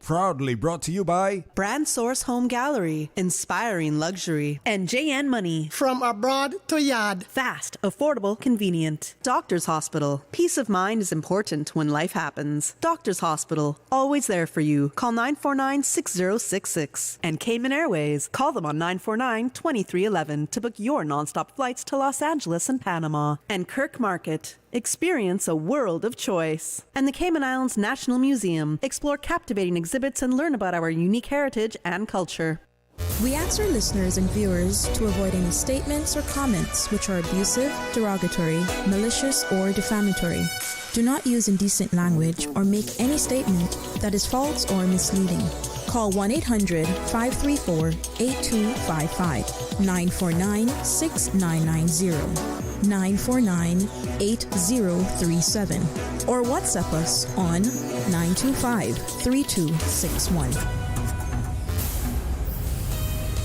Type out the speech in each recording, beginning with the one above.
Proudly brought to you by Brand Source Home Gallery, inspiring luxury, and JN Money. From abroad to yard. Fast, affordable, convenient. Doctor's Hospital. Peace of mind is important when life happens. Doctor's Hospital, always there for you. Call 949-6066. And Cayman Airways. Call them on 949-2311 to book your nonstop flights to Los Angeles and Panama. And Kirk Market. Experience a world of choice. And the Cayman Islands National Museum. Explore captivating exhibits and learn about our unique heritage and culture. We ask our listeners and viewers to avoid any statements or comments which are abusive, derogatory, malicious, or defamatory. Do not use indecent language or make any statement that is false or misleading. Call 1-800-534-8255, 949-6990. 949-8037 or WhatsApp us on 925-3261.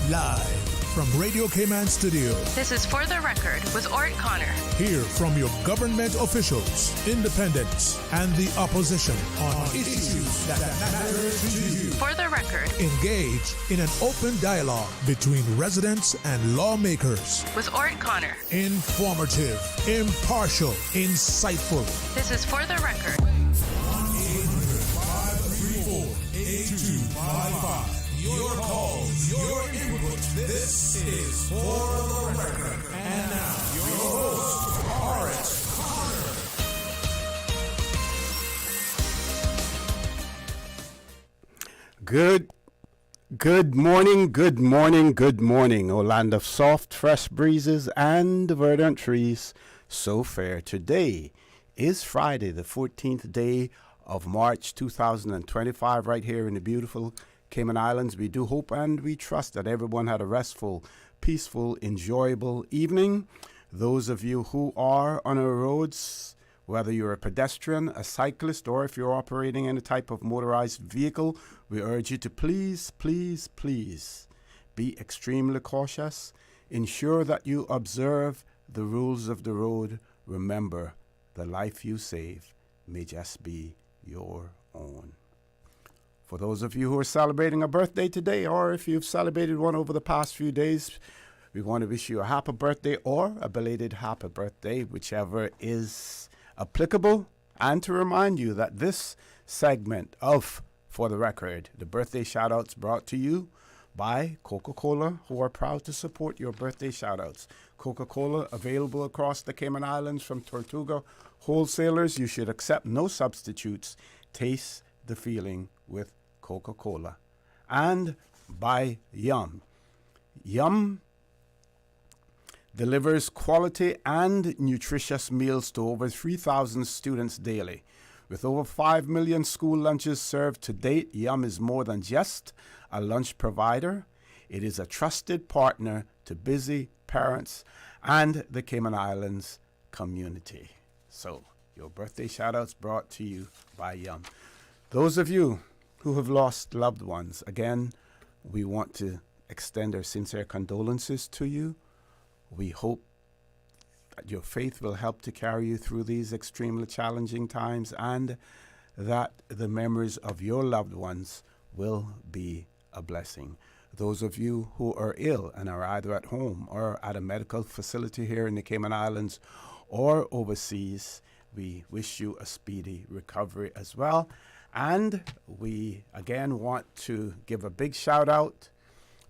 Live from Radio Cayman Studio. This is For the Record with Orrett Connor. Hear from your government officials, independents, and the opposition on issues that matter to you. For the Record. Engage in an open dialogue between residents and lawmakers. With Orrett Connor. Informative, impartial, insightful. This is For the Record. 1-800-534-8255. Your calls, your input. This is For the Record. And now, your host, Orrett Connor. Good morning, O land of soft, fresh breezes and verdant trees, so fair. Today is Friday, the 14th day of March 2025, right here in the beautiful Cayman Islands. We do hope and we trust that everyone had a restful, peaceful, enjoyable evening. Those of you who are on our roads, whether you're a pedestrian, a cyclist, or if you're operating any type of motorized vehicle, we urge you to please be extremely cautious. Ensure that you observe the rules of the road. Remember, the life you save may just be your own. For those of you who are celebrating a birthday today, or if you've celebrated one over the past few days, we want to wish you a happy birthday or a belated happy birthday, whichever is applicable. And to remind you that this segment of For the Record, the birthday shout-outs brought to you by Coca-Cola, who are proud to support your birthday shout-outs. Coca-Cola available across the Cayman Islands from Tortuga wholesalers. You should accept no substitutes. Taste the feeling with Coca-Cola. And by Yum. Yum delivers quality and nutritious meals to over 3,000 students daily. With over 5 million school lunches served to date, Yum is more than just a lunch provider. It is a trusted partner to busy parents and the Cayman Islands community. So, your birthday shout-outs brought to you by Yum. Those of you who have lost loved ones, again, we want to extend our sincere condolences to you. We hope that your faith will help to carry you through these extremely challenging times, and that the memories of your loved ones will be a blessing. Those of you who are ill and are either at home or at a medical facility here in the Cayman Islands or overseas, we wish you a speedy recovery as well. And we again want to give a big shout out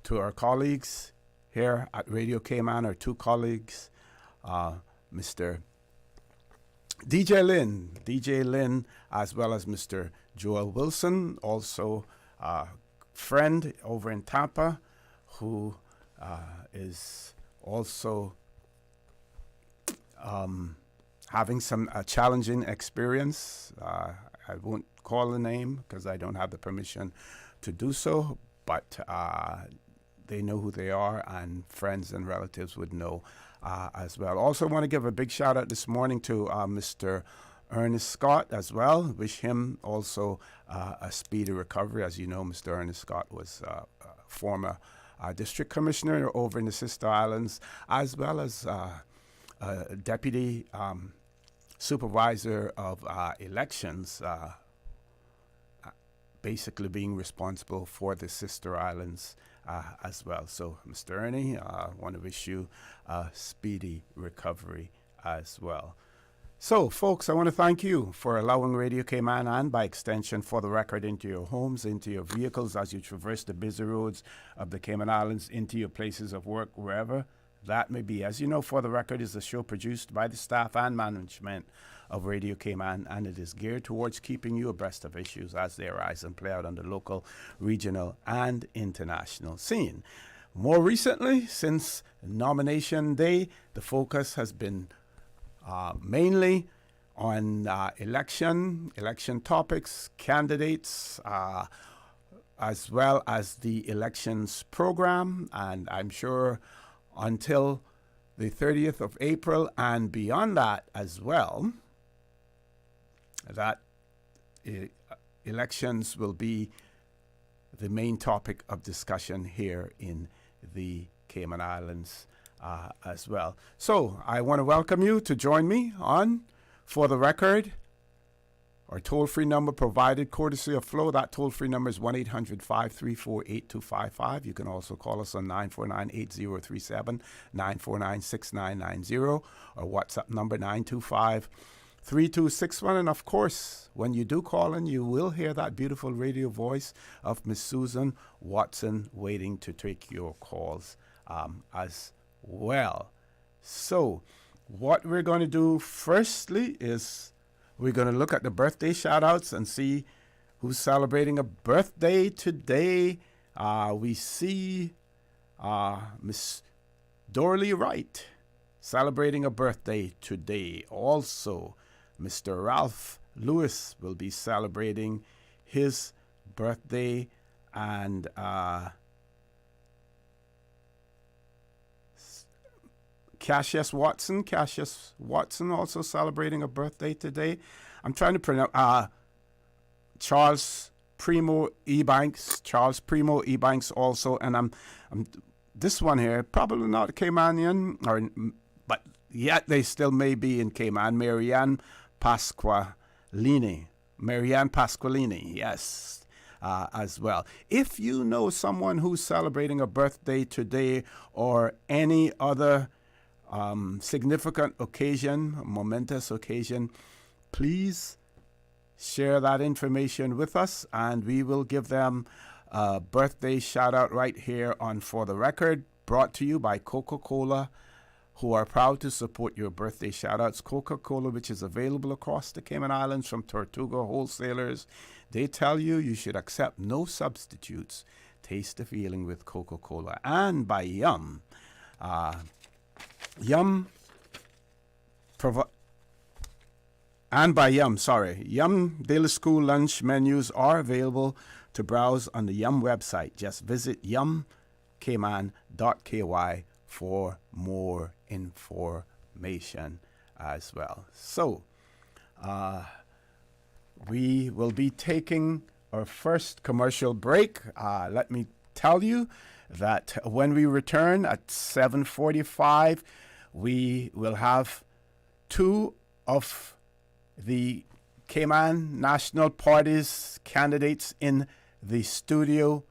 to our colleagues here at Radio Cayman, our two colleagues, Mr. DJ Lynn, as well as Mr. Joel Wilson, also a friend over in Tampa, who is also having some challenging experience. I won't call the name because I don't have the permission to do so, but they know who they are, and friends and relatives would know as well. Also want to give a big shout out this morning to Mr. Ernest Scott as well. Wish him also a speedy recovery. As you know, Mr. Ernest Scott was former district commissioner over in the Sister Islands, as well as deputy supervisor of elections basically being responsible for the sister islands as well. So, Mr. Ernie, I want to wish you a speedy recovery as well. So, folks, I want to thank you for allowing Radio Cayman and, by extension, For the Record, into your homes, into your vehicles as you traverse the busy roads of the Cayman Islands, into your places of work, wherever that may be. As you know, For the Record is a show produced by the staff and management of Radio Cayman, and it is geared towards keeping you abreast of issues as they arise and play out on the local, regional, and international scene. More recently, since nomination day, the focus has been mainly on election topics, candidates, as well as the elections program. And I'm sure until the 30th of April and beyond that as well, that elections will be the main topic of discussion here in the Cayman Islands as well. So I want to welcome you to join me on For the Record, our toll-free number provided courtesy of Flow. That toll-free number is 1-800-534-8255. You can also call us on 949-8037, 949-6990, or WhatsApp number 925-3261. And of course, when you do call in, you will hear that beautiful radio voice of Miss Susan Watson waiting to take your calls as well. So what we're going to do firstly is we're going to look at the birthday shout-outs and see who's celebrating a birthday today. We see Miss Dorley Wright celebrating a birthday today. Also, Mr. Ralph Lewis will be celebrating his birthday, and Cassius Watson also celebrating a birthday today. I'm trying to pronounce Charles Primo Ebanks also, and I'm this one here probably not Caymanian, but yet they still may be in Cayman. Marianne Pasqualini, yes. As well. If you know someone who's celebrating a birthday today or any other significant occasion, momentous occasion, please share that information with us, and we will give them a birthday shout out right here on For the Record, brought to you by Coca-Cola, who are proud to support your birthday shout outs. Coca-Cola, which is available across the Cayman Islands from Tortuga wholesalers. They tell you should accept no substitutes. Taste the feeling with Coca-Cola. And by Yum. Yum Daily School lunch menus are available to browse on the Yum website. Just visit yumcayman.ky for more information as well. So, we will be taking our first commercial break. Let me tell you that when we return at 7:45, we will have two of the Cayman National Party's candidates in the studio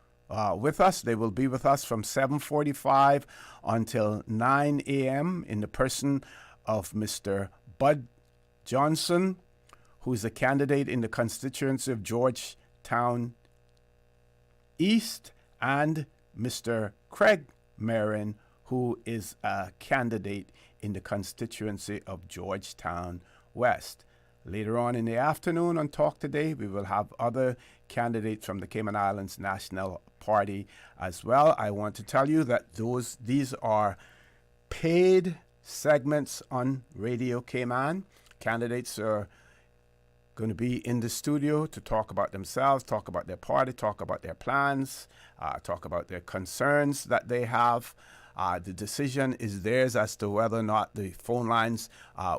with us. They will be with us from 7:45 until 9 a.m. in the person of Mr. Bud Johnson, who is a candidate in the constituency of Georgetown East, and Mr. Craig Marin, who is a candidate in the constituency of Georgetown West. Later on in the afternoon on Talk Today, we will have other candidates from the Cayman Islands National Party as well. I want to tell you that these are paid segments on Radio Cayman. Candidates are going to be in the studio to talk about themselves, talk about their party, talk about their plans, talk about their concerns that they have. The decision is theirs as to whether or not the phone lines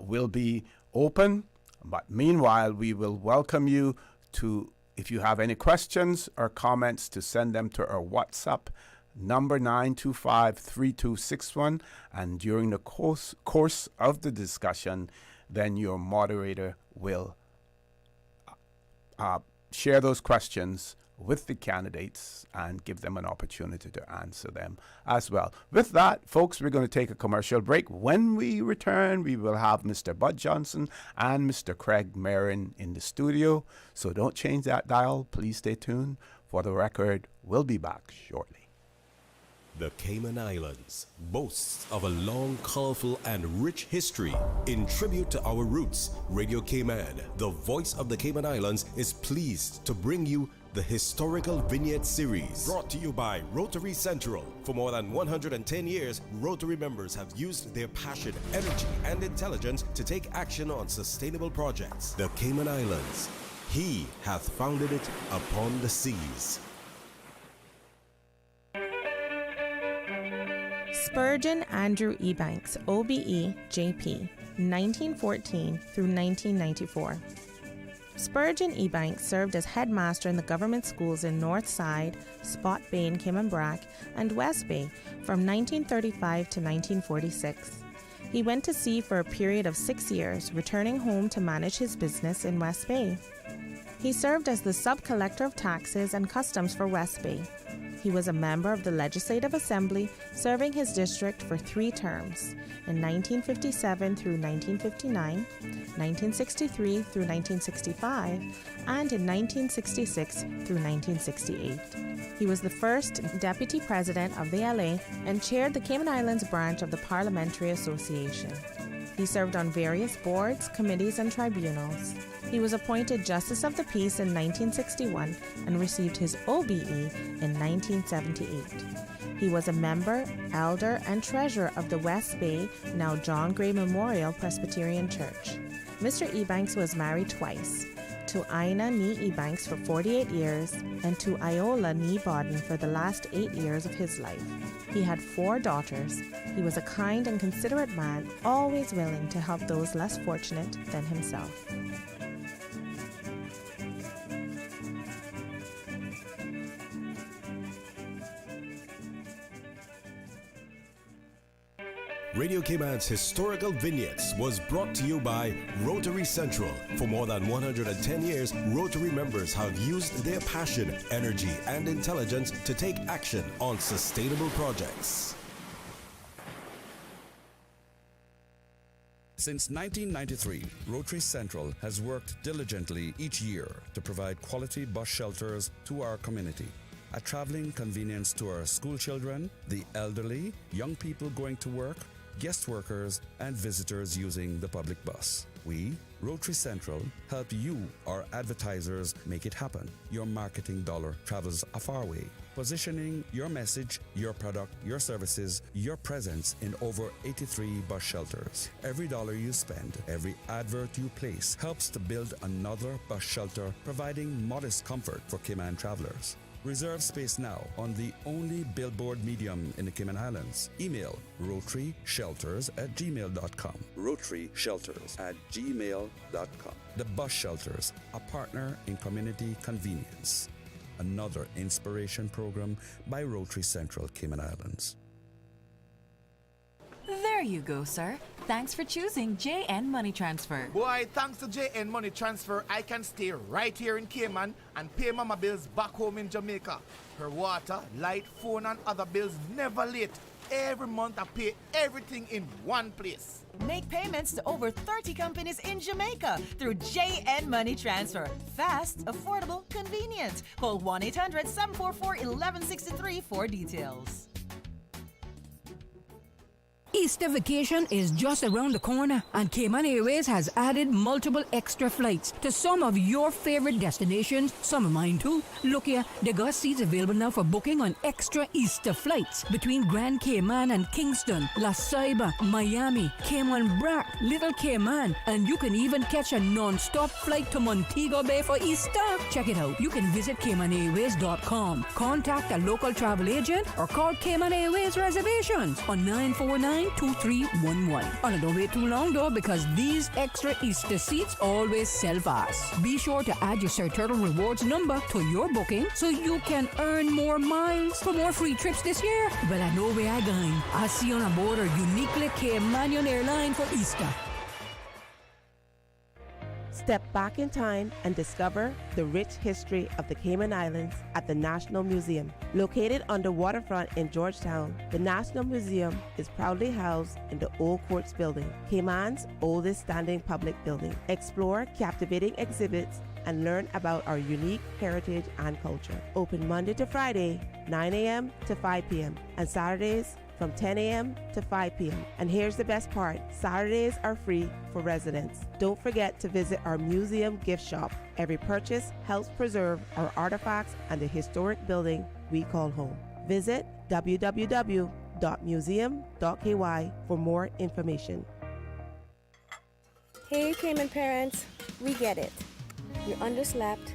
will be open. But meanwhile, we will welcome you to, if you have any questions or comments, to send them to our WhatsApp number 925-3261. And during the course of the discussion, then your moderator will share those questions with the candidates and give them an opportunity to answer them as well. With that, folks, we're going to take a commercial break. When we return, we will have Mr. Bud Johnson and Mr. Craig Marin in the studio. So don't change that dial. Please stay tuned. For the record, we'll be back shortly. The Cayman Islands boasts of a long, colorful, and rich history. In tribute to our roots, Radio Cayman, the voice of the Cayman Islands, is pleased to bring you the Historical Vignette Series. Brought to you by Rotary Central. For more than 110 years, Rotary members have used their passion, energy, and intelligence to take action on sustainable projects. The Cayman Islands, He hath founded it upon the seas. Spurgeon Andrew Ebanks, OBE, JP, 1914 through 1994. Spurgeon Ebanks served as headmaster in the government schools in North Side, Spot Bay in Cayman Brac, and West Bay from 1935 to 1946. He went to sea for a period of 6 years, returning home to manage his business in West Bay. He served as the sub-collector of taxes and customs for West Bay. He was a member of the Legislative Assembly, serving his district for 3 terms, in 1957 through 1959, 1963 through 1965, and in 1966 through 1968. He was the first Deputy President of the LA and chaired the Cayman Islands branch of the Parliamentary Association. He served on various boards, committees, and tribunals. He was appointed Justice of the Peace in 1961 and received his OBE in 1978. He was a member, elder, and treasurer of the West Bay, now John Gray Memorial Presbyterian Church. Mr. Ebanks was married twice, to Ina Nee Ebanks for 48 years and to Iola Nee Bodden for the last 8 years of his life. He had 4 daughters. He was a kind and considerate man, always willing to help those less fortunate than himself. Radio Cayman's Historical Vignettes was brought to you by Rotary Central. For more than 110 years, Rotary members have used their passion, energy, and intelligence to take action on sustainable projects. Since 1993, Rotary Central has worked diligently each year to provide quality bus shelters to our community. A traveling convenience to our school children, the elderly, young people going to work, guest workers, and visitors using the public bus. We, Rotary Central, help you, our advertisers, make it happen. Your marketing dollar travels a far way. Positioning your message, your product, your services, your presence in over 83 bus shelters. Every dollar you spend, every advert you place helps to build another bus shelter, providing modest comfort for Cayman travelers. Reserve space now on the only billboard medium in the Cayman Islands. Email rotaryshelters@gmail.com. rotaryshelters@gmail.com. The Bus Shelters, a partner in community convenience. Another inspiration program by Rotary Central Cayman Islands. There you go, sir. Thanks for choosing JN Money Transfer. Boy, thanks to JN Money Transfer, I can stay right here in Cayman and pay mama bills back home in Jamaica. Her water, light, phone, and other bills never late. Every month I pay everything in one place. Make payments to over 30 companies in Jamaica through JN Money Transfer. Fast, affordable, convenient. Call 1-800-744-1163 for details. Easter vacation is just around the corner, and Cayman Airways has added multiple extra flights to some of your favorite destinations, some of mine too. Look here, they got seats available now for booking on extra Easter flights between Grand Cayman and Kingston, La Ceiba, Miami, Cayman Brac, Little Cayman, and you can even catch a non-stop flight to Montego Bay for Easter. Check it out. You can visit CaymanAirways.com, contact a local travel agent, or call Cayman Airways Reservations on 949-2311. And don't wait too long though, because these extra Easter seats always sell fast. Be sure to add your Sir Turtle Rewards number to your booking so you can earn more miles for more free trips this year. Well, I know where I'm going. I'll see you on a board a uniquely Caymanian airline for Easter. Step back in time and discover the rich history of the Cayman Islands at the National Museum. Located on the waterfront in Georgetown, the National Museum is proudly housed in the Old Courts Building, Cayman's oldest standing public building. Explore captivating exhibits and learn about our unique heritage and culture. Open Monday to Friday, 9 a.m. to 5 p.m. and Saturdays from 10 a.m. to 5 p.m. And here's the best part, Saturdays are free for residents. Don't forget to visit our museum gift shop. Every purchase helps preserve our artifacts and the historic building we call home. Visit www.museum.ky for more information. Hey Cayman parents, we get it. You're underslept,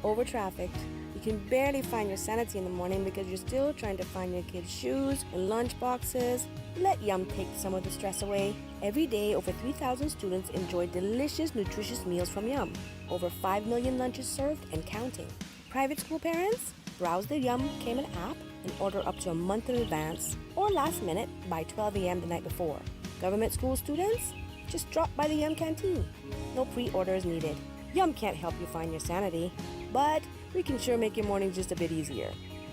over-trafficked, you can barely find your sanity in the morning because you're still trying to find your kids' shoes and lunch boxes. Let Yum take some of the stress away. Every day, over 3,000 students enjoy delicious, nutritious meals from Yum. Over 5 million lunches served and counting. Private school parents? Browse the Yum Cayman app and order up to a month in advance or last minute by 12 a.m. the night before. Government school students? Just drop by the Yum canteen. No pre-orders needed. Yum can't help you find your sanity, but we can sure make your mornings just a bit easier.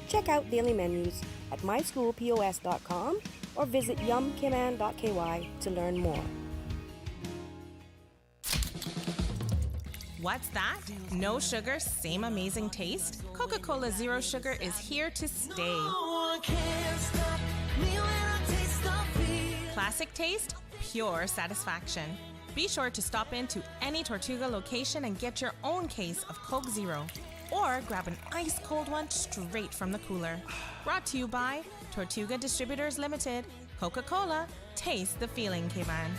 Check out daily menus at myschoolpos.com or visit yumcayman.ky to learn more. What's that? No sugar, same amazing taste? Coca-Cola Zero Sugar is here to stay. Classic taste, pure satisfaction. Be sure to stop into any Tortuga location and get your own case of Coke Zero. Or grab an ice-cold one straight from the cooler. Brought to you by Tortuga Distributors Limited. Coca-Cola, taste the feeling, Cayman.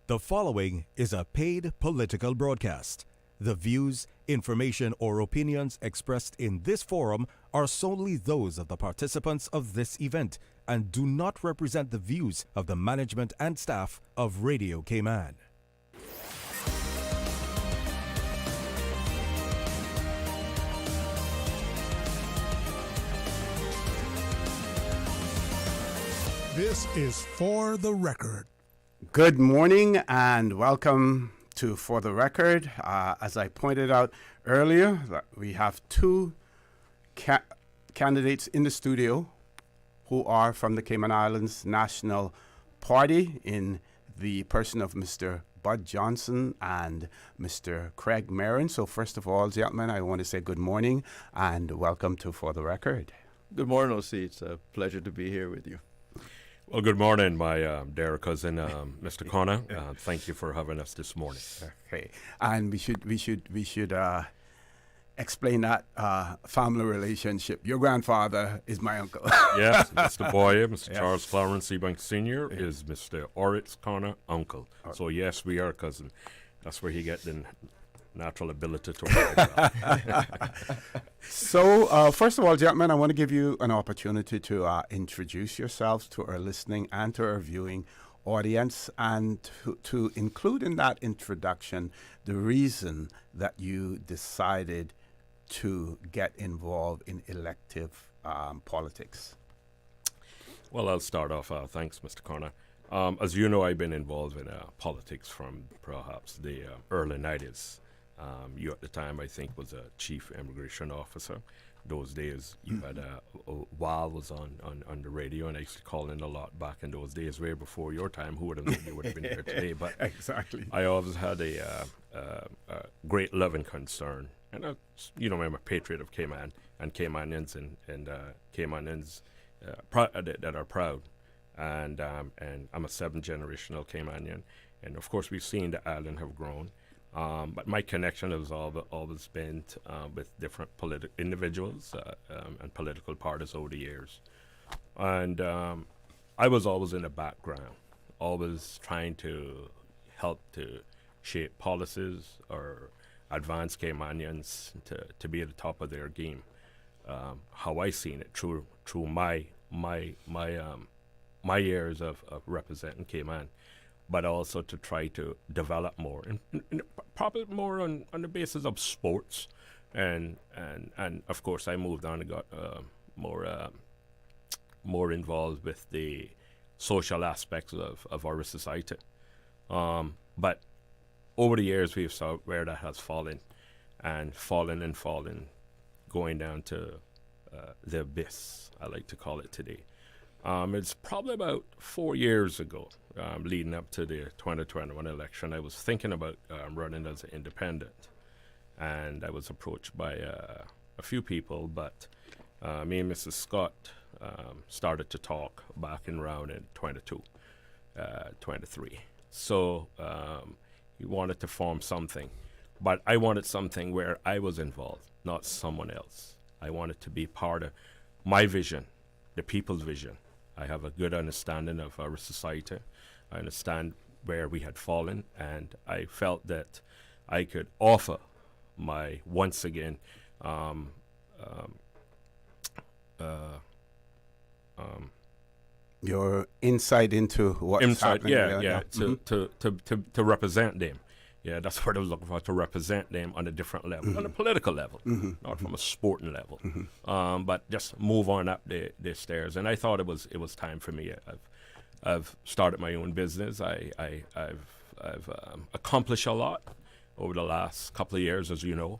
The following is a paid political broadcast. The views, information, or opinions expressed in this forum are solely those of the participants of this event and do not represent the views of the management and staff of Radio Cayman. This is For the Record. Good morning and welcome to For the Record. As I pointed out earlier, we have two candidates in the studio who are from the Cayman Islands National Party in the person of Mr. Bud Johnson and Mr. Craig Marin. So first of all, gentlemen, I want to say good morning and welcome to For the Record. Good morning, OC. It's a pleasure to be here with you. Well, good morning, my dear cousin, Mr. Connor. Thank you for having us this morning. Okay, and we should explain that family relationship. Your grandfather is my uncle. Yes, Mr. Boyer, Mr. Charles Clarence Ebanks Sr. is Mr. Orrett Connor uncle. So yes, we are cousin. That's where he get the natural ability to work. So, first of all, gentlemen, I want to give you an opportunity to introduce yourselves to our listening and to our viewing audience, and to include in that introduction the reason that you decided to get involved in elective politics. Well, I'll start off. Thanks, Mr. Connor. As you know, I've been involved in politics from perhaps the early 90s. You at the time, I think, was a chief immigration officer. Those days, you had Wal was on the radio, and I used to call in a lot back in those days, way before your time. Who would have known you would have been here today? But exactly, I always had a great love and concern, and I'm a patriot of Cayman and Caymanians and Caymanians that are proud, and I'm a 7th-generational Caymanian, and of course we've seen the island have grown. But my connection has always been with different individuals and political parties over the years. And I was always in the background, always trying to help to shape policies or advance Caymanians to be at the top of their game. How I seen it through my years of representing Cayman, but also to try to develop more, and probably more on the basis of sports, and of course I moved on and got more involved with the social aspects of our society. But over the years, we've saw where that has fallen, and fallen, going down to the abyss, I like to call it today. It's probably about 4 years ago, leading up to the 2021 election, I was thinking about running as an independent, and I was approached by a few people, but me and Mrs. Scott started to talk back in round in 23. So we wanted to form something, but I wanted something where I was involved, not someone else. I wanted to be part of my vision, the people's vision. I have a good understanding of our society. I understand where we had fallen, and I felt that I could offer my, once again, your insight into what's happening. To represent them. Yeah, that's what I was looking for, to represent them on a different level, on a political level, not from a sporting level, but just move on up the stairs. And I thought it was time for me. I've started my own business. I've accomplished a lot over the last couple of years, as you know.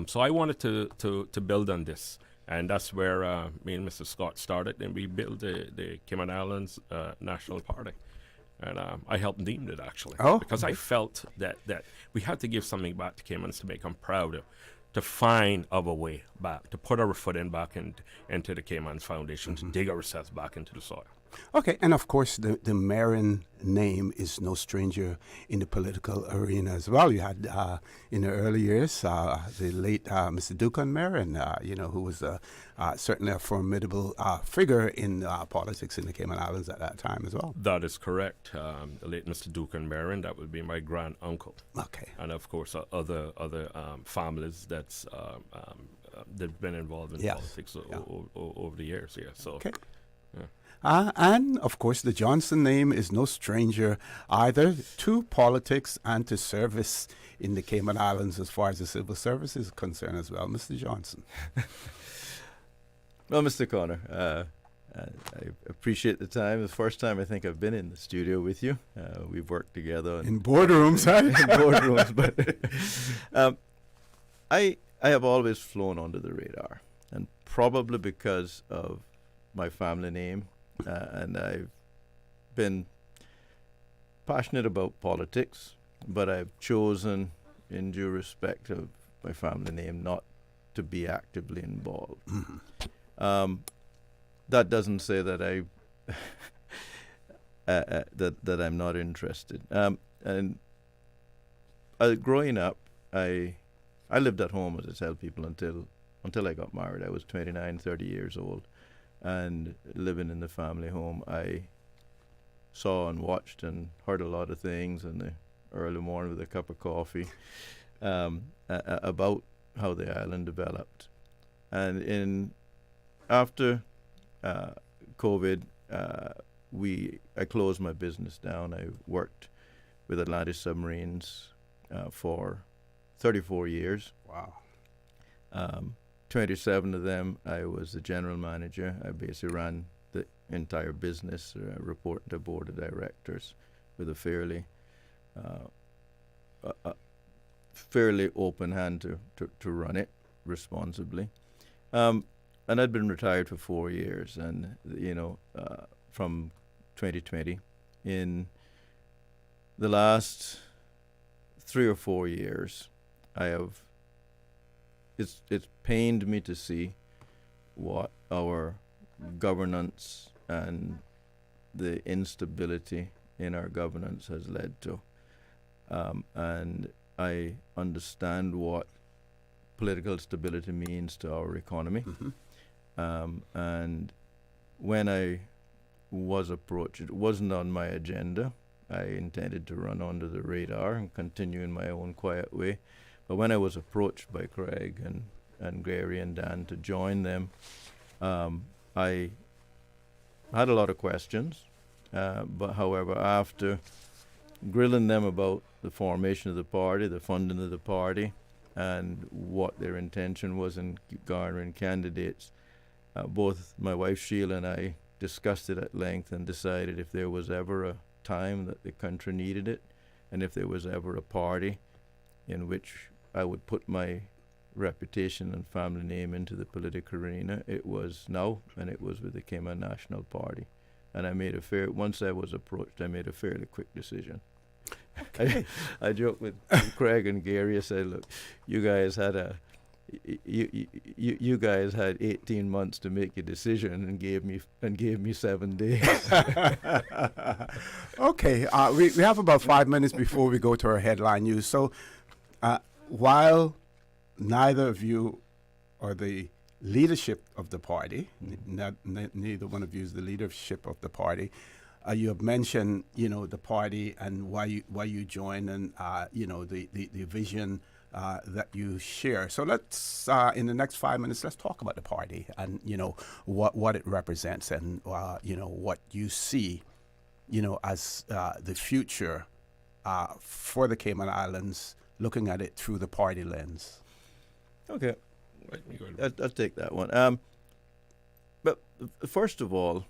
So I wanted to build on this. And that's where me and Mr. Scott started, and we built the Cayman Islands National Party. And I helped name it, actually, because I felt that we had to give something back to Caymans to make them proud, to find our way back, to put our foot in back into the Caymans Foundation, to dig ourselves back into the soil. Okay, and of course, the Merren name is no stranger in the political arena as well. You had, in the early years, the late Mr. Duncan Merren, who was certainly a formidable figure in politics in the Cayman Islands at that time as well. That is correct. The late Mr. Duncan Merren, that would be my grand uncle. Okay. And of course, other families that've been involved in politics over the years. Yeah. So. Okay. Yeah. And, of course, the Johnson name is no stranger either to politics and to service in the Cayman Islands as far as the civil service is concerned as well. Mr. Johnson. Well, Mr. Connor, I appreciate the time. The first time I think I've been in the studio with you. We've worked together. In boardrooms, right? In boardrooms. But I have always flown under the radar, and probably because of my family name. And I've been passionate about politics, but I've chosen, in due respect of my family name, not to be actively involved. That doesn't say that that I'm not interested. And growing up, I lived at home, as I tell people, until I got married. I was 29, 30 years old. And living in the family home, I saw and watched and heard a lot of things in the early morning with a cup of coffee about how the island developed. And after COVID, I closed my business down. I worked with Atlantic Submarines for 34 years. Wow. 27 of them, I was the general manager. I basically ran the entire business, reporting to board of directors with a fairly open hand to run it responsibly. And I'd been retired for 4 years, and from 2020, in the last 3 or 4 years, it's pained me to see what our governance and the instability in our governance has led to. And I understand what political stability means to our economy. And when I was approached, it wasn't on my agenda. I intended to run under the radar and continue in my own quiet way. But when I was approached by Craig and Gary and Dan to join them, I had a lot of questions. But however, after grilling them about the formation of the party, the funding of the party, and what their intention was in garnering candidates, both my wife Sheila and I discussed it at length and decided if there was ever a time that the country needed it, And if there was ever a party in which I would put my reputation and family name into the political arena, it was now, and it was with the Cayman National Party. And I made once I was approached, I made a fairly quick decision. Okay. I joked with Craig and Gary. I said, "Look, you guys had you guys had 18 months to make a decision, and gave me 7 days." Okay, we have about 5 minutes before we go to our headline news. So, while neither of you are the leadership of the party, neither one of you is the leadership of the party. You have mentioned, the party and why you joined, and the vision that you share. So let's, in the next 5 minutes, let's talk about the party and what it represents, and what you see, as the future for the Cayman Islands, looking at it through the party lens. Okay, I'll take that one. But first of all,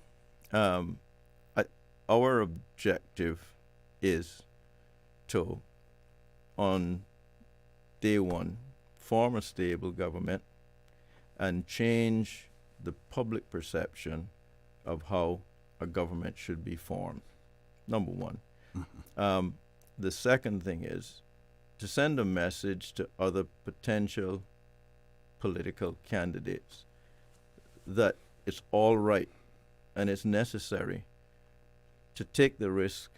our objective is to, on day one, form a stable government and change the public perception of how a government should be formed. Number one. The second thing is to send a message to other potential political candidates that it's all right and it's necessary to take the risk,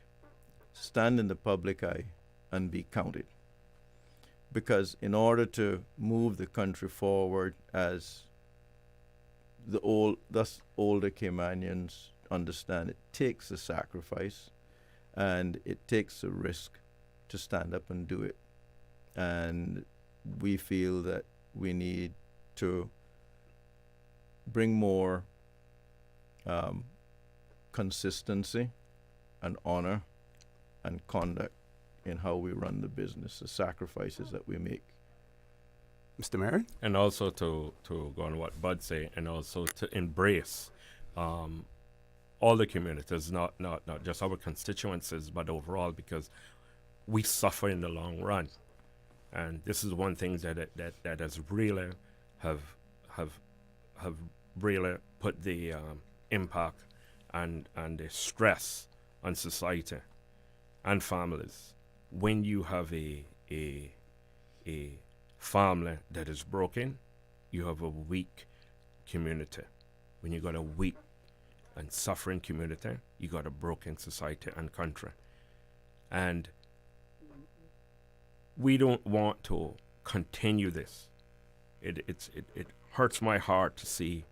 stand in the public eye, and be counted. Because in order to move the country forward, as older Caymanians understand, it takes a sacrifice and it takes a risk to stand up and do it. And we feel that we need to bring more consistency and honor and conduct in how we run the business, the sacrifices that we make. Mr. Merren? And also to go on what Bud say, and also to embrace all the communities, not just our constituencies, but overall, because we suffer in the long run. And this is one thing that has really have really put the impact and the stress on society and families. When you have a family that is broken, you have a weak community. When you got a weak and suffering community, you got a broken society and country. And we don't want to continue this. It hurts my heart to see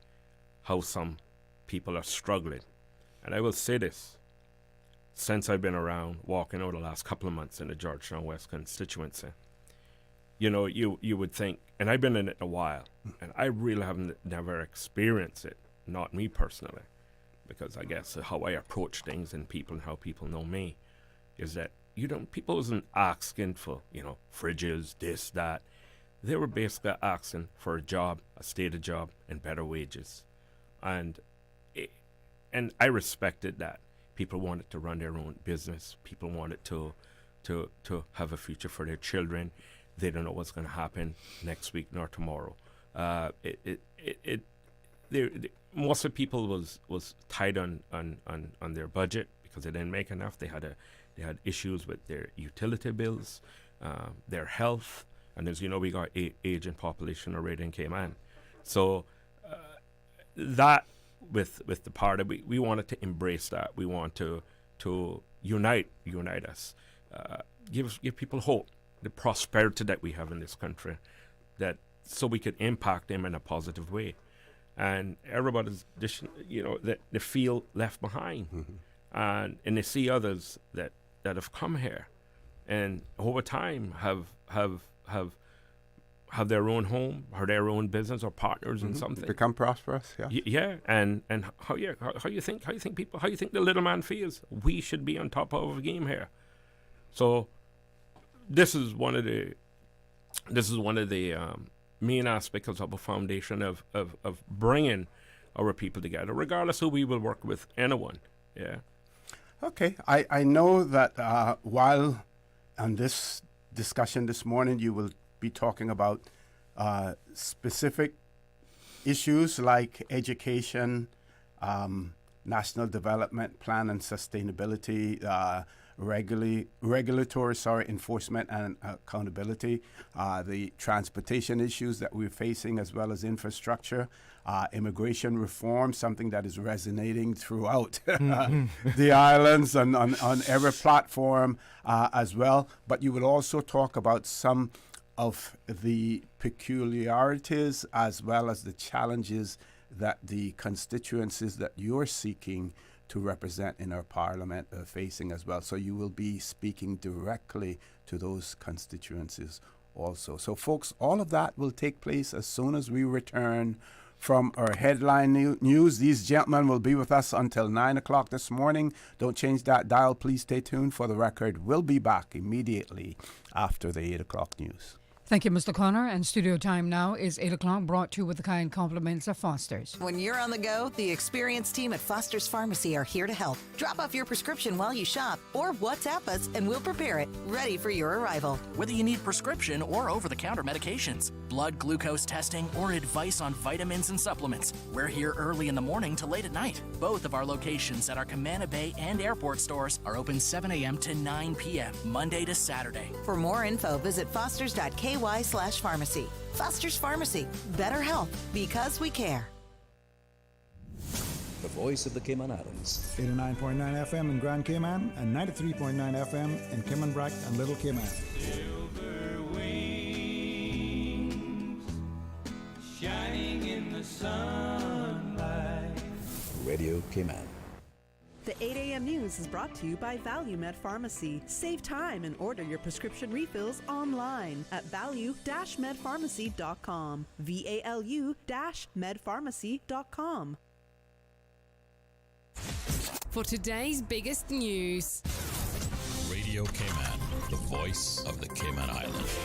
how some people are struggling. And I will say this, since I've been around, walking over the last couple of months in the Georgetown West constituency, you would think, and I've been in it a while, and I really never experienced it, not me personally, because I guess how I approach things and people and how people know me is that people wasn't asking for, fridges, this, that. They were basically asking for a job, a stated job, and better wages. And I respected that. People wanted to run their own business. People wanted to have a future for their children. They don't know what's going to happen next week nor tomorrow. Most of the people was tight on their budget because they didn't make enough. They had issues with their utility bills, their health, and as you know, we got aging population already in Cayman. So that with the party, we wanted to embrace that. We want to unite us, give people hope, the prosperity that we have in this country, that so we could impact them in a positive way. And everybody's, they feel left behind, and they see others that have come here, and over time have their own home or their own business or partners in something. Become prosperous, yeah. Yeah, and how you think the little man feels? We should be on top of our game here. So this is one of the main aspects of a foundation of bringing our people together, regardless who we will work with, anyone. Yeah. Okay, I know that while on this discussion this morning, you will be talking about specific issues like education, national development plan and sustainability, regulatory enforcement and accountability, the transportation issues that we're facing, as well as infrastructure, immigration reform, something that is resonating throughout the islands and on every platform as well. But you will also talk about some of the peculiarities as well as the challenges that the constituencies that you're seeking to represent in our parliament are facing as well. So you will be speaking directly to those constituencies also. So folks, all of that will take place as soon as we return from our headline news. These gentlemen will be with us until 9 o'clock this morning. Don't change that dial. Please stay tuned for the record. We'll be back immediately after the 8 o'clock news. Thank you, Mr. Connor. And studio time now is 8 o'clock, brought to you with the kind compliments of Foster's. When you're on the go, the experienced team at Foster's Pharmacy are here to help. Drop off your prescription while you shop or WhatsApp us and we'll prepare it, ready for your arrival. Whether you need prescription or over-the-counter medications, blood glucose testing, or advice on vitamins and supplements, we're here early in the morning to late at night. Both of our locations at our Camana Bay and airport stores are open 7 a.m. to 9 p.m., Monday to Saturday. For more info, visit fosters.ky/pharmacy. Foster's Pharmacy. Better health because we care. The voice of the Cayman Islands. 89.9 FM in Grand Cayman and 93.9 FM in Cayman Brac and Little Cayman. Silver wings shining in the sunlight. Radio Cayman. The 8 a.m. news is brought to you by ValueMed Pharmacy. Save time and order your prescription refills online at value-medpharmacy.com. VALU-medpharmacy.com. For today's biggest news. Radio Cayman, the voice of the Cayman Islands.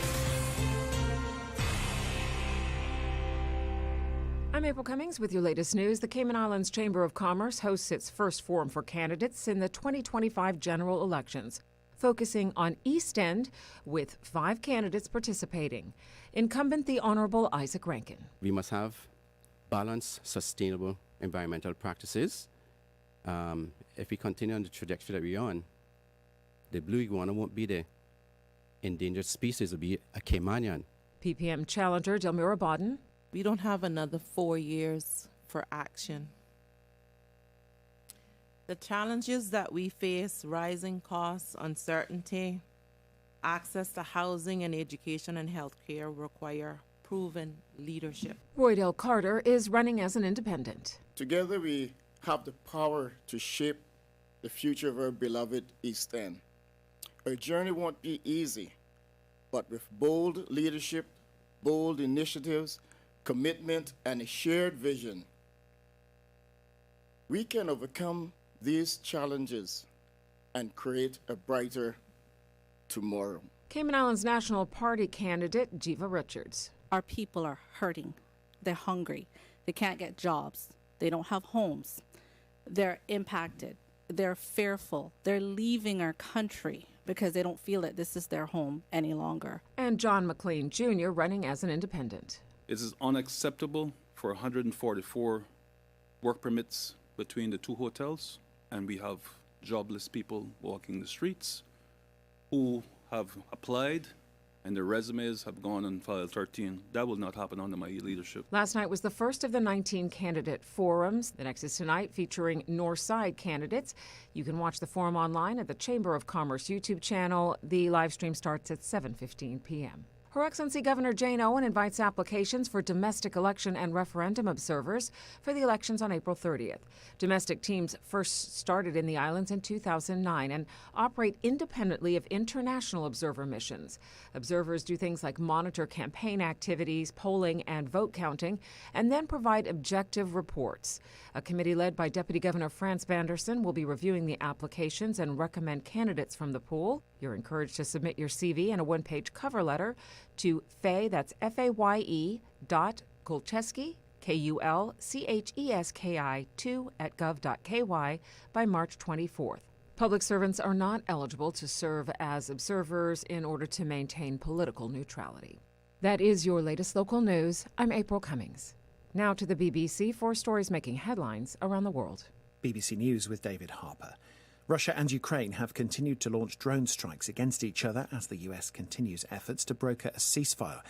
I'm April Cummings with your latest news. The Cayman Islands Chamber of Commerce hosts its first forum for candidates in the 2025 general elections, focusing on East End with 5 candidates participating. Incumbent the Honorable Isaac Rankin. We must have balanced, sustainable environmental practices. If we continue on the trajectory that we're on, the blue iguana won't be the endangered species, it'll be a Caymanian. PPM challenger Delmira Bodden. We don't have another 4 years for action. The challenges that we face, rising costs, uncertainty, access to housing and education and health care, require proven leadership. Roydell Carter is running as an independent. Together we have the power to shape the future of our beloved East End. Our journey won't be easy, but with bold leadership, bold initiatives, commitment, and a shared vision, we can overcome these challenges and create a brighter tomorrow. Cayman Islands National Party candidate Jiva Richards. Our people are hurting. They're hungry. They can't get jobs. They don't have homes. They're impacted. They're fearful. They're leaving our country because they don't feel that this is their home any longer. And John McLean Jr. running as an independent. It is unacceptable for 144 work permits between the 2 hotels, and we have jobless people walking the streets who have applied and their resumes have gone on file 13. That will not happen under my leadership. Last night was the first of the 19 candidate forums. The next is tonight, featuring Northside candidates. You can watch the forum online at the Chamber of Commerce YouTube channel. The live stream starts at 7:15 p.m. Her Excellency Governor Jane Owen invites applications for domestic election and referendum observers for the elections on April 30th. Domestic teams first started in the islands in 2009 and operate independently of international observer missions. Observers do things like monitor campaign activities, polling, and vote counting, and then provide objective reports. A committee led by Deputy Governor France Vanderson will be reviewing the applications and recommend candidates from the pool. You're encouraged to submit your CV and a one-page cover letter to Faye, that's FAYE .Kulcheski, KULCHESKI 2 @gov.ky by March 24th. Public servants are not eligible to serve as observers in order to maintain political neutrality. That is your latest local news. I'm April Cummings. Now to the BBC for stories making headlines around the world. BBC News with David Harper. Russia and Ukraine have continued to launch drone strikes against each other as the US continues efforts to broker a ceasefire.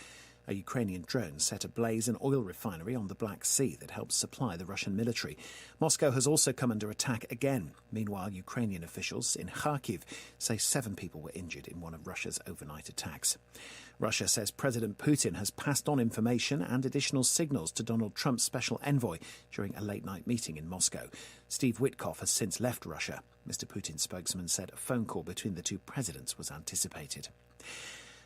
A Ukrainian drone set ablaze an oil refinery on the Black Sea that helps supply the Russian military. Moscow has also come under attack again. Meanwhile, Ukrainian officials in Kharkiv say 7 people were injured in one of Russia's overnight attacks. Russia says President Putin has passed on information and additional signals to Donald Trump's special envoy during a late-night meeting in Moscow. Steve Witkoff has since left Russia. Mr. Putin's spokesman said a phone call between the two presidents was anticipated.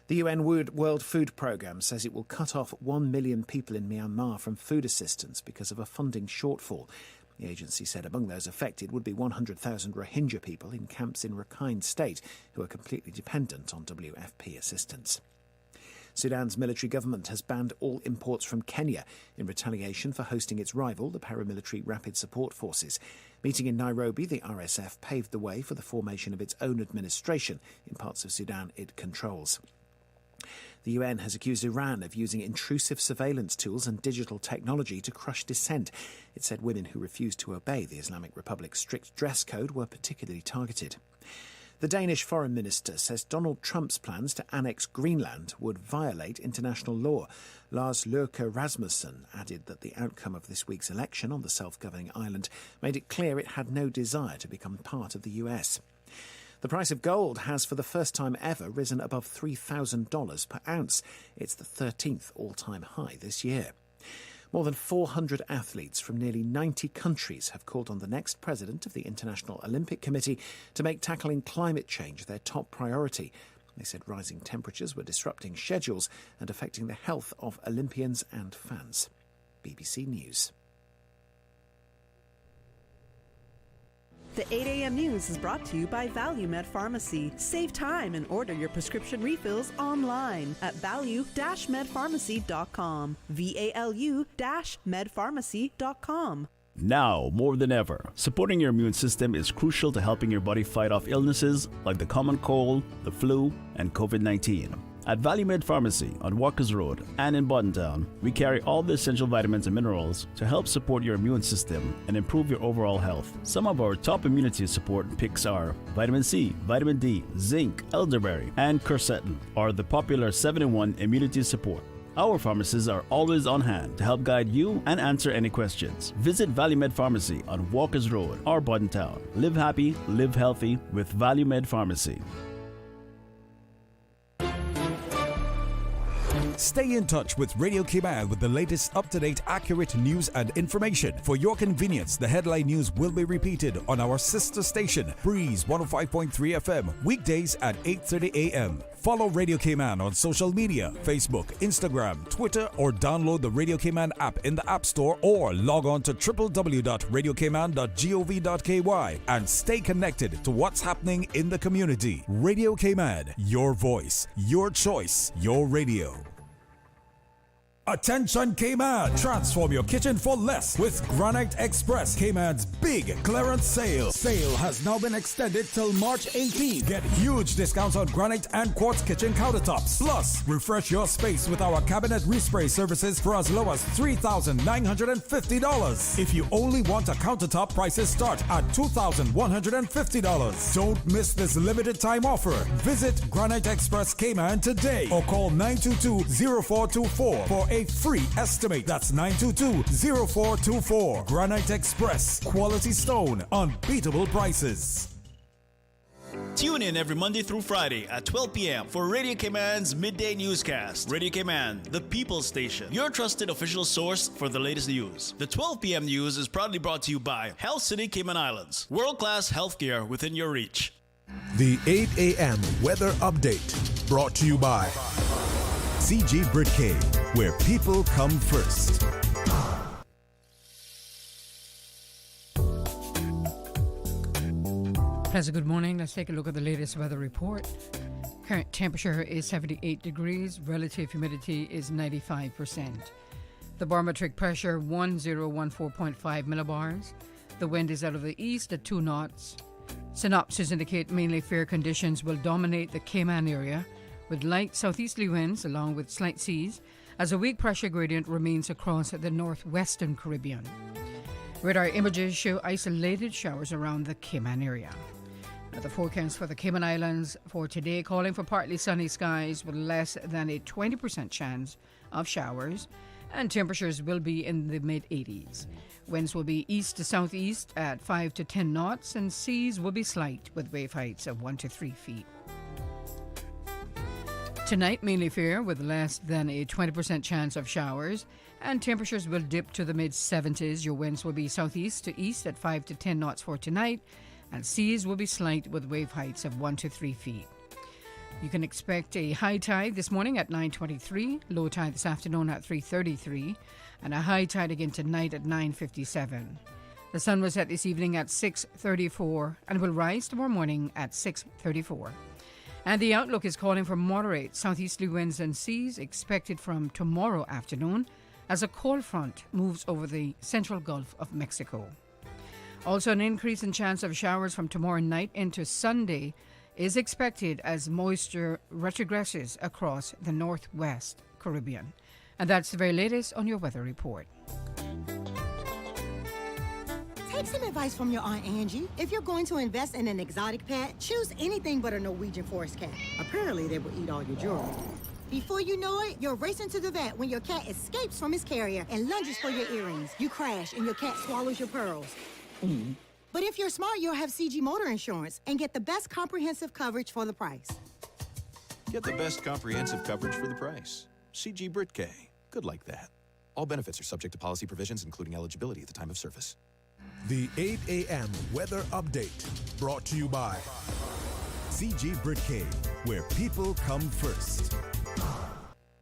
The UN World Food Programme says it will cut off 1 million people in Myanmar from food assistance because of a funding shortfall. The agency said among those affected would be 100,000 Rohingya people in camps in Rakhine State who are completely dependent on WFP assistance. Sudan's military government has banned all imports from Kenya in retaliation for hosting its rival, the paramilitary Rapid Support Forces. Meeting in Nairobi, the RSF paved the way for the formation of its own administration in parts of Sudan it controls. The UN has accused Iran of using intrusive surveillance tools and digital technology to crush dissent. It said women who refused to obey the Islamic Republic's strict dress code were particularly targeted. The Danish foreign minister says Donald Trump's plans to annex Greenland would violate international law. Lars Løkke Rasmussen added that the outcome of this week's election on the self-governing island made it clear it had no desire to become part of the US. The price of gold has, for the first time ever, risen above $3,000 per ounce. It's the 13th all-time high this year. More than 400 athletes from nearly 90 countries have called on the next president of the International Olympic Committee to make tackling climate change their top priority. They said rising temperatures were disrupting schedules and affecting the health of Olympians and fans. BBC News. The 8 a.m. news is brought to you by ValueMed Pharmacy. Save time and order your prescription refills online at value-medpharmacy.com. VALU-medpharmacy.com. Now, more than ever, supporting your immune system is crucial to helping your body fight off illnesses like the common cold, the flu, and COVID-19. At ValueMed Pharmacy on Walkers Road and in Buttontown, we carry all the essential vitamins and minerals to help support your immune system and improve your overall health. Some of our top immunity support picks are vitamin C, vitamin D, zinc, elderberry, and quercetin, or the popular 7-in-1 immunity support. Our pharmacists are always on hand to help guide you and answer any questions. Visit ValueMed Pharmacy on Walkers Road or Buttontown. Live happy, live healthy with ValueMed Pharmacy. Stay in touch with Radio Cayman with the latest up-to-date, accurate news and information. For your convenience, the headline news will be repeated on our sister station, Breeze 105.3 FM, weekdays at 8:30 a.m. Follow Radio Cayman on social media, Facebook, Instagram, Twitter, or download the Radio Cayman app in the App Store or log on to www.radiocayman.gov.ky and stay connected to what's happening in the community. Radio Cayman, your voice, your choice, your radio. Attention Cayman! Transform your kitchen for less with Granite Express, Cayman's big clearance sale. Sale has now been extended till March 18. Get huge discounts on granite and quartz kitchen countertops. Plus, refresh your space with our cabinet respray services for as low as $3,950. If you only want a countertop, prices start at $2,150. Don't miss this limited time offer. Visit Granite Express Cayman today or call 922-0424 for a free estimate. That's 922-0424. Granite Express. Quality stone. Unbeatable prices. Tune in every Monday through Friday at 12 p.m. for Radio Cayman's Midday Newscast. Radio Cayman, the People's Station, your trusted official source for the latest news. The 12 p.m. news is proudly brought to you by Health City Cayman Islands. World-class healthcare within your reach. The 8 a.m. weather update brought to you by CG Britcade, where people come first. Pleasant good morning. Let's take a look at the latest weather report. Current temperature is 78 degrees. Relative humidity is 95%. The barometric pressure 1014.5 millibars. The wind is out of the east at 2 knots. Synopsis indicate mainly fair conditions will dominate the Cayman area, with light southeasterly winds along with slight seas, as a weak pressure gradient remains across the northwestern Caribbean. Radar images show isolated showers around the Cayman area. Now, the forecast for the Cayman Islands for today calling for partly sunny skies with less than a 20% chance of showers, and temperatures will be in the mid-80s. Winds will be east to southeast at 5 to 10 knots, and seas will be slight with wave heights of 1 to 3 feet. Tonight, mainly fair with less than a 20% chance of showers, and temperatures will dip to the mid-70s. Your winds will be southeast to east at 5 to 10 knots for tonight, and seas will be slight with wave heights of 1 to 3 feet. You can expect a high tide this morning at 9:23, low tide this afternoon at 3:33, and a high tide again tonight at 9:57. The sun will set this evening at 6:34 and will rise tomorrow morning at 6:34. And the outlook is calling for moderate southeasterly winds and seas expected from tomorrow afternoon as a cold front moves over the central Gulf of Mexico. Also, an increase in chance of showers from tomorrow night into Sunday is expected as moisture retrogresses across the northwest Caribbean. And that's the very latest on your weather report. Take some advice from your Aunt Angie. If you're going to invest in an exotic pet, choose anything but a Norwegian forest cat. Apparently, they will eat all your jewelry. Before you know it, you're racing to the vet when your cat escapes from his carrier and lunges for your earrings. You crash and your cat swallows your pearls. But if you're smart, you'll have CG Motor Insurance and get the best comprehensive coverage for the price. Get the best comprehensive coverage for the price. CG Brit-K. Good like that. All benefits are subject to policy provisions, including eligibility at the time of service. The 8 a.m. weather update brought to you by CG Brit-K, where people come first.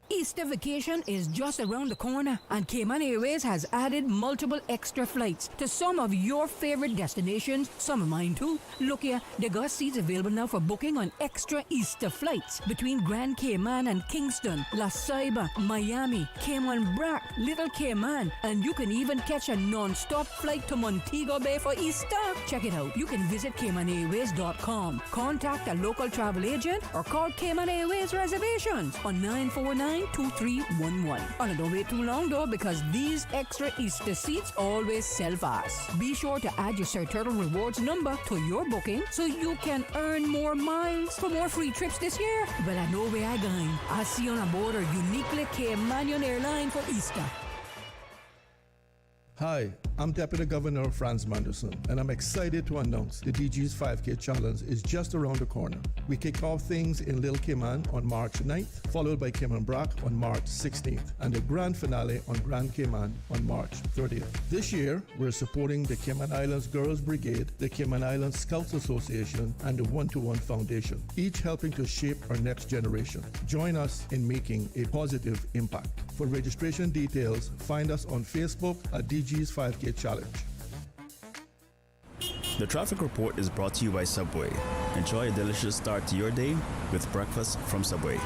Easter vacation is just around the corner, and Cayman Airways has added multiple extra flights to some of your favorite destinations, some of mine too. Look here, they got seats available now for booking on extra Easter flights between Grand Cayman and Kingston, La Ceiba, Miami, Cayman Brac, Little Cayman, and you can even catch a non-stop flight to Montego Bay for Easter. Check it out. You can visit CaymanAirways.com, contact a local travel agent, or call Cayman Airways Reservations on 949-2311. And don't wait too long though, because these extra Easter seats always sell fast. Be sure to add your Sir Turtle Rewards number to your booking so you can earn more miles for more free trips this year. Well, I know where I'm going. I'll see you on board a uniquely Caymanian airline for Easter. Hi, I'm Deputy Governor Franz Manderson, and I'm excited to announce the DG's 5K Challenge is just around the corner. We kick off things in Little Cayman on March 9th, followed by Cayman Brac on March 16th, and the grand finale on Grand Cayman on March 30th. This year, we're supporting the Cayman Islands Girls Brigade, the Cayman Islands Scouts Association, and the 1-to-1 Foundation, each helping to shape our next generation. Join us in making a positive impact. For registration details, find us on Facebook at DG's 5K Challenge. The traffic report is brought to you by Subway. Enjoy a delicious start to your day with breakfast from Subway.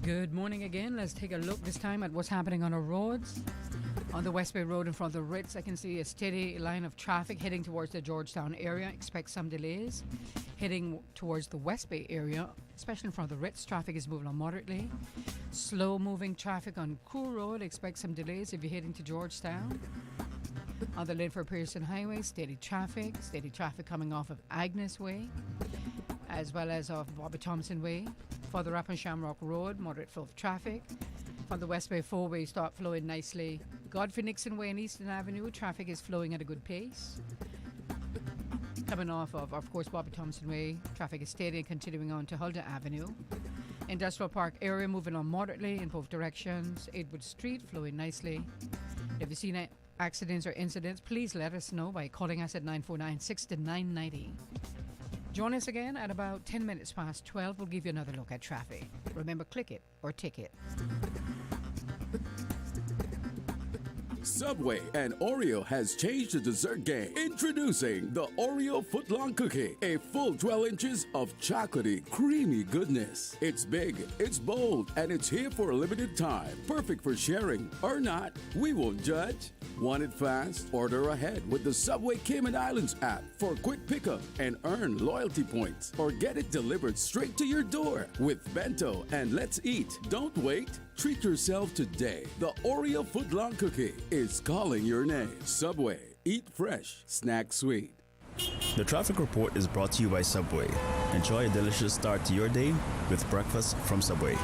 Good morning again. Let's take a look this time at what's happening on our roads. On the West Bay Road in front of the Ritz, I can see a steady line of traffic heading towards the Georgetown area. Expect some delays. Heading towards the West Bay area, especially in front of the Ritz, traffic is moving on moderately. Slow moving traffic on Cool Road. Expect some delays if you're heading to Georgetown. On the Linford Pearson Highway, steady traffic coming off of Agnes Way, as well as off Bobby Thompson Way. Further up on Shamrock Road, moderate flow of traffic. From the West Bay 4-way, start flowing nicely. Godfrey Nixon Way and Eastern Avenue, traffic is flowing at a good pace. Coming off of course, Bobby Thompson Way, traffic is steady and continuing on to Huldah Avenue. Industrial Park area moving on moderately in both directions. Edward Street flowing nicely. If you've seen accidents or incidents, please let us know by calling us at 949-6990. Join us again at about 10 minutes past 12. We'll give you another look at traffic. Remember, click it or ticket. Subway and Oreo has changed the dessert game. Introducing the Oreo Footlong Cookie, a full 12 inches of chocolatey, creamy goodness. It's big, it's bold, and it's here for a limited time. Perfect for sharing or not. We won't judge. Want it fast? Order ahead with the Subway Cayman Islands app for quick pickup and earn loyalty points. Or get it delivered straight to your door with Bento and Let's Eat. Don't wait. Treat yourself today. The Oreo Footlong Cookie is calling your name. Subway. Eat fresh. Snack sweet. The traffic report is brought to you by Subway. Enjoy a delicious start to your day with breakfast from Subway.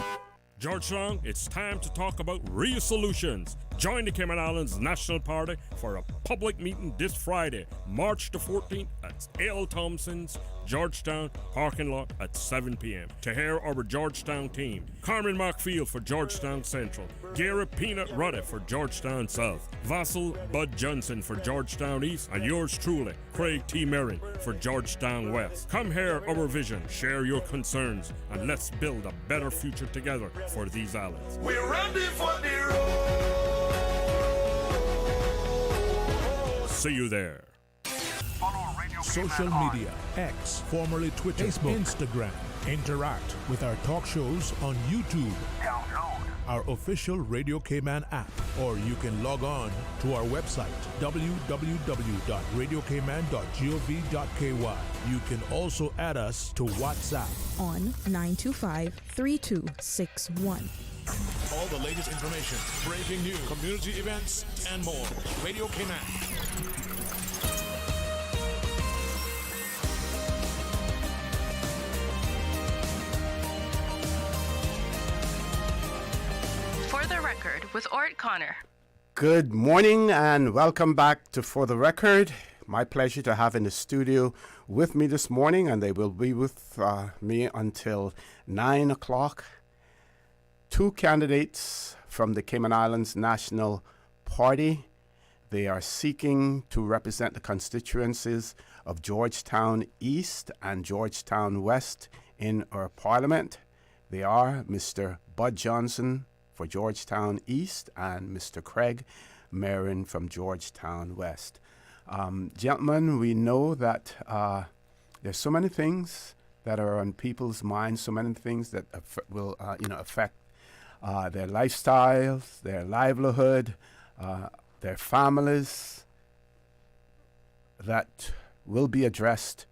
Georgetown, it's time to talk about real solutions. Join the Cayman Islands National Party for a public meeting this Friday, March the 14th at L. Thompson's Georgetown parking lot at 7 p.m. to hear our Georgetown team. Carmen McField for Georgetown Central, Gary Peanut Rudder for Georgetown South, Vassel Bud Johnson for Georgetown East, and yours truly, Craig T. Marin for Georgetown West. Come hear our vision, share your concerns, and let's build a better future together for these islands. We're ready for the road. See you there. Social media, X, formerly Twitter, Facebook, Instagram. Interact with our talk shows on YouTube. Download our official Radio Cayman app, or you can log on to our website, www.radiocayman.gov.ky. You can also add us to WhatsApp on 925-3261. All the latest information, breaking news, community events, and more. Radio Cayman. For the Record with Orrett Connor. Good morning and welcome back to For the Record. My pleasure to have in the studio with me this morning, and they will be with me until 9 o'clock. Two candidates from the Cayman Islands National Party. They are seeking to represent the constituencies of Georgetown East and Georgetown West in our parliament. They are Mr. Bud Johnson for Georgetown East and Mr. Craig Marin from Georgetown West. Gentlemen, we know that there's so many things that are on people's minds, so many things that will affect their lifestyles, their livelihood, their families, that will be addressed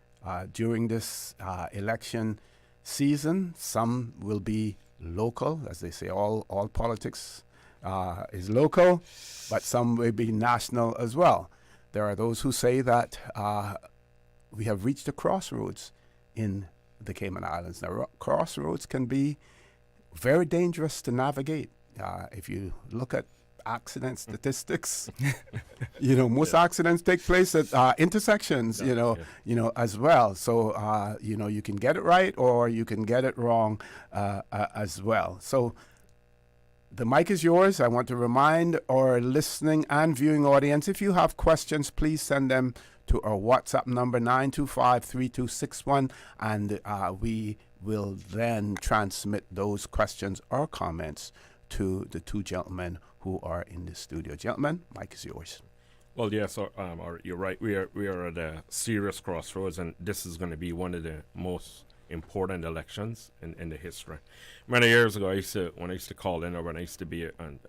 during this election season. Some will be local, as they say, all politics is local, but some will be national as well. There are those who say that we have reached a crossroads in the Cayman Islands. Now, crossroads can be very dangerous to navigate. If you look at accident statistics, most accidents take place at intersections, as well. So, you can get it right or you can get it wrong as well. So the mic is yours. I want to remind our listening and viewing audience, if you have questions, please send them to our WhatsApp number 925-3261, and we will then transmit those questions or comments to the two gentlemen who are in the studio. Gentlemen, mic is yours. Well, yes, you're right. We are at a serious crossroads, and this is going to be one of the most important elections in the history. Many years ago, when I used to call in, or when I used to be on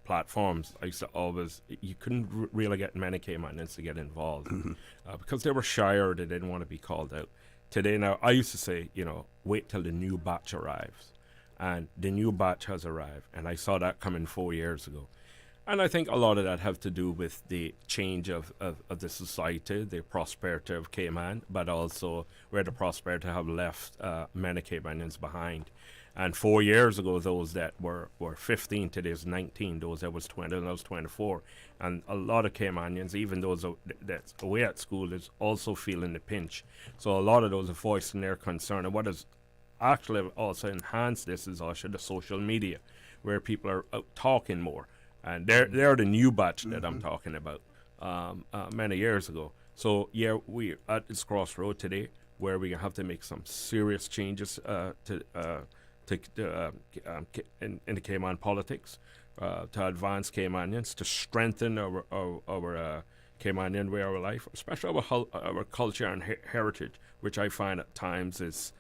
platforms, I used to always, you couldn't really get many Caymanians to get involved because they were shy or they didn't want to be called out. Today, now, I used to say, wait till the new batch arrives. And the new batch has arrived, and I saw that coming 4 years ago. And I think a lot of that have to do with the change of the society, the prosperity of Cayman, but also where the prosperity have left many Caymanians behind. And 4 years ago, those that were 15, today is 19, those that was 20, and I was 24. And a lot of Caymanians, even those that's away at school, is also feeling the pinch. So a lot of those are voicing their concern. And what is actually also enhanced this is also the social media, where people are out talking more. And they're the new batch that I'm talking about many years ago. So, yeah, we're at this crossroad today where we have to make some serious changes in the Cayman politics to advance Caymanians, to strengthen our Caymanian way of life, especially our culture and heritage, which I find at times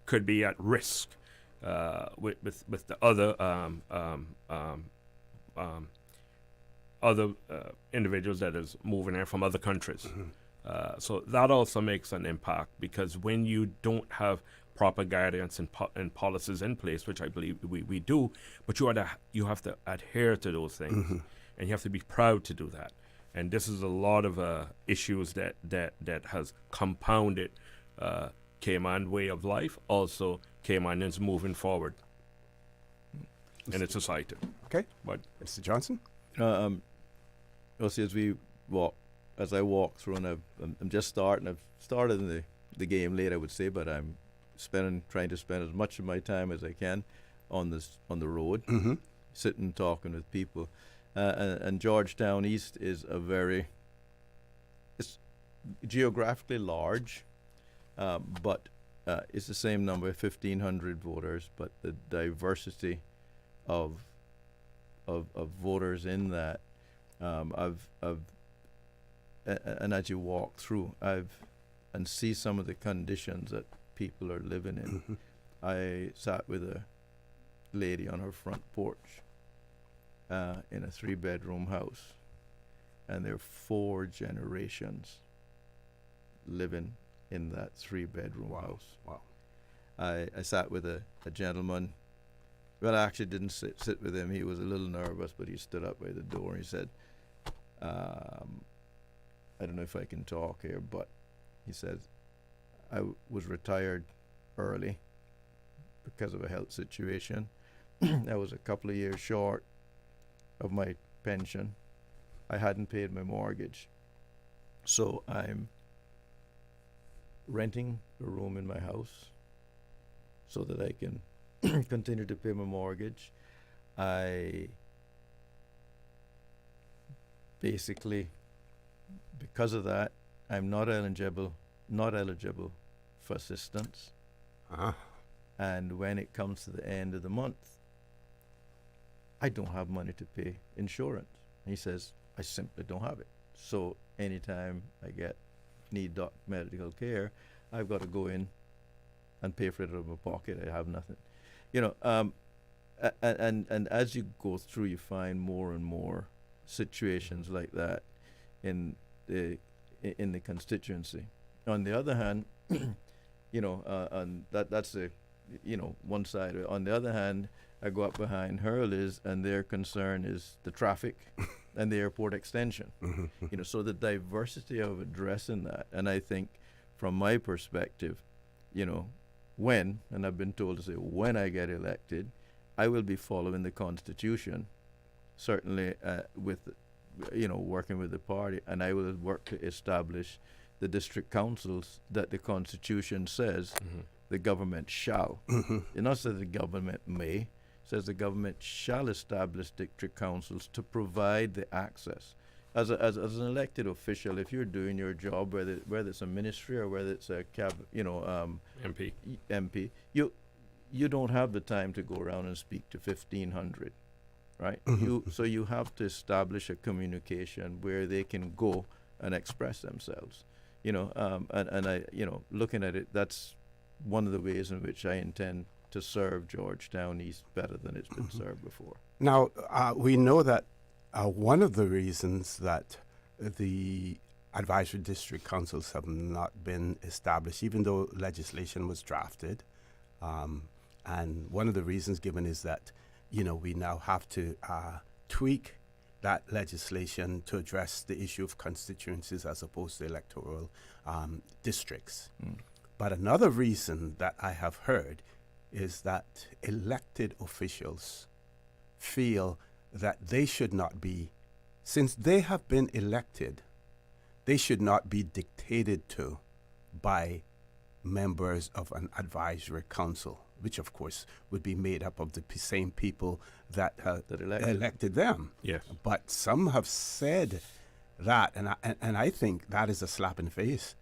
could be at risk with the other individuals that is moving in from other countries. So that also makes an impact, because when you don't have proper guidance and policies in place, which I believe we do, but you have to adhere to those things, and you have to be proud to do that. And this is a lot of issues that has compounded Cayman way of life, also Caymanians moving forward in its society. Okay, but Mr. Johnson? Also, as I walk through, and I'm just starting. I've started in the game late, I would say, but I'm trying to spend as much of my time as I can on the road, sitting, talking with people. And Georgetown East is it's geographically large, but it's the same number, 1,500 voters, but the diversity of voters in that, and as you walk through, and see some of the conditions that people are living in. I sat with a lady on her front porch in a 3-bedroom house, and there are 4 generations living in that 3-bedroom house. Wow. I sat with a gentleman. Well, I actually didn't sit with him. He was a little nervous, but he stood up by the door and he said, I don't know if I can talk here, but he said, I was retired early because of a health situation. I was a couple of years short of my pension. I hadn't paid my mortgage. So I'm renting a room in my house so that I can continue to pay my mortgage. I basically, because of that, I'm not eligible for assistance. And when it comes to the end of the month, I don't have money to pay insurance. He says, I simply don't have it. So anytime I need medical care, I've got to go in and pay for it out of my pocket. I have nothing. And as you go through, you find more and more situations like that in the constituency. On the other hand, and that's one side. On the other hand, I go up behind Hurley's, and their concern is the traffic and the airport extension. So the diversity of addressing that, and I think from my perspective, when, and I've been told to say when I get elected, I will be following the Constitution, certainly with, working with the party, and I will work to establish the district councils that the Constitution says the government shall. It not says the government may, it says the government shall establish district councils to provide the access. As an elected official, if you're doing your job, whether it's a ministry or whether it's a MP, you don't have the time to go around and speak to 1,500, right? So you have to establish a communication where they can go and express themselves, and I, looking at it, that's one of the ways in which I intend to serve Georgetown East better than it's been served before. Now, we know that one of the reasons that the advisory district councils have not been established, even though legislation was drafted, and one of the reasons given is that, we now have to tweak that legislation to address the issue of constituencies as opposed to electoral districts. But another reason that I have heard is that elected officials feel that they should not be, since they have been elected, they should not be dictated to by members of an advisory council, which of course would be made up of the same people that elected them. Yes. But some have said that, and I think that is a slap in the face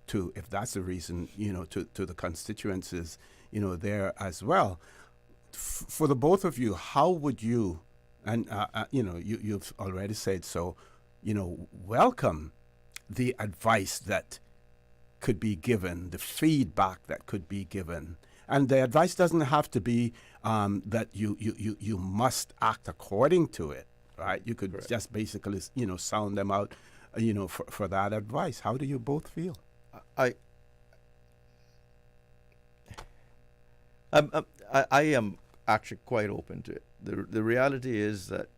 to, if that's the reason, to the constituencies, there as well. for the both of you, how would you, and you've already said so, welcome the advice that could be given, the feedback that could be given. And the advice doesn't have to be that you must act according to it, right? You could just basically, sound them out, for that advice. How do you both feel? I am actually quite open to it. The reality is that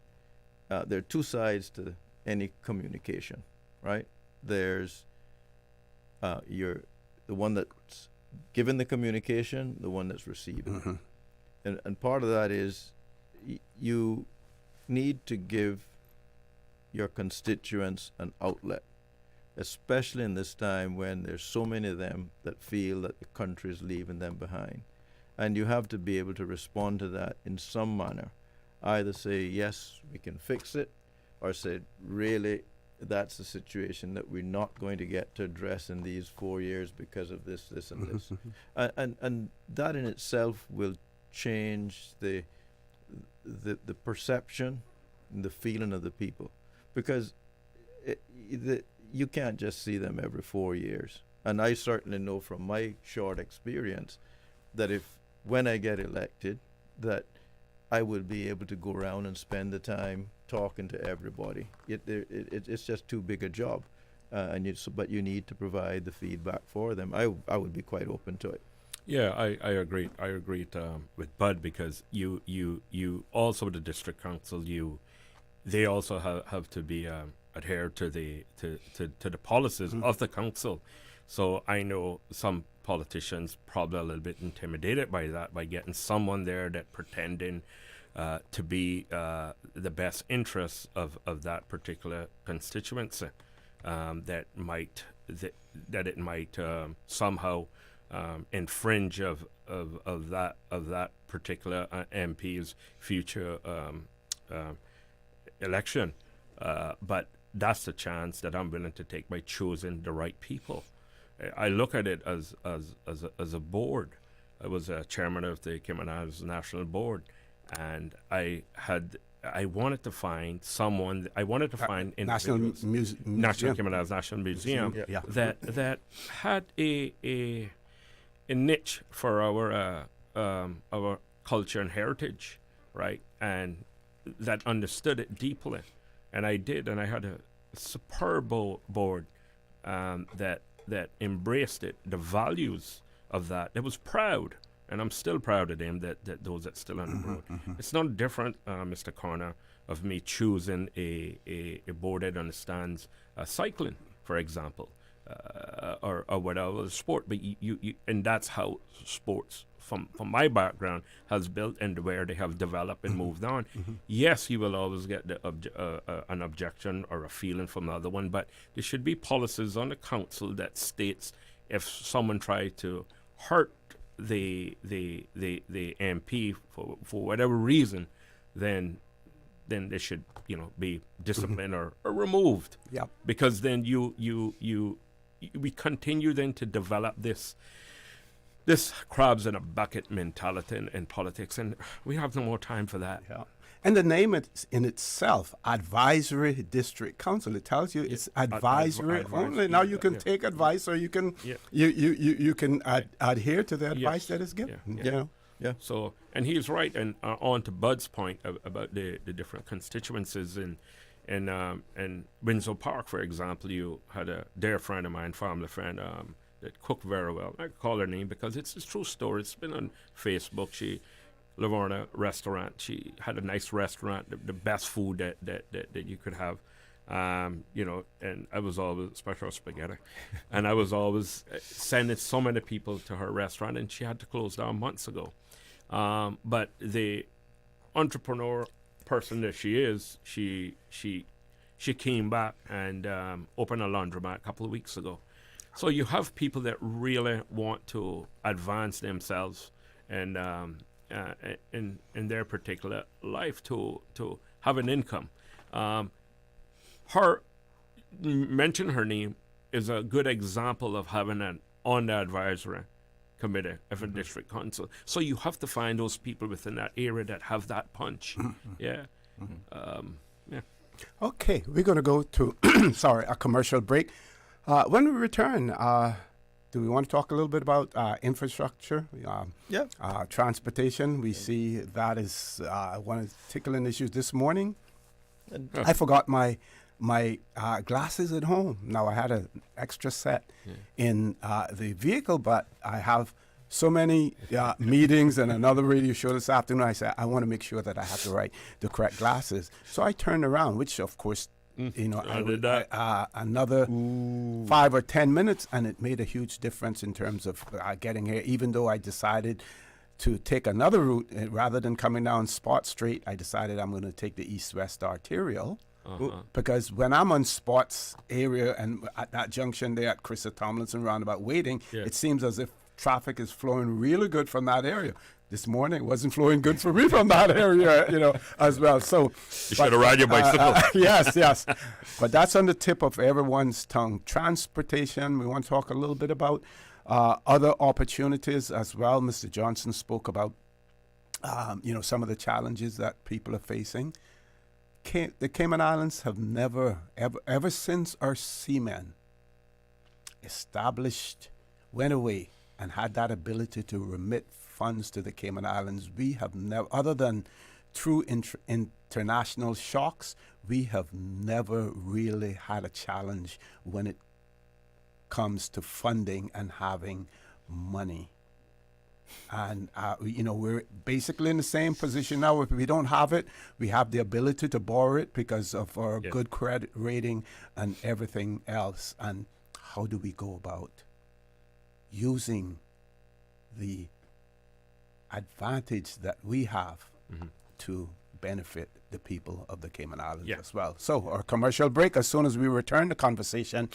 there are two sides to any communication, right? There's the one that's given the communication, the one that's receiving. And part of that is you need to give your constituents an outlet, especially in this time when there's so many of them that feel that the country is leaving them behind. And you have to be able to respond to that in some manner. Either say, yes, we can fix it, or say, really, that's the situation that we're not going to get to address in these 4 years because of this, and this. And that in itself will change the perception and the feeling of the people. Because you can't just see them every 4 years. And I certainly know from my short experience that when I get elected, that I will be able to go around and spend the time talking to everybody. It's just too big a job, but you need to provide the feedback for them. I would be quite open to it. Yeah, I agree. I agree with Bud, because you also, the district council, they also have to be adhere to the policies of the council. So I know some politicians probably a little bit intimidated by that, by getting someone there that pretending to be the best interests of that particular constituency, that it might somehow infringe of that particular MP's future election. But that's the chance that I'm willing to take by choosing the right people. I look at it as a board. I was a chairman of the Cayman Islands National Board, and I wanted to find someone. I wanted to find National Cayman Islands National Museum that had a niche for our culture and heritage, right, and that understood it deeply. And I did, and I had a superb board that embraced it, the values of that was proud, and I'm still proud of them, that those that still on the board. It's not different, Mr. Connor, of me choosing a board that understands cycling, for example, or whatever sport. But you and that's how sports, from my background, has built and where they have developed and moved on. Yes, you will always get an objection or a feeling from the other one, but there should be policies on the council that states if someone tried to hurt the MP for whatever reason, then they should be disciplined or removed. Yep. Because then we continue then to develop this crabs in a bucket mentality in politics, and we have no more time for that. Yeah. And the name in itself, Advisory District Council, it tells you it's advisory only. Now you can take advice, or you can you can adhere to the advice that is given. Yeah. So, and he's right. And on to Bud's point about the different constituencies in Windsor Park, for example, you had a dear friend of mine, family friend, that cooked very well. I call her name because it's a true story. It's been on Facebook. She lived on a restaurant. She had a nice restaurant, the best food that you could have. And I was always special spaghetti, and I was always sending so many people to her restaurant, and she had to close down months ago. But the entrepreneur person that she is, she came back and opened a laundromat a couple of weeks ago. So you have people that really want to advance themselves and in their particular life to have an income. Mention her name is a good example of having an on the advisory committee, every district council. So you have to find those people within that area that have that punch. Yeah. Yeah. Okay, we're going to go to a commercial break. When we return, do we want to talk a little bit about infrastructure? Transportation. We see that is one of the tickling issues this morning. I forgot my glasses at home. Now, I had an extra set in the vehicle, but I have so many meetings and another radio show this afternoon. I said, I want to make sure that I have the correct glasses. So I turned around, which, of course, another 5 or 10 minutes, and it made a huge difference in terms of getting here. Even though I decided to take another route, rather than coming down Spot Street, I decided I'm going to take the east-west arterial. Because when I'm on Spots area and at that junction there at Christa Tomlinson roundabout waiting, it seems as if traffic is flowing really good from that area. This morning it wasn't flowing good for me from that area, as well. So you should have ride your bicycle. Yes. But that's on the tip of everyone's tongue. Transportation, we want to talk a little bit about other opportunities as well. Mr. Johnson spoke about, some of the challenges that people are facing. The Cayman Islands have never, ever since our seamen went away and had that ability to remit funds to the Cayman Islands, we have never, other than through international shocks, we have never really had a challenge when it comes to funding and having money. And, we're basically in the same position now. If we don't have it, we have the ability to borrow it because of our good credit rating and everything else. And how do we go about using the advantage that we have to benefit the people of the Cayman Islands as well? So our commercial break. As soon as we return, the conversation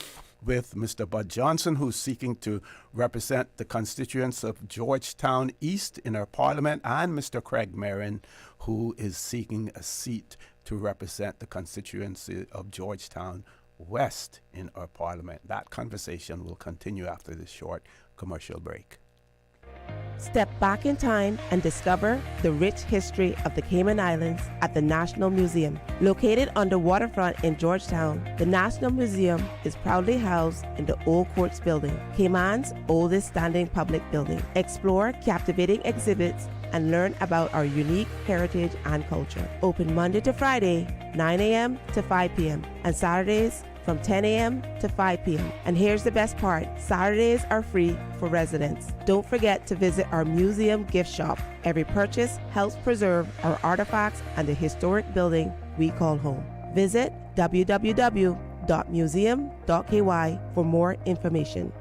with Mr. Bud Johnson, who's seeking to represent the constituents of Georgetown East in our parliament, and Mr. Craig Marin, who is seeking a seat to represent the constituency of Georgetown West in our parliament. That conversation will continue after this short commercial break. Step back in time and discover the rich history of the Cayman Islands at the National Museum. Located on the waterfront in Georgetown, the National Museum is proudly housed in the Old Courts building, Cayman's oldest standing public building. Explore captivating exhibits and learn about our unique heritage and culture. Open Monday to Friday, 9 a.m. to 5 p.m. and Saturdays from 10 a.m. to 5 p.m. And here's the best part, Saturdays are free for residents. Don't forget to visit our museum gift shop. Every purchase helps preserve our artifacts and the historic building we call home. Visit www.museum.ky for more information.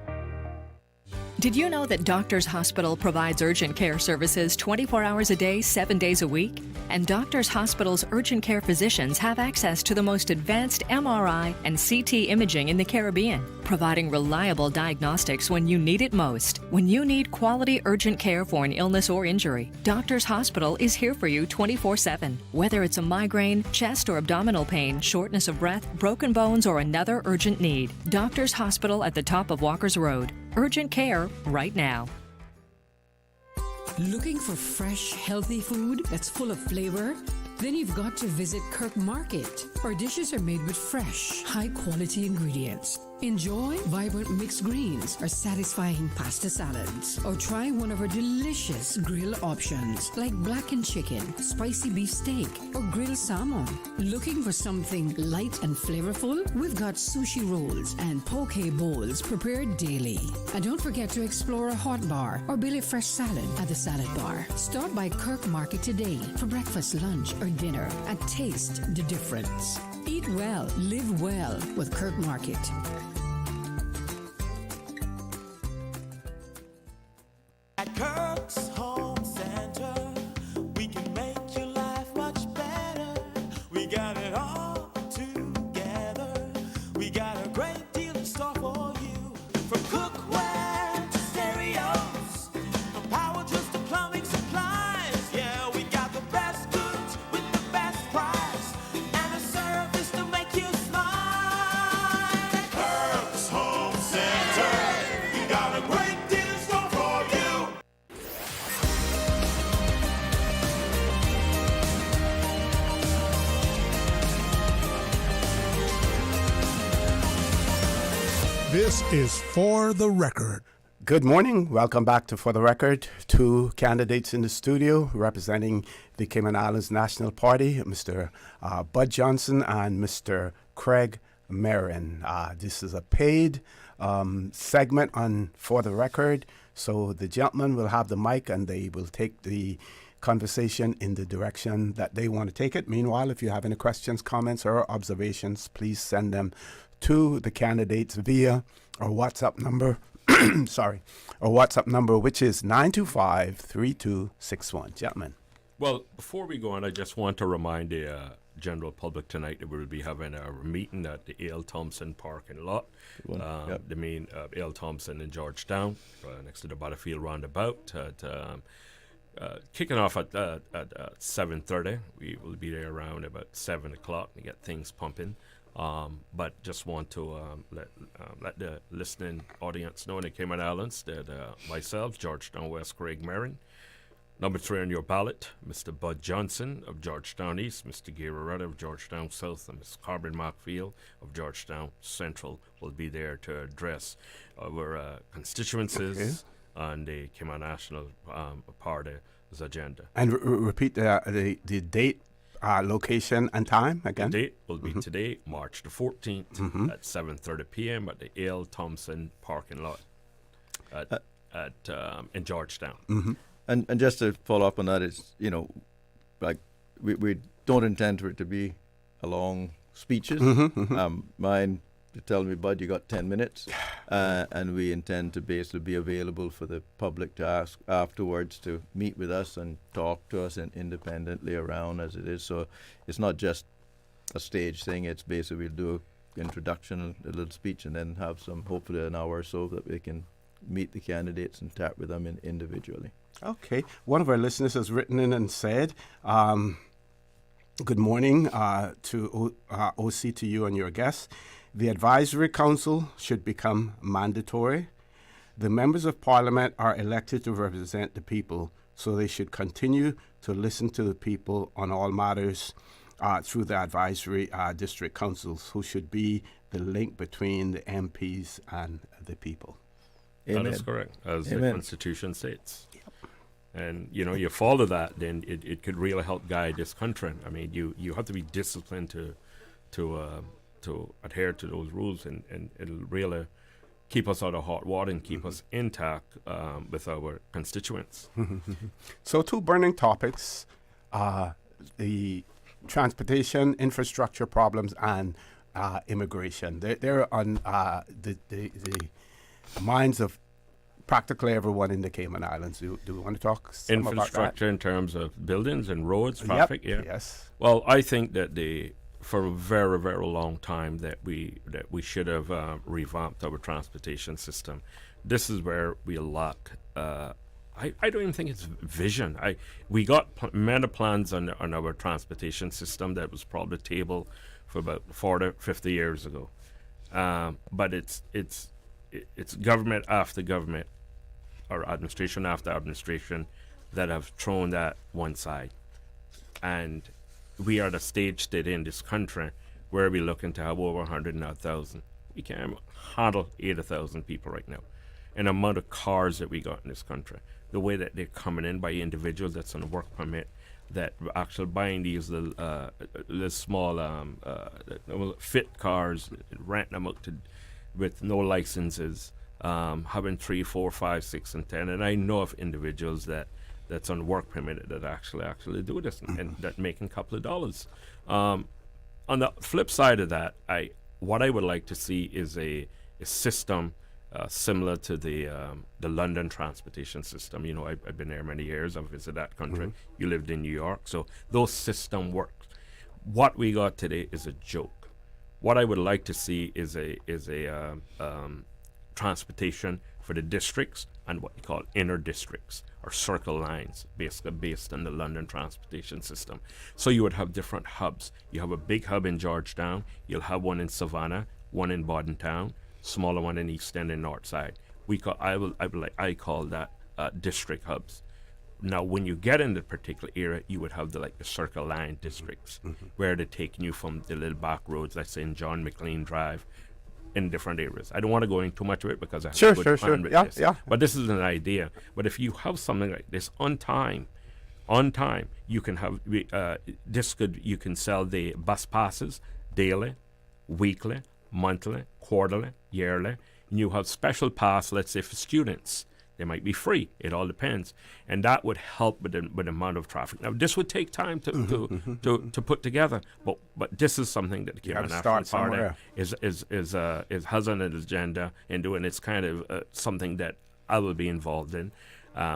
Did you know that Doctors Hospital provides urgent care services 24 hours a day, 7 days a week? And Doctors Hospital's urgent care physicians have access to the most advanced MRI and CT imaging in the Caribbean, providing reliable diagnostics when you need it most. When you need quality urgent care for an illness or injury, Doctors Hospital is here for you 24/7. Whether it's a migraine, chest or abdominal pain, shortness of breath, broken bones, or another urgent need, Doctors Hospital at the top of Walker's Road. Urgent care right now. Looking for fresh, healthy food that's full of flavor? Then you've got to visit Kirk Market. Our dishes are made with fresh, high-quality ingredients. Enjoy vibrant mixed greens or satisfying pasta salads. Or try one of our delicious grill options like blackened chicken, spicy beef steak, or grilled salmon. Looking for something light and flavorful? We've got sushi rolls and poke bowls prepared daily. And don't forget to explore a hot bar or Billy Fresh salad at the salad bar. Stop by Kirk Market today for breakfast, lunch, or dinner and taste the difference. Eat well, live well with Kirk Market. At Kirk's Home Center, we can make your life much better. We got it all together. We got a great deal in store for you. From cookware to stereos, from power tools to plumbing supplies. Yeah, we got the best goods with the best price and a service to make you smile. At Kirk This is For the Record. Good morning. Welcome back to For the Record. Two candidates in the studio representing the Cayman Islands National Party, Mr. Bud Johnson and Mr. Craig Marin. This is a paid segment on For the Record, so the gentlemen will have the mic and they will take the conversation in the direction that they want to take it. Meanwhile, if you have any questions, comments, or observations, please send them to the candidates via our WhatsApp number. Our WhatsApp number, which is 925-3261. Gentlemen. Well, before we go on, I just want to remind the general public tonight that we will be having a meeting at the A.L. Thompson parking lot. The main A.L. Thompson in Georgetown, next to the Butterfield roundabout. Kicking off at 7:30. We will be there around about 7 o'clock to get things pumping. But just want to let the listening audience know in the Cayman Islands that myself, Georgetown West, Craig Marin, number 3 on your ballot, Mr. Bud Johnson of Georgetown East, Mr. Gary Rutter of Georgetown South, and Ms. Corbin Markfield of Georgetown Central will be there to address our constituencies on the Cayman National Party's agenda. And repeat the date, location, and time again. The date will be today, March the 14th, at 7:30 p.m. at the A.L. Thompson parking lot in Georgetown. And just to follow up on that is, like we don't intend for it to be a long speeches. Mine to tell me, Bud, you got 10 minutes, and we intend to basically be available for the public to ask afterwards to meet with us and talk to us independently around as it is. So it's not just a stage thing. It's basically we'll do an introduction, a little speech, and then have hopefully an hour or so that we can meet the candidates and chat with them individually. Okay. One of our listeners has written in and said, good morning to OC, to you and your guests. The advisory council should become mandatory. The members of parliament are elected to represent the people, so they should continue to listen to the people on all matters through the advisory district councils, who should be the link between the MPs and the people. Amen. That is correct, as the Constitution states. And, you follow that, then it could really help guide this country. I mean, you have to be disciplined to adhere to those rules, and it'll really keep us out of hot water and keep us intact with our constituents. So 2 burning topics, the transportation, infrastructure problems, and immigration. They're on the minds of practically everyone in the Cayman Islands. Do we want to talk some about that? Infrastructure in terms of buildings and roads, traffic? Yep. Yes. Well, I think that for a very, very long time that we should have revamped our transportation system. This is where we lack. I don't even think it's vision. We got many plans on our transportation system that was probably tabled for about 40, 50 years ago. But it's government after government, or administration after administration, that have thrown that one side. And we are at a stage that in this country where we're looking to have over 100,000. We can't handle 80,000 people right now. And the amount of cars that we got in this country, the way that they're coming in by individuals that's on a work permit, that are actually buying these little small fit cars, renting them out with no licenses, having 3, 4, 5, 6, and 10. And I know of individuals that's on work permit that actually do this and that making a couple of dollars. On the flip side of that, what I would like to see is a system similar to the London transportation system. I've been there many years. I've visited that country. You lived in New York, so those system worked. What we got today is a joke. What I would like to see is a transportation for the districts and what you call inner districts, or circle lines, basically based on the London transportation system. So you would have different hubs. You have a big hub in Georgetown, you'll have one in Savannah, one in Bordentown, smaller one in East End and North Side. I call that district hubs. Now, when you get in the particular area, you would have the circle line districts, where they're taking you from the little back roads, let's say in John McLean Drive, in different areas. I don't want to go into too much of it because I have Sure, a good plan with yeah, this. yeah. But this is an idea. But if you have something like this on time, you can have you can sell the bus passes daily, weekly, monthly, quarterly, yearly. And you have special pass, let's say for students. They might be free. It all depends, and that would help with the amount of traffic. Now, this would take time to put together, but this is something that the Cayman National Party has on its agenda and doing. It's kind of something that I will be involved in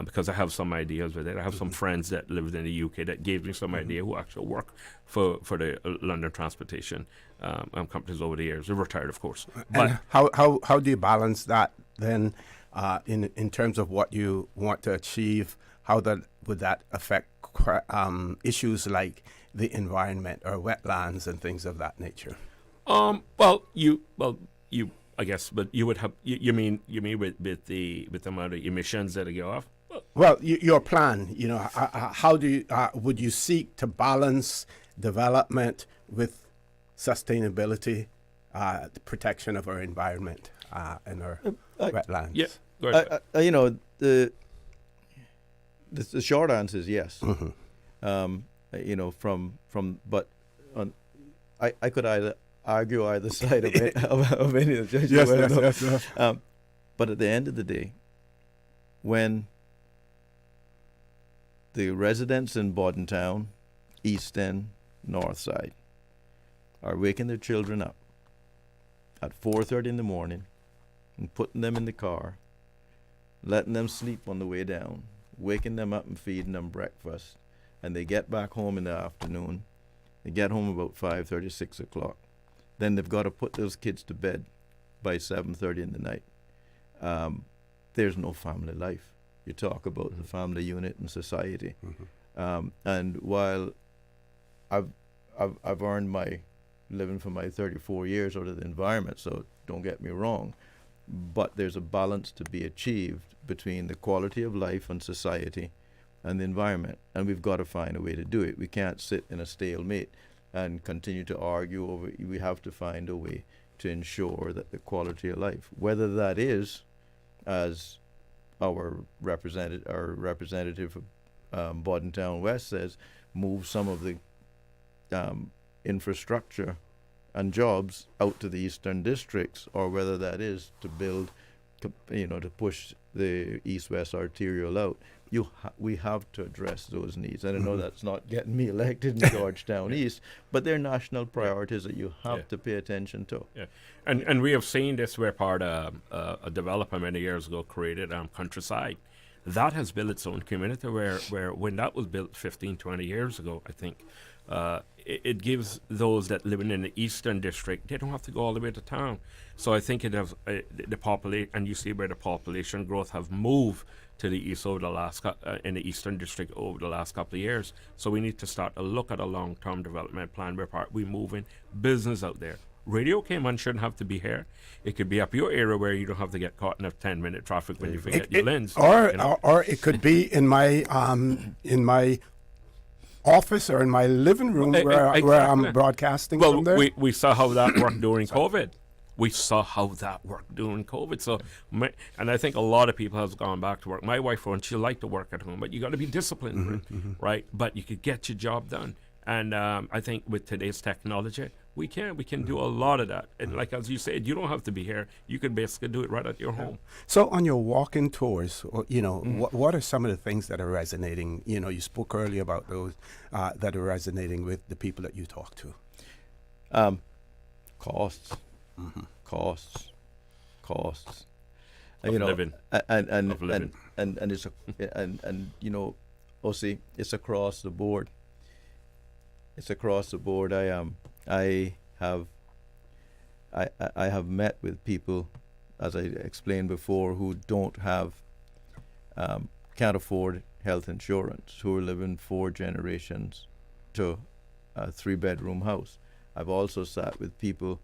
because I have some ideas with it. I have some friends that lived in the UK that gave me some idea who actually work for the London transportation companies over the years. They're retired, of course. But and how do you balance that then? In terms of what you want to achieve, how would that affect issues like the environment or wetlands and things of that nature? I guess, but you would have you mean with the amount of emissions that go off? Well, your plan, how do you would you seek to balance development with sustainability, the protection of our environment and our wetlands? Yeah. The short answer is yes. But I could either argue either side of it, of any of the judges. Yes. But at the end of the day, when the residents in Bordentown, East End, North Side are waking their children up at 4:30 in the morning and putting them in the car, letting them sleep on the way down, waking them up and feeding them breakfast, and they get back home in the afternoon. They get home about 5:30, 6 o'clock. Then they've got to put those kids to bed by 7:30 in the night. There's no family life. You talk about the family unit in society. And while I've earned my living for my 34 years out of the environment, so don't get me wrong, but there's a balance to be achieved between the quality of life and society and the environment, and we've got to find a way to do it. We can't sit in a stalemate and continue to argue over it. We have to find a way to ensure that the quality of life, whether that is, as our representative of Georgetown West says, move some of the infrastructure and jobs out to the eastern districts, or whether that is to build, to push the east-west arterial out. We have to address those needs. And I know that's not getting me elected in Georgetown East, but they're national priorities that you have to pay attention to. Yeah, and we have seen this where part a developer many years ago created Countryside. That has built its own community where when that was built 15, 20 years ago, I think, it gives those that living in the eastern district, they don't have to go all the way to town. So I think it has the population, and you see where the population growth have moved to the east over the last in the eastern district over the last couple of years. So we need to start to look at a long-term development plan where we moving business out there. Radio Cayman shouldn't have to be here. It could be up your area where you don't have to get caught in a 10-minute traffic when you forget your lens. Or it could be in my office or in my living room where I'm broadcasting from there. We saw how that worked during COVID. So, and I think a lot of people have gone back to work. My wife, she liked to work at home, but you got to be disciplined, right? But you could get your job done. And I think with today's technology, we can do a lot of that. And like as you said, you don't have to be here. You can basically do it right at your home. So on your walking tours, what are some of the things that are resonating? You spoke earlier about those that are resonating with the people that you talk to. Costs. Costs. Living. And it's OC, it's across the board. I have met with people, as I explained before, who don't have can't afford health insurance, who are living 4 generations to a 3-bedroom house. I've also sat with people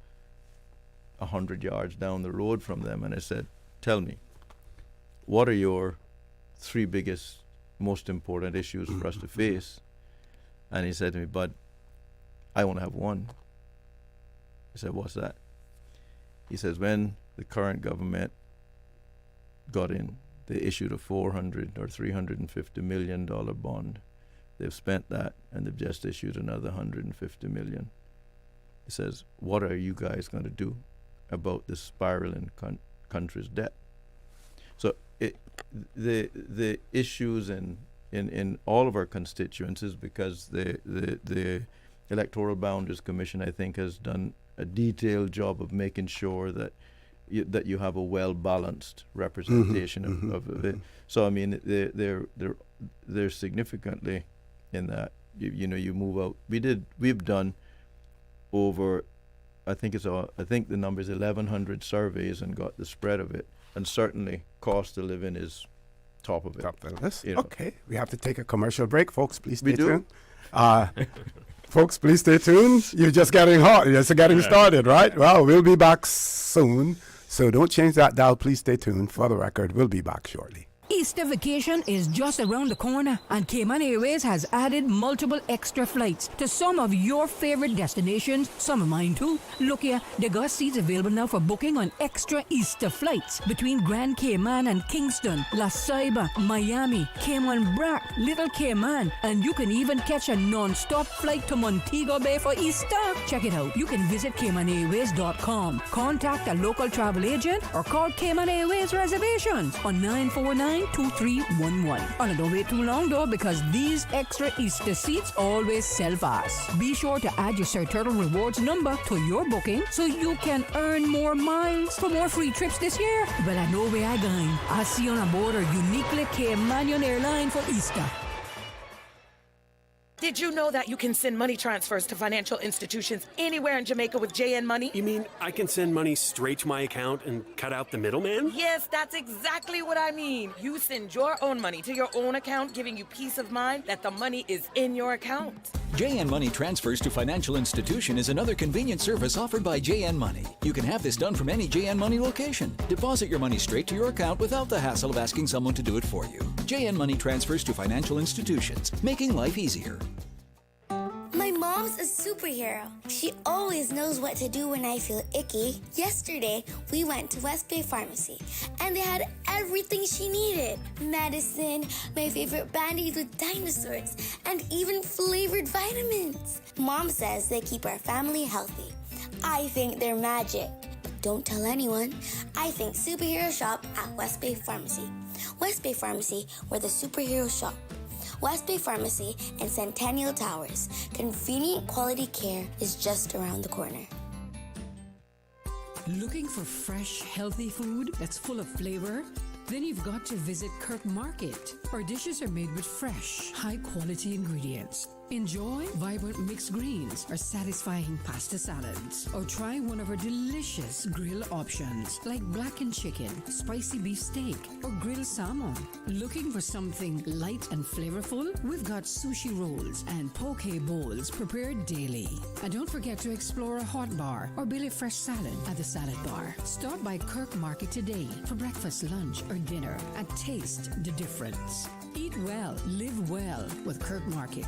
100 yards down the road from them, and I said, tell me, what are your 3 biggest, most important issues for us to face? And he said to me, Bud, I only have one. I said, what's that? He says when the current government got in, they issued a $400 or $350 million bond. They've spent that, and they've just issued another $150 million. He says, what are you guys going to do about the spiraling country's debt? So the issues in all of our constituencies, because the Electoral Boundaries Commission, I think, has done a detailed job of making sure that you have a well-balanced representation of it. So I mean, they're significantly in that. You move out. We've done over, I think the number is 1,100 surveys and got the spread of it, and certainly cost of living is top of it. Top of the list. You know. Okay, we have to take a commercial break, folks. Please stay tuned. Folks, please stay tuned. You're just getting hot. You're just getting started, right? Well, we'll be back soon. So don't change that dial. Please stay tuned. For the record, we'll be back shortly. Easter vacation is just around the corner, and Cayman Airways has added multiple extra flights to some of your favorite destinations, some of mine too. Look here, they got seats available now for booking on extra Easter flights between Grand Cayman and Kingston, La Ceiba, Miami, Cayman Brac, Little Cayman, and you can even catch a non-stop flight to Montego Bay for Easter. Check it out. You can visit CaymanAirways.com, contact a local travel agent, or call Cayman Airways Reservations on 949-2311. And don't wait too long though, because these extra Easter seats always sell fast. Be sure to add your Sir Turtle Rewards number to your booking so you can earn more miles for more free trips this year. Well, I know where I'm going. I'll see you on board a uniquely Caymanian airline for Easter. Did you know that you can send money transfers to financial institutions anywhere in Jamaica with JN Money? You mean I can send money straight to my account and cut out the middleman? Yes, that's exactly what I mean. You send your own money to your own account, giving you peace of mind that the money is in your account. JN Money Transfers to Financial Institution is another convenient service offered by JN Money. You can have this done from any JN Money location. Deposit your money straight to your account without the hassle of asking someone to do it for you. JN Money Transfers to Financial Institutions, making life easier. My mom's a superhero. She always knows what to do when I feel icky. Yesterday, we went to West Bay Pharmacy, and they had everything she needed. Medicine, my favorite Band-Aids with dinosaurs, and even flavored vitamins. Mom says they keep our family healthy. I think they're magic. Don't tell anyone. I think superhero shop at West Bay Pharmacy. West Bay Pharmacy, where the superheroes shop. West Bay Pharmacy and Centennial Towers. Convenient quality care is just around the corner. Looking for fresh, healthy food that's full of flavor? Then you've got to visit Kirk Market. Our dishes are made with fresh, high-quality ingredients. Enjoy vibrant mixed greens or satisfying pasta salads. Or try one of our delicious grill options like blackened chicken, spicy beef steak, or grilled salmon. Looking for something light and flavorful? We've got sushi rolls and poke bowls prepared daily. And don't forget to explore a hot bar or Billy Fresh salad at the salad bar. Stop by Kirk Market today for breakfast, lunch, or dinner and taste the difference. Eat well, live well with Kirk Market.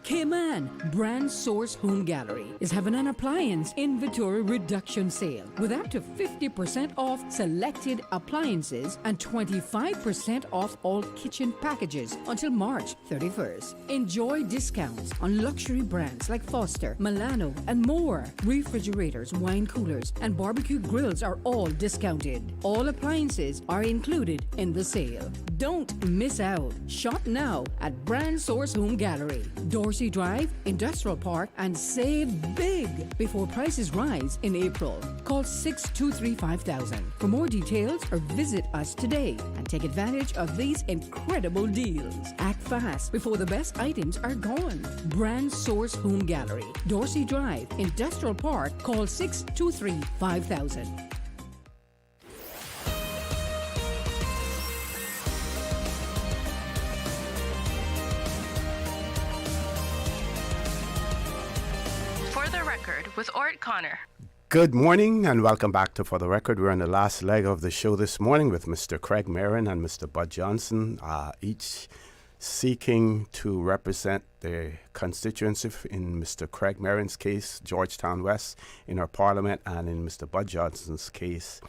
Cayman Brand Source Home Gallery is having an appliance inventory reduction sale with up to 50% off selected appliances and 25% off all kitchen packages until March 31st. Enjoy discounts on luxury brands like Foster, Milano, and more. Refrigerators, wine coolers, and barbecue grills are all discounted. All appliances are included in the sale. Don't miss out. Shop now at Brand Source Home Gallery, Dorsey Drive, Industrial Park, and save big before prices rise in April. Call 623-5000 for more details or visit us today and take advantage of these incredible deals. Act fast before the best items are gone. Brand Source Home Gallery, Dorsey Drive, Industrial Park. Call 623-5000. With Orrett Connor. Good morning and welcome back to For the Record. We're in the last leg of the show this morning with Mr. Craig Marin and Mr. Bud Johnson, each seeking to represent the constituency in Mr. Craig Marin's case, Georgetown West, in our parliament, and in Mr. Bud Johnson's case,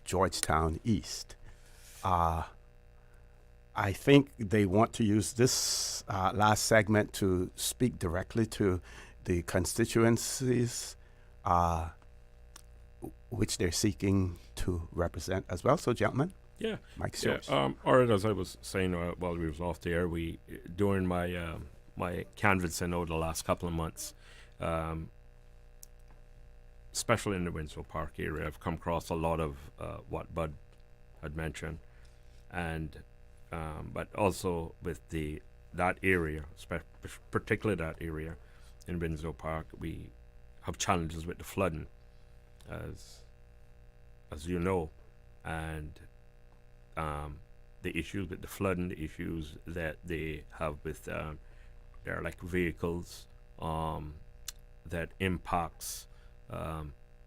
Georgetown East. I think they want to use this last segment to speak directly to the constituencies which they're seeking to represent as well. So, gentlemen, yeah, Mike's yeah. yours. Or as I was saying while we was off the air, during my my canvassing over the last couple of months, especially in the Windsor Park area, I've come across a lot of what Bud had mentioned, and but also with that area, particularly that area in Windsor Park, we have challenges with the flooding, as you know, and the issues with the flooding, the issues that they have with their like vehicles, that impacts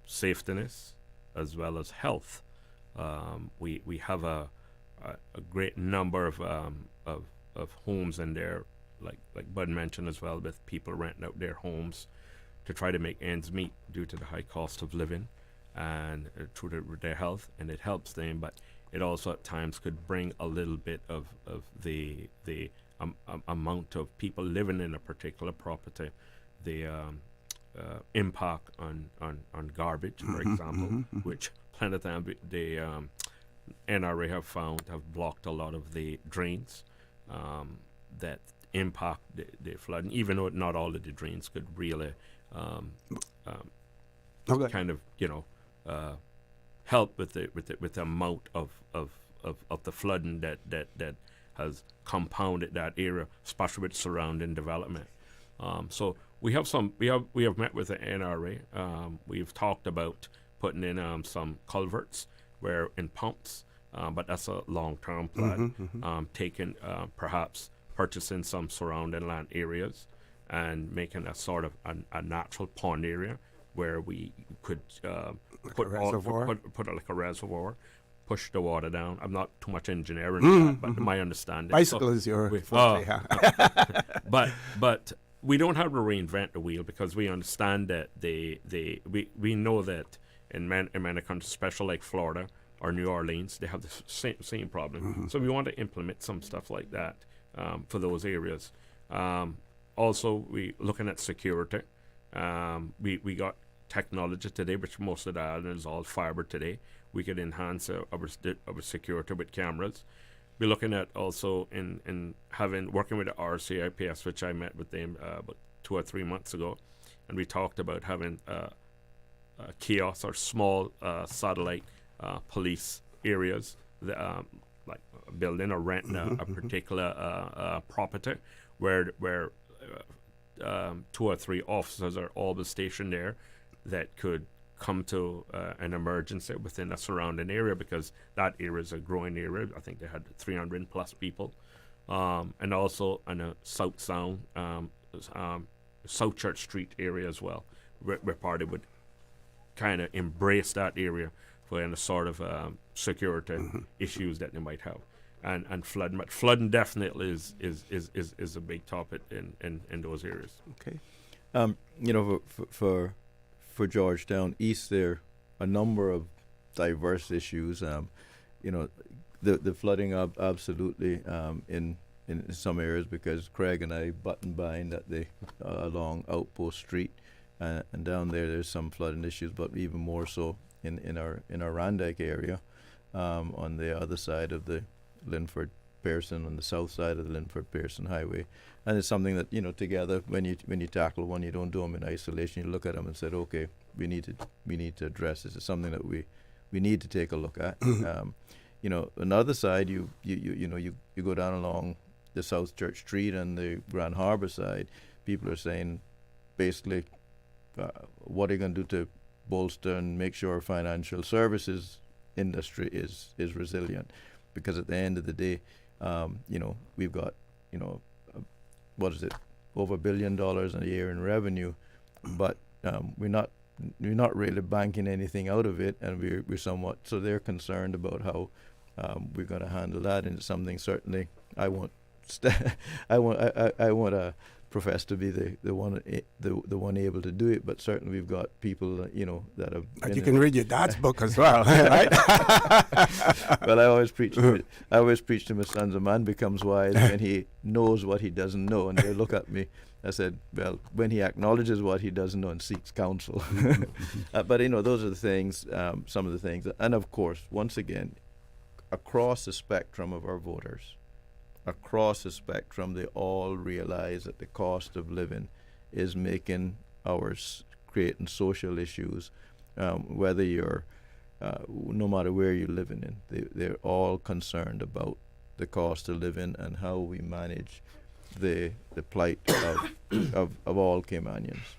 safetyness as well as health. We have a great number of homes in there, like Bud mentioned as well, with people renting out their homes to try to make ends meet due to the high cost of living and through their health, and it helps them, but it also at times could bring a little bit of the amount of people living in a particular property, the impact on garbage, for example, which plenty of time the NRA have found have blocked a lot of the drains that impact the flooding, even though not all of the drains could really kind of help with the amount of the flooding that has compounded that area, especially with surrounding development. So we have met with the NRA. We've talked about putting in some culverts where in pumps, but that's a long-term plan. Taking perhaps purchasing some surrounding land areas and making a sort of a natural pond area where we could put like a reservoir, push the water down. I'm not too much engineering, in that, but my understanding. Bicycle is your forte, but we don't have to reinvent the wheel, because we understand that we know that in many countries, especially like Florida or New Orleans, they have the same problem. So we want to implement some stuff like that for those areas. Also, we looking at security. We got technology today, which most of the island is all fiber today. We could enhance our security with cameras. We're looking at also in working with the RCIPS, which I met with them about 2 or 3 months ago, and we talked about having kiosks or small satellite police areas, like building or renting a particular property where 2 or 3 officers are always stationed there that could come to an emergency within a surrounding area, because that area is a growing area. I think they had 300 plus people, and also in a South Sound, South Church Street area as well, where party would kind of embrace that area for any sort of security issues that they might have, and flooding. But flooding definitely is a big topic in those areas. Okay, for Georgetown East, there are a number of diverse issues. The flooding absolutely in some areas, because Craig and I button bind at the along Outpost Street, and down there's some flooding issues, but even more so in our Randyke area, on the other side of the Linford Pearson, on the south side of the Linford Pearson Highway. And it's something that, together, when you tackle one, you don't do them in isolation. You look at them and said, okay, we need to address this. It's something that we need to take a look at. Another side, you go down along the South Church Street and the Grand Harbor side. People are saying, basically, what are you going to do to bolster and make sure our financial services industry is resilient? Because at the end of the day, we've got, what is it, over $1 billion a year in revenue, but we're not really banking anything out of it, and we're somewhat, so they're concerned about how we're going to handle that, and it's something certainly I won't I want to profess to be the one able to do it, but certainly we've got people that have. But you can read your dad's book as well, right? Well, I always preach to my sons, a man becomes wise when he knows what he doesn't know, and they look at me. I said, well, when he acknowledges what he doesn't know and seeks counsel. But those are the things, some of the things, and of course, once again, across the spectrum of our voters. Across the spectrum, they all realize that the cost of living is making creating social issues, whether you're, no matter where you're living in, they're all concerned about the cost of living and how we manage the plight of all Caymanians.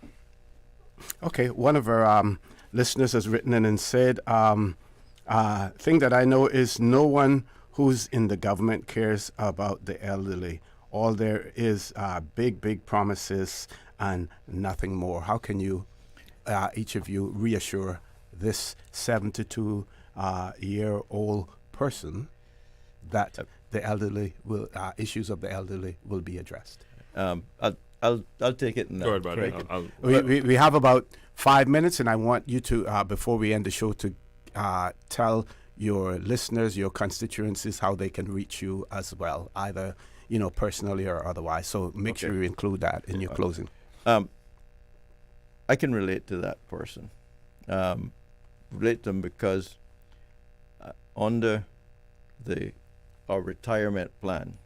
Okay, one of our listeners has written in and said, thing that I know is no one who's in the government cares about the elderly. All there is big promises and nothing more. How can you, each of you, reassure this 72-year-old person that the elderly will issues of the elderly will be addressed? I'll take it. Go ahead, buddy. We have about 5 minutes, and I want you to, before we end the show, to tell your listeners, your constituencies, how they can reach you as well, either personally or otherwise. So make sure you include that in your closing. I can relate to that person. Relate to them because under our retirement plan,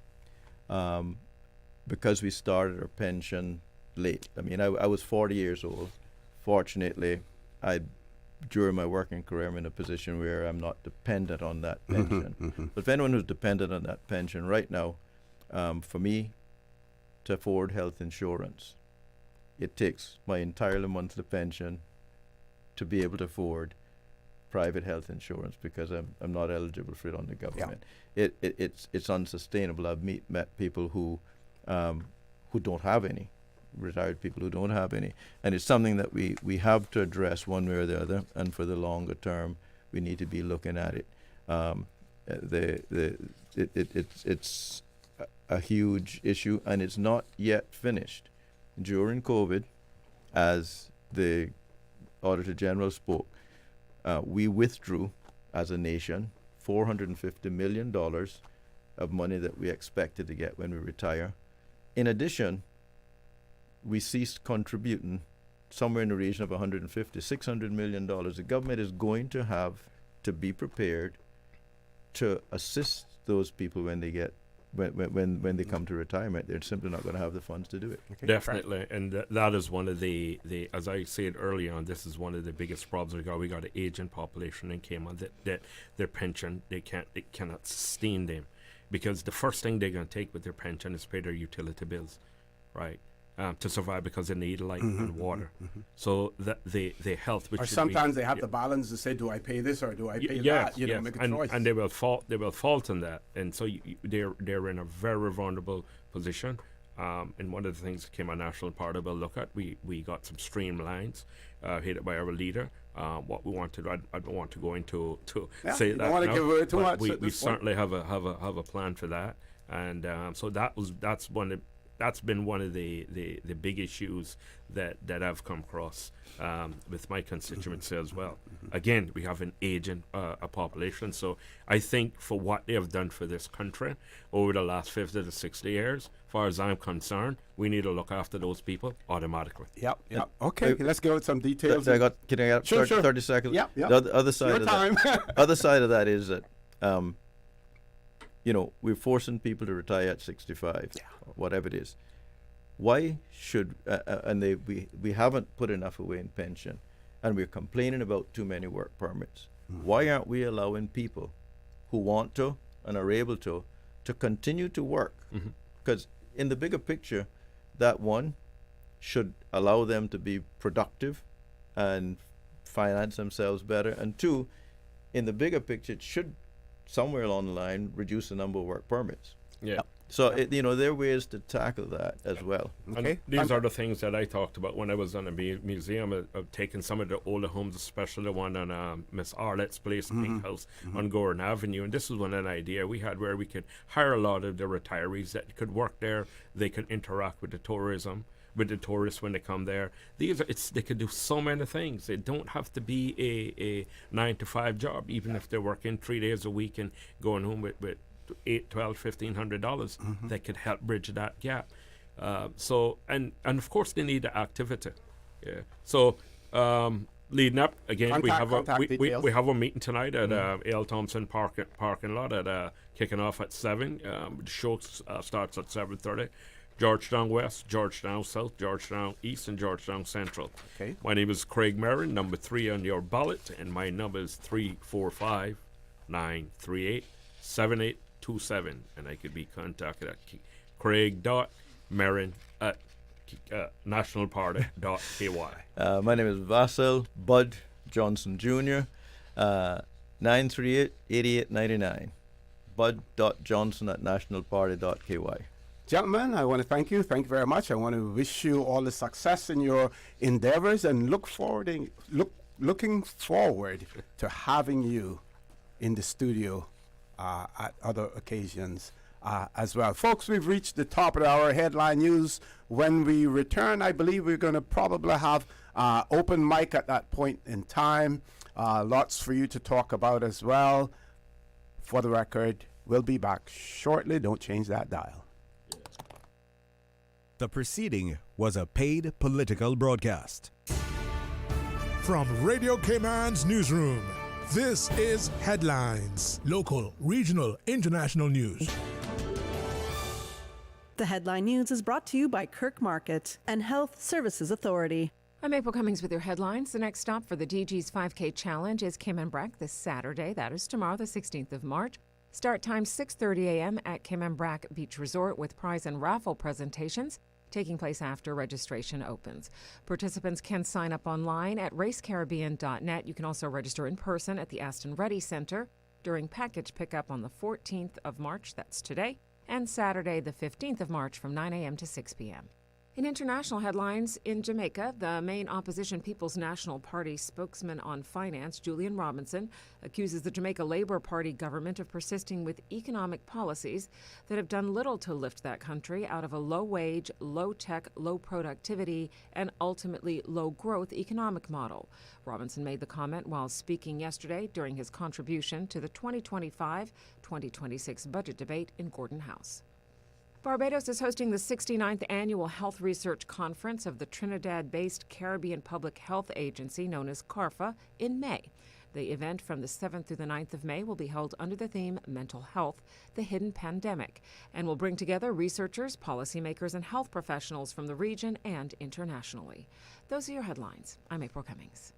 because we started our pension late. I mean, I was 40 years old. Fortunately, during my working career, I'm in a position where I'm not dependent on that pension. But if anyone who's dependent on that pension right now, for me to afford health insurance, it takes my entire monthly pension to be able to afford private health insurance because I'm not eligible for it on the government. Yeah. It's unsustainable. I've met people who don't have any. Retired people who don't have any, and it's something that we have to address one way or the other, and for the longer term we need to be looking at it. It's a huge issue, and it's not yet finished. During COVID, as the Auditor General spoke, we withdrew as a nation $450 million of money that we expected to get when we retire. In addition, we ceased contributing somewhere in the region of $600 million. The government is going to have to be prepared to assist those people when they get when they come to retirement. They're simply not going to have the funds to do it. Okay. Definitely, and that is one of the as I said earlier on, this is one of the biggest problems we got. We got an aging population in Cayman that their pension it cannot sustain them, because the first thing they're going to take with their pension is pay their utility bills, right? To survive, because they need light and water. So the health, which or sometimes they have the balance to say, do I pay this or do I pay that? Make a choice. And they will fault in that, and so they're in a very vulnerable position. And one of the things that Cayman National Party will look at, we got some streamlines headed by our leader. What we want to do, I don't want to go into say that. Don't want to give away too much. We certainly have a plan for that, and so that's been one of the big issues that I've come across with my constituency as well. Again, we have an aging population, so I think for what they have done for this country over the last 50 to 60 years, as far as I'm concerned, we need to look after those people automatically. Yep. Okay, let's go with some details. Can I get 30 seconds? Yep. The other side of that, other side of that is that we're forcing people to retire at 65, whatever it is. Why should we haven't put enough away in pension, and we're complaining about too many work permits. Why aren't we allowing people who want to and are able to continue to work? Because in the bigger picture, that one should allow them to be productive and finance themselves better, and two, in the bigger picture, it should somewhere along the line reduce the number of work permits. Yeah. So, there are ways to tackle that as well. And these are the things that I talked about when I was on a museum, of taking some of the older homes, especially the one on Miss Arlett's place, Pink House on Gordon Avenue. And this was an idea we had where we could hire a lot of the retirees that could work there. They could interact with the tourists when they come there. They could do so many things. They don't have to be a 9-to-5 job, even if they're working 3 days a week and going home with $800, $1,200, $1,500 that could help bridge that gap. So of course they need the activity. Yeah. So leading up again, we have a meeting tonight at A.L. Thompson parking lot at kicking off at 7. The show starts at 7:30. Georgetown West, Georgetown South, Georgetown East, and Georgetown Central. Okay. My name is Craig Marin, number 3 on your ballot, and my number is 345-938-7827, and I could be contacted at craig.marin@nationalparty.ky. My name is Vassel Bud Johnson Jr., 938-8899, bud.johnson@nationalparty.ky. Gentlemen, I want to thank you. Thank you very much. I want to wish you all the success in your endeavors and looking forward to having you in the studio at other occasions as well. Folks, we've reached the top of our headline news. When we return, I believe we're going to probably have open mic at that point in time. Lots for you to talk about as well. For the record, we'll be back shortly. Don't change that dial. The preceding was a paid political broadcast. From Radio Cayman's newsroom, this is Headlines. Local, regional, international news. The Headline News is brought to you by Kirk Market and Health Services Authority. I'm April Cummings with your headlines. The next stop for the DG's 5K Challenge is Cayman Brac this Saturday. That is tomorrow, the 16th of March. Start time 6:30 a.m. at Cayman Brac Beach Resort with prize and raffle presentations taking place after registration opens. Participants can sign up online at racecaribbean.net. You can also register in person at the Aston Ready Center during package pickup on the 14th of March, that's today, and Saturday the 15th of March from 9 a.m. to 6 p.m. In international headlines, in Jamaica, the main opposition People's National Party spokesman on finance, Julian Robinson, accuses the Jamaica Labour Party government of persisting with economic policies that have done little to lift that country out of a low-wage, low-tech, low-productivity, and ultimately low-growth economic model. Robinson made the comment while speaking yesterday during his contribution to the 2025-2026 budget debate in Gordon House. Barbados is hosting the 69th Annual Health Research Conference of the Trinidad-based Caribbean Public Health Agency, known as CARPHA, in May. The event from the 7th through the 9th of May will be held under the theme Mental Health, the Hidden Pandemic, and will bring together researchers, policymakers, and health professionals from the region and internationally. Those are your headlines. I'm April Cummings.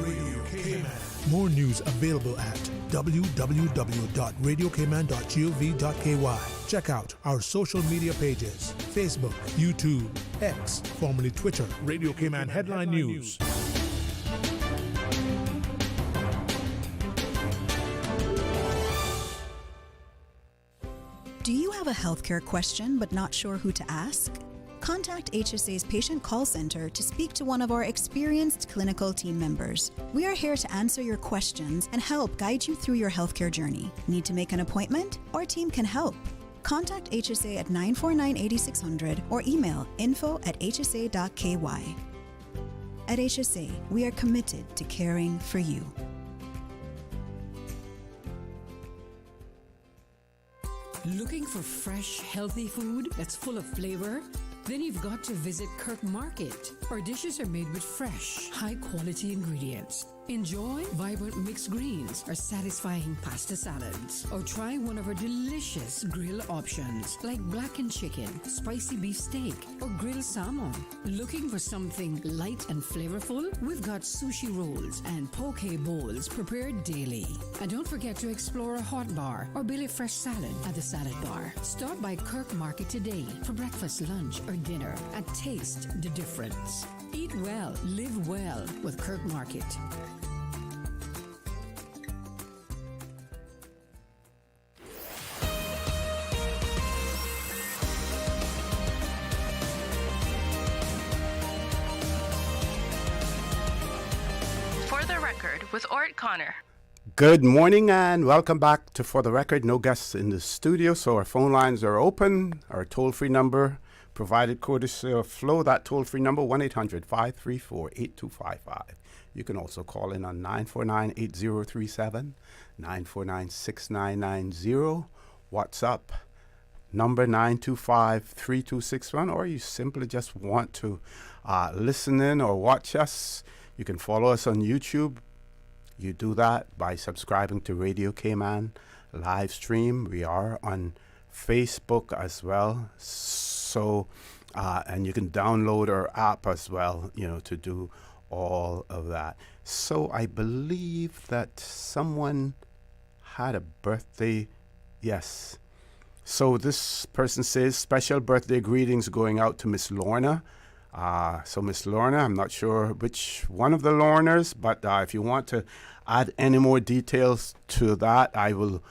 Radio Cayman. More news available at www.radiocayman.gov.ky. Check out our social media pages: Facebook, YouTube, X, formerly Twitter, Radio Cayman Headline News. Do you have a healthcare question but not sure who to ask? Contact HSA's Patient Call Center to speak to one of our experienced clinical team members. We are here to answer your questions and help guide you through your healthcare journey. Need to make an appointment? Our team can help. Contact HSA at 949-8600 or email info@hsa.ky. At HSA, we are committed to caring for you. Looking for fresh, healthy food that's full of flavor? Then you've got to visit Kirk Market. Our dishes are made with fresh, high-quality ingredients. Enjoy vibrant mixed greens or satisfying pasta salads. Or try one of our delicious grill options like blackened chicken, spicy beef steak, or grilled salmon. Looking for something light and flavorful? We've got sushi rolls and poke bowls prepared daily. And don't forget to explore a hot bar or Billy Fresh salad at the salad bar. Stop by Kirk Market today for breakfast, lunch, or dinner and taste the difference. Eat well, live well with Kirk Market. Record with Orrett Connor. Good morning and welcome back to For the Record. No guests in the studio, so our phone lines are open. Our toll-free number provided courtesy of Flo. That toll-free number, 1-800-534-8255. You can also call in on 949-8037, 949-6990. WhatsApp number 925-3261, or you simply just want to listen in or watch us. You can follow us on YouTube. You do that by subscribing to Radio Cayman live stream. We are on Facebook as well. So, and you can download our app as well, to do all of that. So I believe that someone had a birthday. Yes. So this person says, special birthday greetings going out to Miss Lorna. So Miss Lorna, I'm not sure which one of the Lornas, but if you want to add any more details to that, I will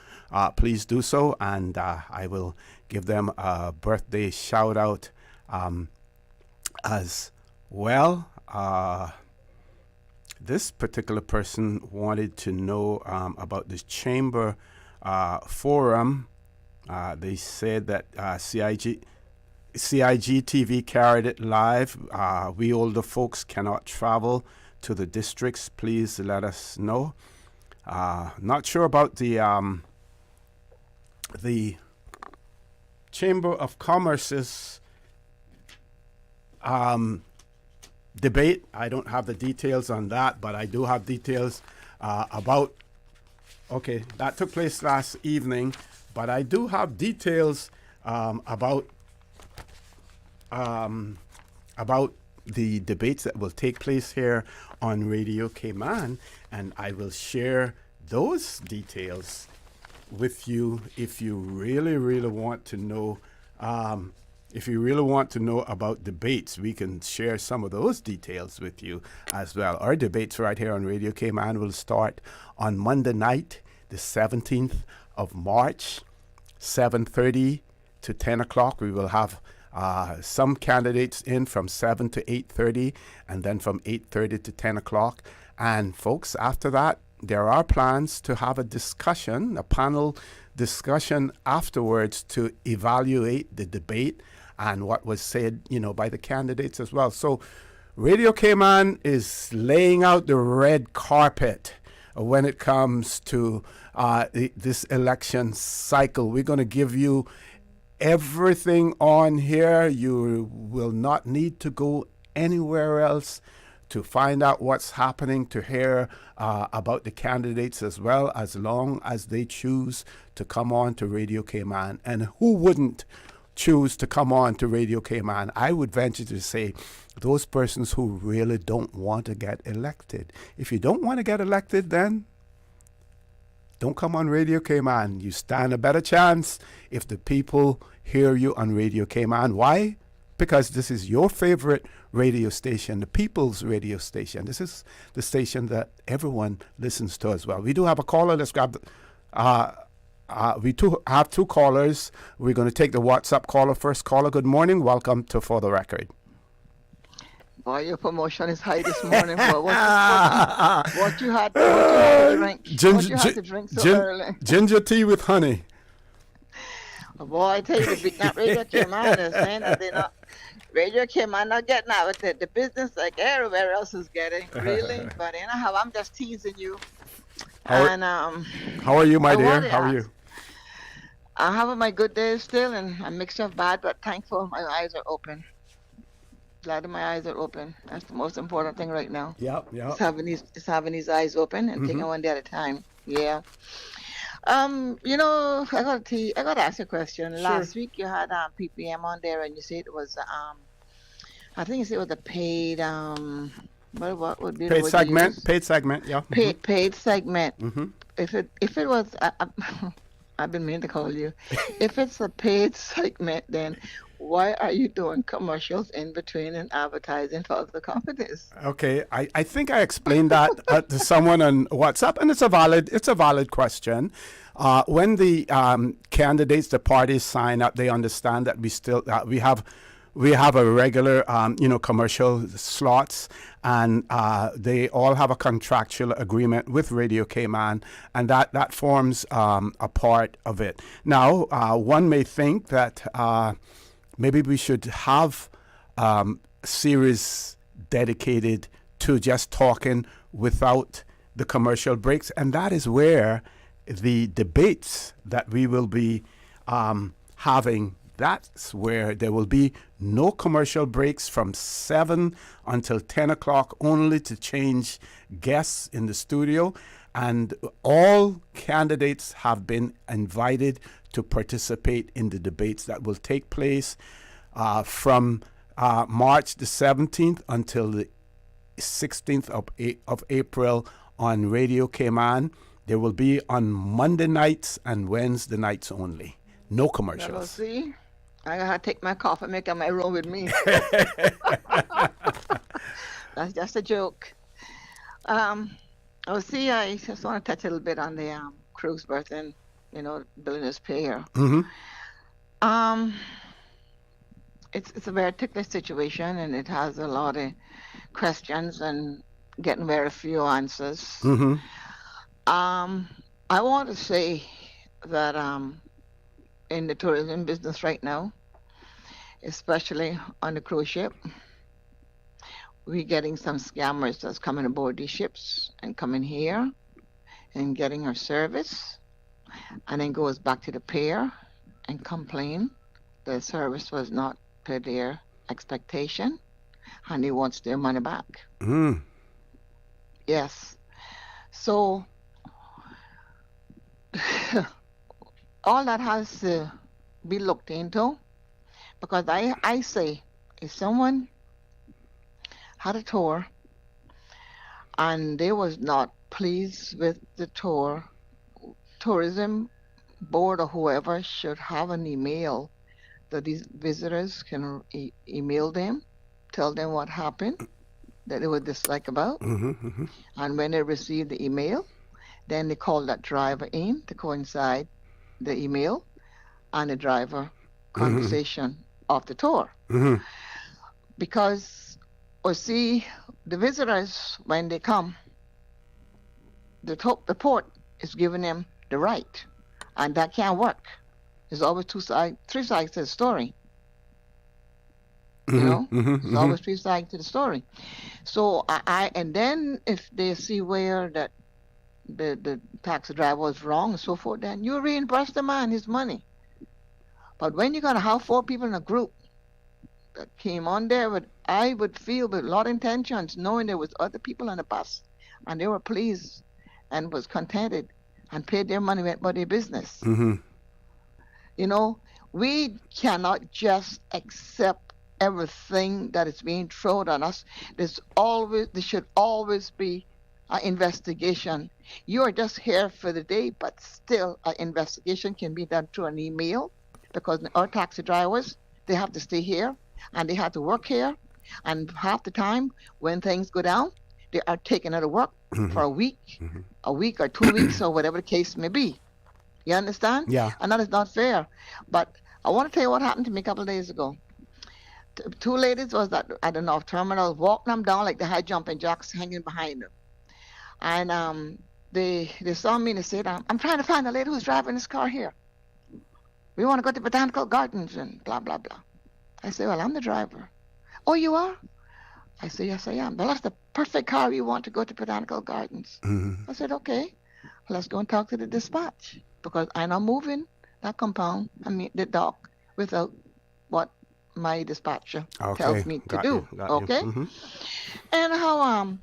please do so, and I will give them a birthday shout out as well. This particular person wanted to know about this chamber forum. They said that CIG TV carried it live. We older folks cannot travel to the districts. Please let us know. Not sure about the Chamber of Commerce's debate. I don't have the details on that, but I do have details about. Okay, that took place last evening, but I do have details about the debates that will take place here on Radio Cayman, and I will share those details with you if you really want to know. If you really want to know about debates, we can share some of those details with you as well. Our debates right here on Radio Cayman will start on Monday night, the 17th of March, 7:30 to 10 o'clock. We will have some candidates in from 7 to 8:30, and then from 8:30 to 10 o'clock. And folks, after that, there are plans to have a discussion, a panel discussion afterwards to evaluate the debate and what was said, by the candidates as well. So Radio Cayman is laying out the red carpet when it comes to this election cycle. We're going to give you everything on here. You will not need to go anywhere else to find out what's happening, to hear about the candidates as well, as long as they choose to come on to Radio Cayman. And who wouldn't choose to come on to Radio Cayman? I would venture to say those persons who really don't want to get elected. If you don't want to get elected, then don't come on Radio Cayman. You stand a better chance if the people hear you on Radio Cayman. Why? Because this is your favorite radio station, the people's radio station. This is the station that everyone listens to as well. We do have a caller. Let's grab we have two callers. We're going to take the WhatsApp caller. First caller, good morning. Welcome to For the Record. Boy, your promotion is high this morning. Boy. What you had to drink? What you had to drink so early? Ginger tea with honey. Boy, I tell you, that Radio Cayman is saying that they're not. Radio Cayman not getting out with the business like everywhere else is getting, really. But you know how I'm just teasing you. How are you, my dear? How are you? I'm having my good days still, and a mixture of bad, but thankful my eyes are open. Glad that my eyes are open. That's the most important thing right now. Yep. Just having these eyes open and taking one day at a time. Yeah. I gotta ask you a question. Sure. Last week you had PPM on there, and you said it was I think you said it was a paid what would be paid segment? Paid segment, yeah. Paid segment. Mm-hmm. If it was, I've been meaning to call you. If it's a paid segment, then why are you doing commercials in between and advertising for other companies? Okay, I think I explained that to someone on WhatsApp, and it's a valid question. When the candidates, the parties sign up, they understand that we have we have a regular, commercial slots, and they all have a contractual agreement with Radio Cayman, and that forms a part of it. Now, one may think that maybe we should have a series dedicated to just talking without the commercial breaks, and that is where the debates that we will be having, that's where there will be no commercial breaks from 7 until 10 o'clock, only to change guests in the studio. And all candidates have been invited to participate in the debates that will take place from March the 17th until the 16th of April on Radio Cayman. They will be on Monday nights and Wednesday nights only. No commercials. Well, see, I gotta take my cough and make up my room with me. That's just a joke. See, I just want to touch a little bit on the cruise berth and, billionaires payer. It's a very ticklish situation, and it has a lot of questions and getting very few answers. I want to say that in the tourism business right now, especially on the cruise ship, we're getting some scammers that's coming aboard these ships and coming here and getting our service, and then goes back to the payer and complain the service was not to their expectation, and he wants their money back. Yes. So all that has to be looked into, because I say, if someone had a tour and they was not pleased with the tour, tourism board or whoever should have an email that these visitors can email them, tell them what happened, that they would dislike about. And when they receive the email, then they call that driver in to coincide the email and the driver conversation of the tour. Because, see, the visitors, when they come, the port is giving them the right, and that can't work. There's always three sides to the story. There's always three sides to the story. So and then if they see where that the taxi driver was wrong and so forth, then you reimburse the man his money. But when you're gonna have 4 people in a group that came on there I would feel with a lot of intentions, knowing there was other people on the bus and they were pleased and was contented and paid their money, went about their business. We cannot just accept everything that is being thrown on us. There should always be an investigation. You are just here for the day, but still an investigation can be done through an email, because our taxi drivers, they have to stay here and they have to work here, and half the time when things go down, they are taken out of work for a week or 2 weeks or whatever the case may be. You understand? Yeah. And that is not fair. But I want to tell you what happened to me a couple of days ago. 2 ladies was at the North Terminal, walking them down like they had jumping jacks hanging behind them. And they saw me and they said, I'm trying to find the lady who's driving this car here. We want to go to Botanical Gardens and blah, blah, blah. I said, well, I'm the driver. Oh, you are? I said, yes, I am. Well, that's the perfect car we want to go to Botanical Gardens. I said, okay, let's go and talk to the dispatch, because I'm not moving that compound, the dock, without what my dispatcher tells me to do. Okay? And how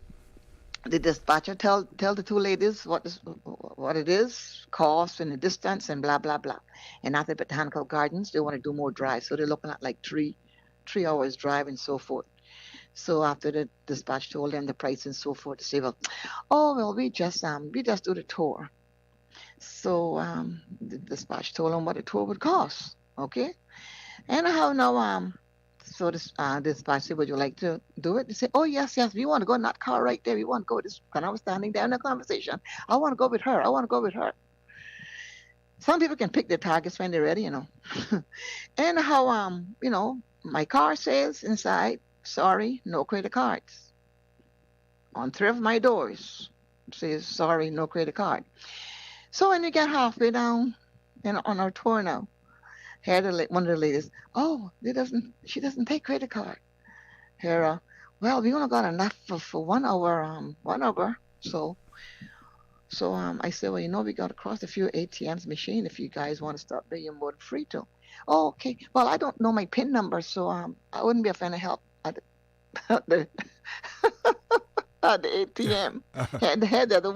the dispatcher tell the 2 ladies what it is, cost and the distance and blah, blah, blah. And after Botanical Gardens, they want to do more drive. So they're looking at like 3 hours drive and so forth. So after the dispatch told them the price and so forth, they say, well, we just do the tour. So the dispatch told them what the tour would cost. Okay? And how now, so this dispatch said, would you like to do it? They said, oh, yes, we want to go in that car right there. We want to go with this. And I was standing there in the conversation. I want to go with her. Some people can pick their targets when they're ready, And how, my car says inside, sorry, no credit cards. On 3 of my doors says, sorry, no credit card. So when we get halfway down on our tour now, one of the ladies, oh, she doesn't take credit card. Here, well, we only got enough for 1 hour, So I said, well, we got to cross a few ATMs machine if you guys want to start there, you're more than free to. Oh, okay. Well, I don't know my PIN number, so I wouldn't be of any help at the ATM. Had the other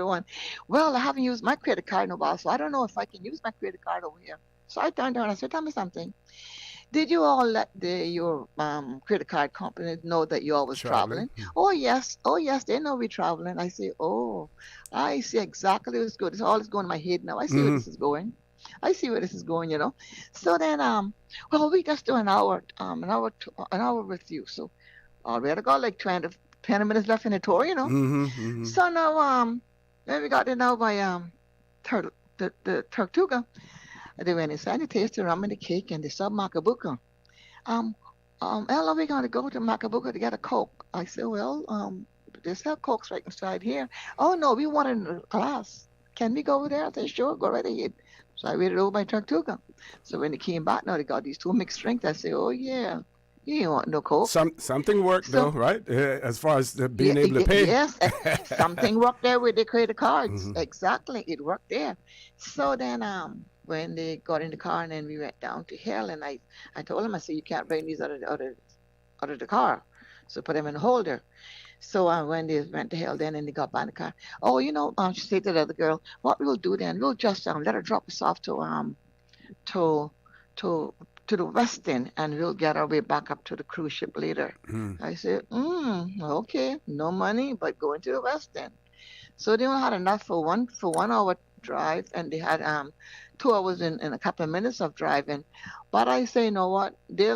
one. Well, I haven't used my credit card in a while, so I don't know if I can use my credit card over here. So I turned around and I said, tell me something. Did you all let your credit card company know that you all was traveling? Oh yes, they know we're traveling. I say, oh, I see exactly what's good. It's all is going in my head now. I see where this is going. So then, well, we just do an hour with you. So we had got like 20 minutes left in the tour, So now, then we got there now by the Tortuga. They went inside, they tasted rum and the cake, and they saw Macabuca. Ella, we're going to go to Macabuca to get a Coke. I said, well, they sell Cokes right inside here. Oh, no, we want it in the class. Can we go over there? I said, sure, go right ahead. So I waited over by Tortuga. So when they came back, now they got these 2 mixed drinks. I said, oh, yeah. You don't want no Coke. Something worked, though, right? As far as being able to pay. Yes, something worked there with the credit cards. Exactly, it worked there. So then when they got in the car and then we went down to Hill, and I told him, I said, you can't bring these out of the car. So put them in the holder. So when they went to Hill then and they got back in the car, she said to the other girl, what we'll do then, we'll just let her drop us off to the West End, and we'll get our way back up to the cruise ship later. I said, okay, no money, but going to the West End. So they only had enough for one hour drive, and they had 2 hours in a couple of minutes of driving. But I say, you know what? They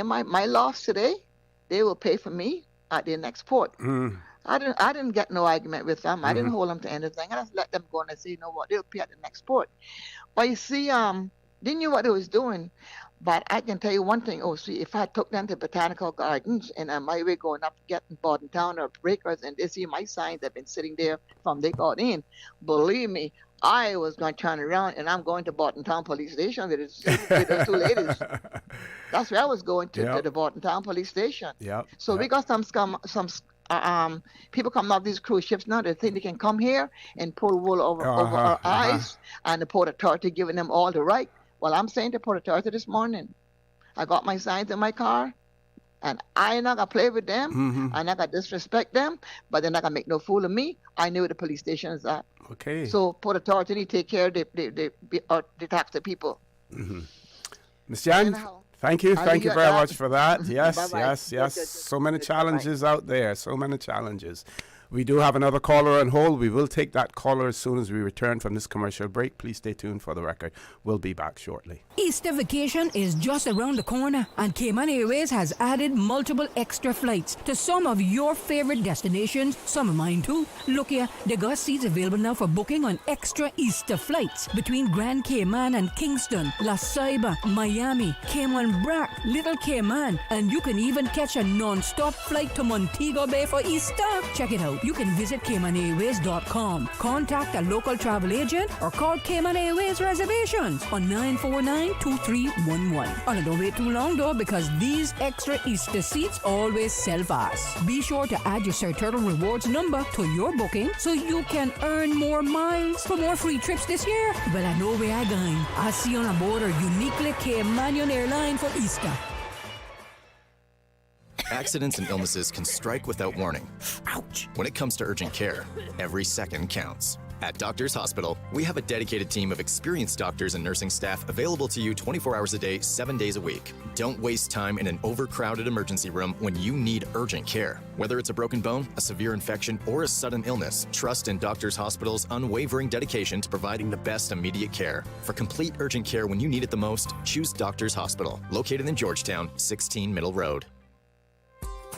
my loss today, they will pay for me at the next port. I didn't get no argument with them. I didn't hold them to anything. I just let them go and I say, you know what? They'll pay at the next port. But you see, they knew what they was doing. But I can tell you one thing. Oh, see, if I took them to Botanical Gardens and on my way going up getting Bordentown or Breakers, and they see my signs that have been sitting there from they got in, believe me, I was going to turn around and I'm going to Bordentown Police Station with those 2 ladies. That's where I was going to the Bordentown Police Station. So we got some people coming off these cruise ships now. They think they can come here and pull wool over our eyes, and the Port Authority giving them all the right. Well, I'm saying to Port Authority this morning, I got my signs in my car, and I ain't not going to play with them. I'm not going to disrespect them, but they're not going to make no fool of me. I knew where the police station is at. Okay. So Port Authority need to take care of the taxi people. Ms. Jan, thank you very much for that. Yes. So many challenges out there, so many challenges. We do have another caller on hold. We will take that caller as soon as we return from this commercial break. Please stay tuned for the record. We'll be back shortly. Easter vacation is just around the corner, and Cayman Airways has added multiple extra flights to some of your favorite destinations, some of mine too. Look here, they got seats available now for booking on extra Easter flights between Grand Cayman and Kingston, La Ceiba, Miami, Cayman Brac, Little Cayman, and you can even catch a non-stop flight to Montego Bay for Easter. Check it out. You can visit CaymanAirways.com, contact a local travel agent, or call Cayman Airways Reservations on 949-2311. And don't wait too long though, because these extra Easter seats always sell fast. Be sure to add your Sir Turtle Rewards number to your booking so you can earn more miles for more free trips this year. Well, I know where I'm going. I'll see you on board a uniquely Caymanian airline for Easter. Accidents and illnesses can strike without warning. Ouch! When it comes to urgent care, every second counts. At Doctors Hospital, we have a dedicated team of experienced doctors and nursing staff available to you 24 hours a day, 7 days a week. Don't waste time in an overcrowded emergency room when you need urgent care. Whether it's a broken bone, a severe infection, or a sudden illness, trust in Doctors Hospital's unwavering dedication to providing the best immediate care. For complete urgent care when you need it the most, choose Doctors Hospital, located in Georgetown, 16 Middle Road.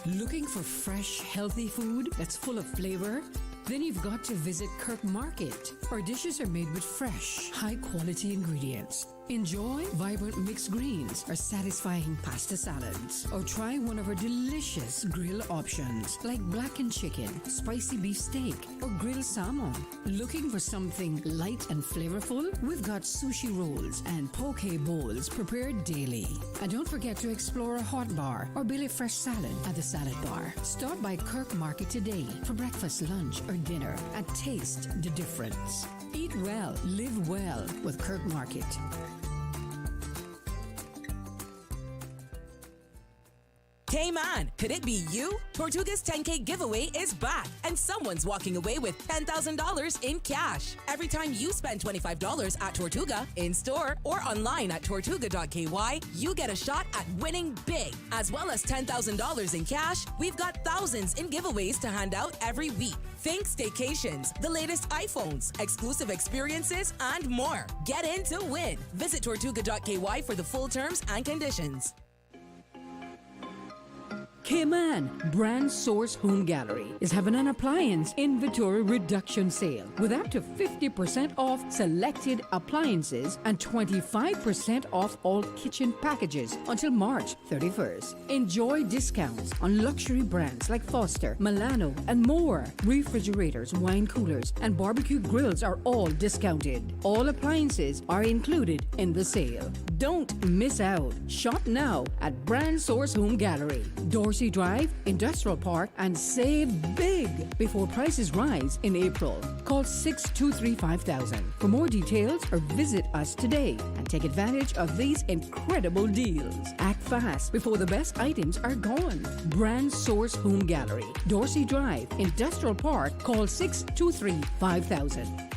Looking for fresh, healthy food that's full of flavor? Then you've got to visit Kirk Market. Our dishes are made with fresh, high-quality ingredients. Enjoy vibrant mixed greens or satisfying pasta salads. Or try one of our delicious grill options like blackened chicken, spicy beef steak, or grilled salmon. Looking for something light and flavorful? We've got sushi rolls and poke bowls prepared daily. And don't forget to explore a hot bar or Billy Fresh salad at the salad bar. Stop by Kirk Market today for breakfast, lunch, or dinner and taste the difference. Eat well, live well with Kirk Market. Cayman, could it be you? Tortuga's 10K giveaway is back, and someone's walking away with $10,000 in cash. Every time you spend $25 at Tortuga, in-store or online at tortuga.ky, you get a shot at winning big. As well as $10,000 in cash, we've got thousands in giveaways to hand out every week. Think staycations, the latest iPhones, exclusive experiences, and more. Get in to win. Visit tortuga.ky for the full terms and conditions. Cayman Brand Source Home Gallery is having an appliance inventory reduction sale with up to 50% off selected appliances and 25% off all kitchen packages until March 31st. Enjoy discounts on luxury brands like Foster, Milano, and more. Refrigerators, wine coolers, and barbecue grills are all discounted. All appliances are included in the sale. Don't miss out. Shop now at Brand Source Home Gallery, Dorsey Drive, Industrial Park, and save big before prices rise in April. Call 623-5000 for more details or visit us today and take advantage of these incredible deals. Act fast before the best items are gone. Brand Source Home Gallery, Dorsey Drive, Industrial Park. Call 623-5000.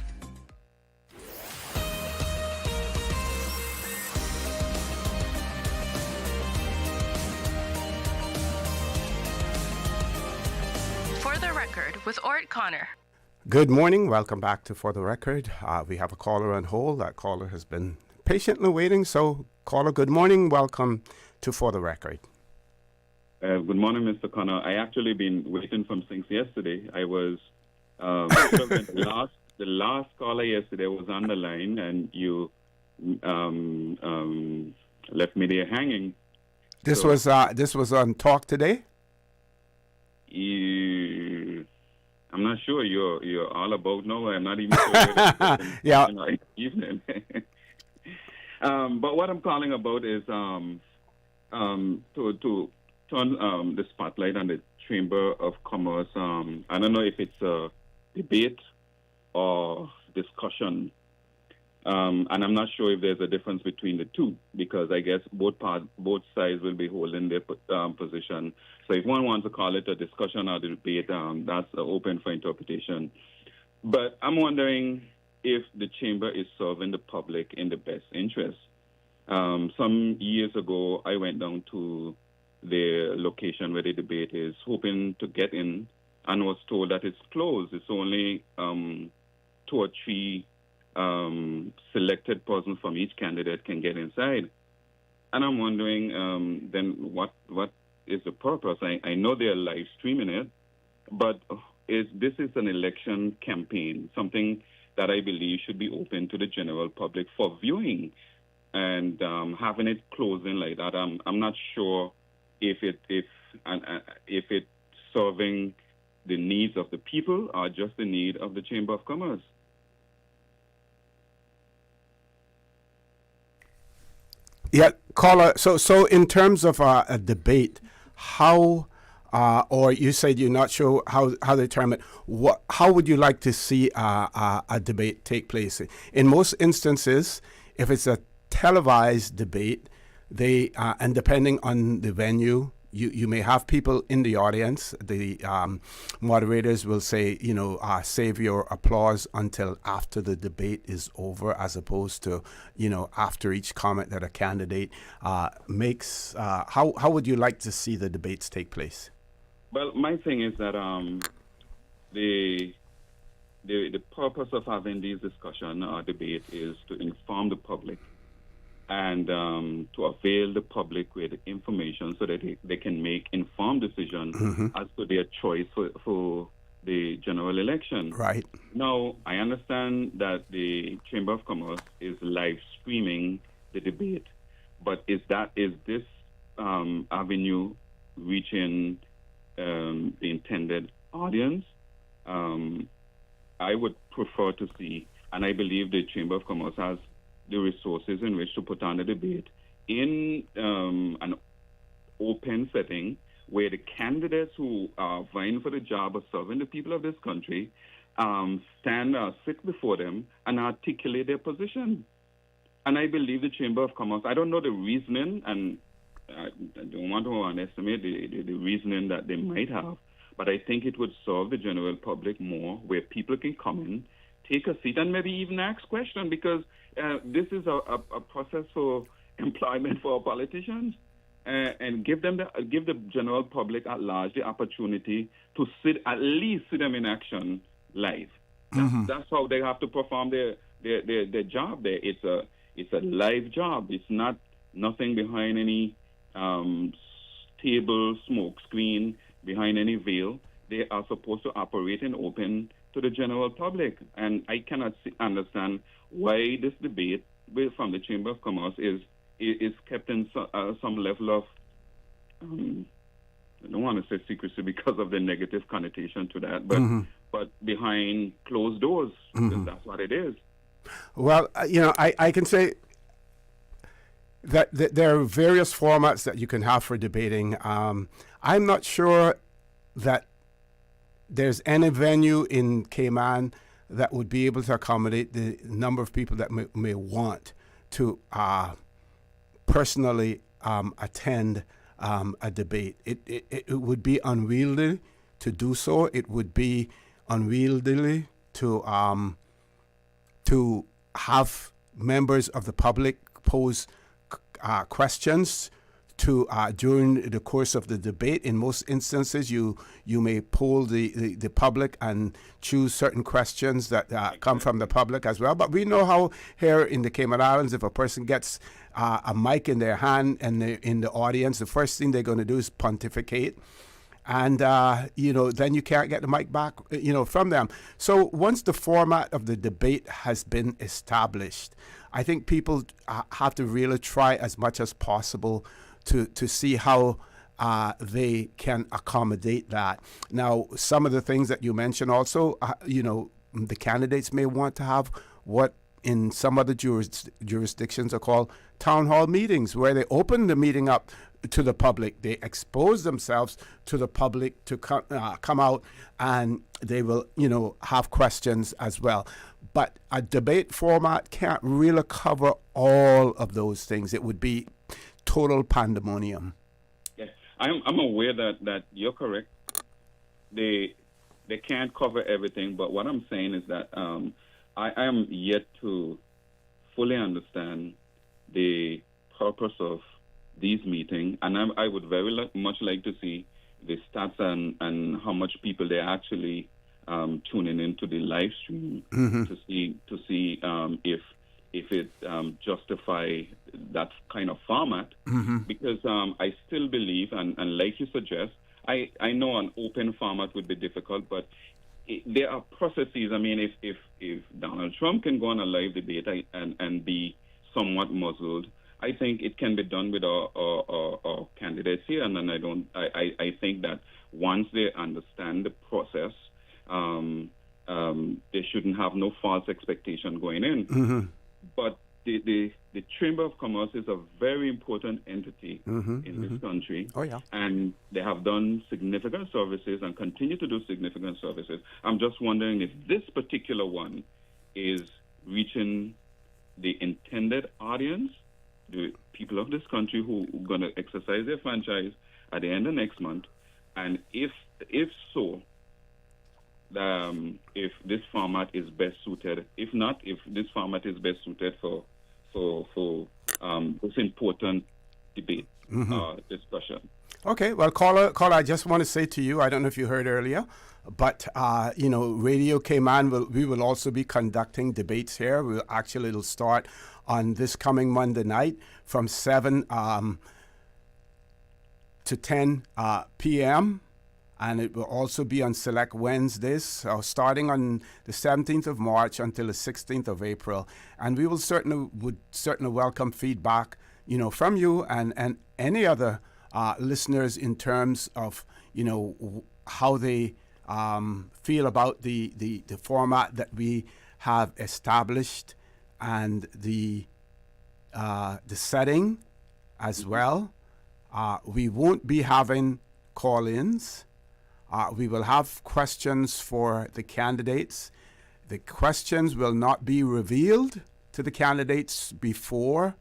With Orrett Connor. Good morning. Welcome back to For the Record. We have a caller on hold. That caller has been patiently waiting. So, caller, good morning. Welcome to For the Record. Good morning, Mr. Connor. I actually been waiting since yesterday. I was the last caller yesterday was on the line, and you left me there hanging. This was on Talk Today. I'm not sure you're all about now. I'm not even sure. Yeah. Evening. But what I'm calling about is to turn the spotlight on the Chamber of Commerce. I don't know if it's a debate or discussion, and I'm not sure if there's a difference between the two, because I guess both sides will be holding their position. So if one wants to call it a discussion or debate, that's open for interpretation. But I'm wondering if the chamber is serving the public in the best interest. Some years ago, I went down to the location where the debate is, hoping to get in, and was told that it's closed. It's only 2 or 3 selected persons from each candidate can get inside. And I'm wondering, then what is the purpose? I know they're live streaming it, but this is an election campaign, something that I believe should be open to the general public for viewing, and having it closing like that, I'm not sure if it's serving the needs of the people or just the need of the Chamber of Commerce. Yeah, caller. So in terms of a debate, how, or you said you're not sure how to determine how would you like to see a debate take place? In most instances, if it's a televised debate, they and depending on the venue, you may have people in the audience. The moderators will say, save your applause until after the debate is over, as opposed to, after each comment that a candidate makes. How would you like to see the debates take place? Well, my thing is that the purpose of having these discussion or debate is to inform the public and to avail the public with information so that they can make informed decisions as to their choice for the general election. Right. Now, I understand that the Chamber of Commerce is live streaming the debate. But is this avenue reaching the intended audience? I would prefer to see, and I believe the Chamber of Commerce has the resources in which to put on a debate in an open setting where the candidates who are vying for the job of serving the people of this country sit before them and articulate their position. And I believe the Chamber of Commerce, I don't know the reasoning, and I don't want to underestimate the reasoning that they might have, but I think it would serve the general public more, where people can come in, take a seat, and maybe even ask questions, because this is a process for employment for our politicians, and give the general public at large the opportunity to at least see them in action live. That's how they have to perform their job there. It's a live job. It's not nothing behind any table, smoke screen, behind any veil. They are supposed to operate in open to the general public. And I cannot understand why this debate from the Chamber of Commerce is kept in some level of, I don't want to say secrecy because of the negative connotation to that, but behind closed doors, because that's what it is. Well, I can say that there are various formats that you can have for debating. I'm not sure that there's any venue in Cayman that would be able to accommodate the number of people that may want to personally attend a debate. It would be unwieldy to do so. It would be unwieldy to have members of the public pose questions during the course of the debate. In most instances, you may poll the public and choose certain questions that come from the public as well. But we know how here in the Cayman Islands, if a person gets a mic in their hand and they're in the audience, the first thing they're going to do is pontificate. And, then you can't get the mic back, from them. So once the format of the debate has been established, I think people have to really try as much as possible to see how they can accommodate that. Now, some of the things that you mentioned also, the candidates may want to have what in some other jurisdictions are called town hall meetings, where they open the meeting up to the public. They expose themselves to the public to come out, and they will, have questions as well. But a debate format can't really cover all of those things. It would be total pandemonium. Yes, I'm aware that you're correct. They can't cover everything, but what I'm saying is that I am yet to fully understand the purpose of these meetings, and I would very much like to see the stats and how much people they're actually tuning into the live stream to see if it justify that kind of format, because I still believe, and like you suggest, I know an open format would be difficult, but there are processes. I mean, if Donald Trump can go on a live debate and be somewhat muzzled, I think it can be done with our candidates here. And then I think that once they understand the process, they shouldn't have no false expectation going in. But the Chamber of Commerce is a very important entity in this country. Oh, yeah. And they have done significant services and continue to do significant services. I'm just wondering if this particular one is reaching the intended audience, the people of this country who are going to exercise their franchise at the end of next month. And if so, if this format is best suited, if not, if this format is best suited for this important debate discussion. Okay, well, caller, I just want to say to you, I don't know if you heard earlier, but Radio Cayman we will also be conducting debates here. It'll start on this coming Monday night from 7 to 10 p.m. and it will also be on select Wednesdays, starting on the 17th of March until the 16th of April. And we would certainly welcome feedback, from you and any other listeners in terms of, how they feel about the format that we have established and the setting as well. We won't be having call-ins. We will have questions for the candidates. The questions will not be revealed to the candidates before,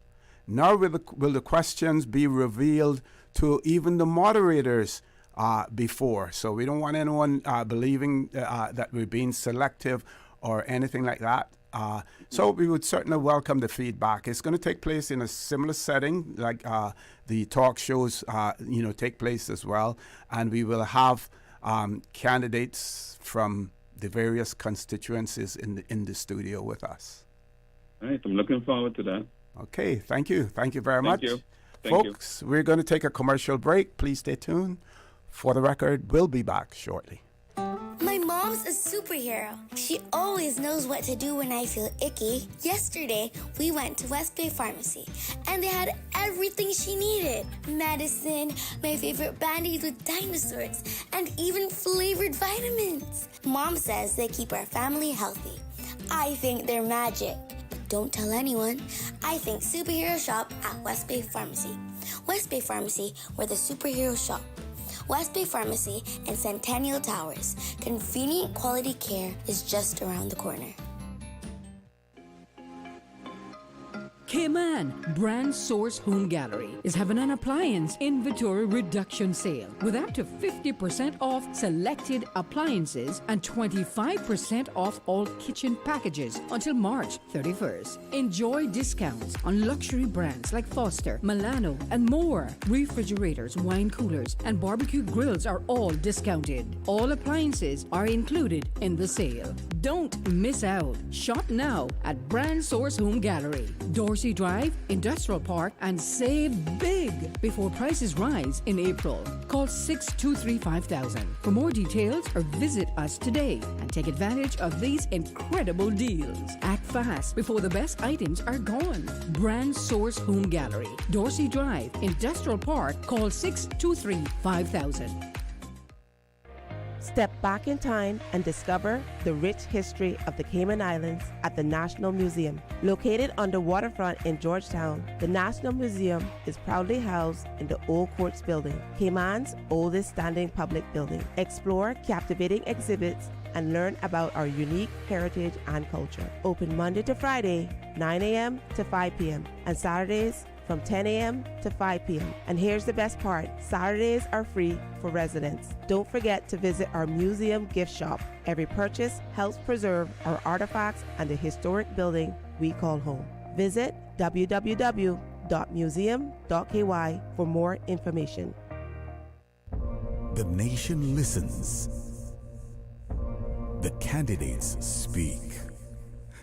nor will the questions be revealed to even the moderators before. So we don't want anyone believing that we're being selective or anything like that. So we would certainly welcome the feedback. It's going to take place in a similar setting, like the talk shows, take place as well. And we will have candidates from the various constituencies in the studio with us. All right, I'm looking forward to that. Okay, thank you. Thank you very much. Thank Folks, we're going to take a commercial break. Please stay tuned. For the record, we'll be back shortly. My mom's a superhero. She always knows what to do when I feel icky. Yesterday, we went to West Bay Pharmacy, and they had everything she needed. Medicine, my favorite band-aids with dinosaurs, and even flavored vitamins. Mom says they keep our family healthy. I think they're magic. But don't tell anyone. I think superhero shop at West Bay Pharmacy. West Bay Pharmacy, where the superheroes shop. West Bay Pharmacy and Centennial Towers. Convenient quality care is just around the corner. Cayman Brand Source Home Gallery is having an appliance inventory reduction sale with up to 50% off selected appliances and 25% off all kitchen packages until March 31st. Enjoy discounts on luxury brands like Foster, Milano, and more. Refrigerators, wine coolers, and barbecue grills are all discounted. All appliances are included in the sale. Don't miss out. Shop now at Brand Source Home Gallery, Dorsey Drive, Industrial Park, and save big before prices rise in April. Call 623-5000 for more details or visit us today and take advantage of these incredible deals. Act fast before the best items are gone. Brand Source Home Gallery, Dorsey Drive, Industrial Park. Call 623-5000. Step back in time and discover the rich history of the Cayman Islands at the National Museum. Located on the waterfront in Georgetown, the National Museum is proudly housed in the Old Courts Building, Cayman's oldest standing public building. Explore captivating exhibits and learn about our unique heritage and culture. Open Monday to Friday, 9 a.m. to 5 p.m. and Saturdays from 10 a.m. to 5 p.m. And here's the best part, Saturdays are free for residents. Don't forget to visit our museum gift shop. Every purchase helps preserve our artifacts and the historic building we call home. Visit www.museum.ky for more information. The nation listens. The candidates speak.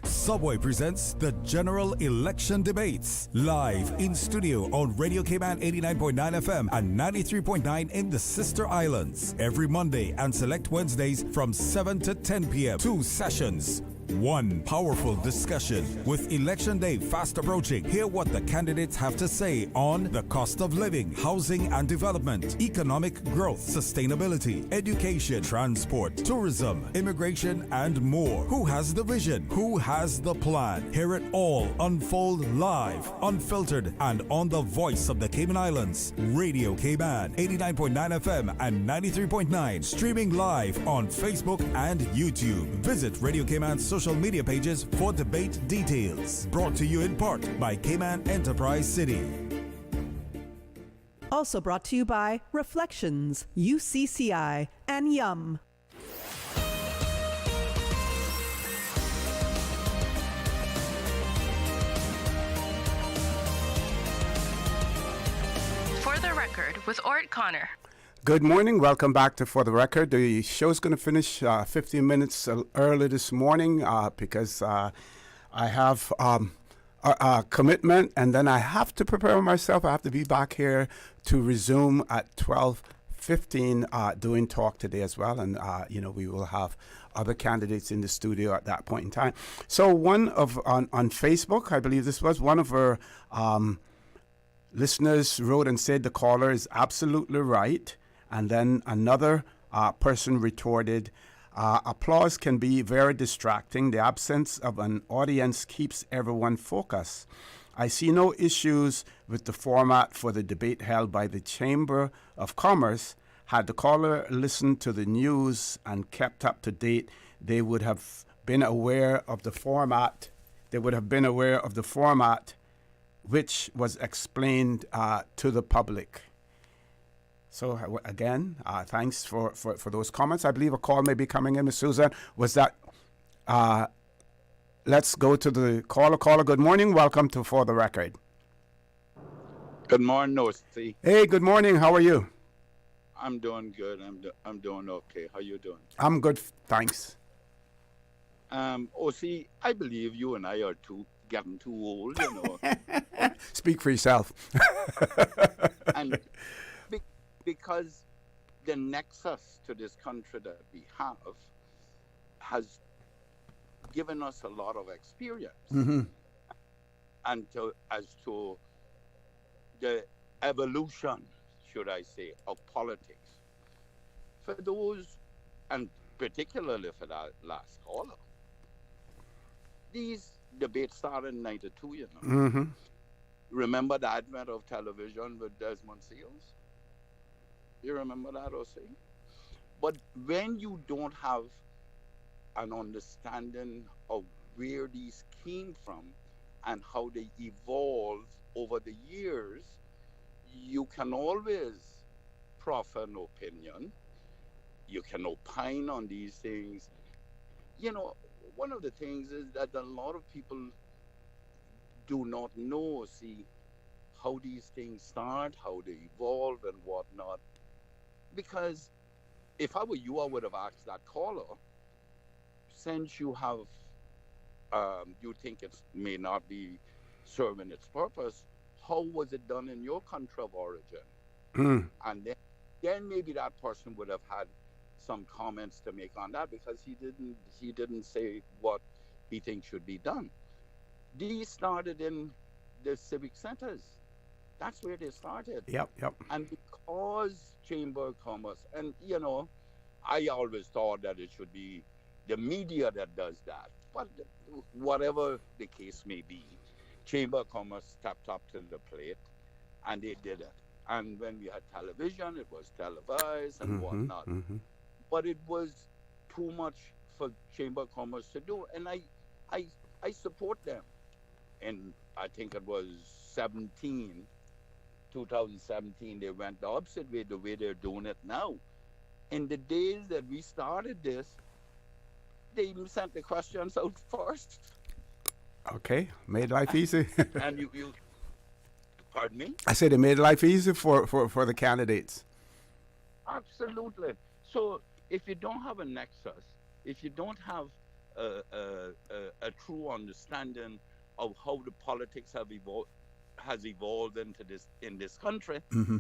Subway presents the General Election Debates, live in studio on Radio Cayman 89.9 FM and 93.9 in the Sister Islands. Every Monday and select Wednesdays from 7 to 10 p.m. 2 sessions. One powerful discussion. With Election Day fast approaching, hear what the candidates have to say on the cost of living, housing and development, economic growth, sustainability, education, transport, tourism, immigration, and more. Who has the vision? Who has the plan? Hear it all unfold live, unfiltered, and on the voice of the Cayman Islands. Radio Cayman 89.9 FM and 93.9. Streaming live on Facebook and YouTube. Visit Radio Cayman's social media pages for debate details. Brought to you in part by Cayman Enterprise City. Also brought to you by Reflections, UCCI, and Yum. For the Record with Orrett Connor. Good morning. Welcome back to For the Record. The show's going to finish 15 minutes early this morning because I have a commitment, and then I have to prepare myself. I have to be back here to resume at 12:15. 15 doing talk today as well, and we will have other candidates in the studio at that point in time. So on Facebook, I believe this was one of our listeners wrote and said the caller is absolutely right, and then another person retorted, applause can be very distracting. The absence of an audience keeps everyone focused. I see no issues with the format for the debate held by the Chamber of Commerce. Had the caller listened to the news and kept up to date, they would have been aware of the format. They would have been aware of the format which was explained to the public. So again, thanks for those comments. I believe a call may be coming in, Ms. Susan. Was that... let's go to the caller. Caller, good morning. Welcome to For the Record. Good morning, Nosy. Hey, good morning. How are you? I'm doing good. I'm doing okay. How you doing? I'm good, thanks. OC, I believe you and I are getting too old, you know. Speak for yourself. And because the nexus to this country that we have has given us a lot of experience. Mm-hmm. And as to the evolution, should I say, of politics. For those, and particularly for that last caller, these debates started in 92, you know. Mm-hmm. Remember the advent of television with Desmond Seals? You remember that, OC? But when you don't have an understanding of where these came from and how they evolved over the years, you can always proffer an opinion. You can opine on these things. You know, one of the things is that a lot of people do not know, see, how these things start, how they evolve and whatnot. Because if I were you, I would have asked that caller, since you have, you think it may not be serving its purpose, how was it done in your country of origin? Mm. And then maybe that person would have had some comments to make on that, because he didn't say what he thinks should be done. These started in the civic centers. That's where they started. Yep. And because Chamber of Commerce, and you know, I always thought that it should be the media that does that. But whatever the case may be, Chamber of Commerce stepped up to the plate, and they did it. And when we had television, it was televised and whatnot. Mm-hmm. But it was too much for Chamber of Commerce to do, and I support them. And I think it was 2017, they went the opposite way, the way they're doing it now. In the days that we started this, they even sent the questions out first. Okay, made life easy. And you pardon me? I said it made life easy for the candidates. Absolutely. So if you don't have a nexus, if you don't have a true understanding of how the politics has evolved in this country, mm-hmm.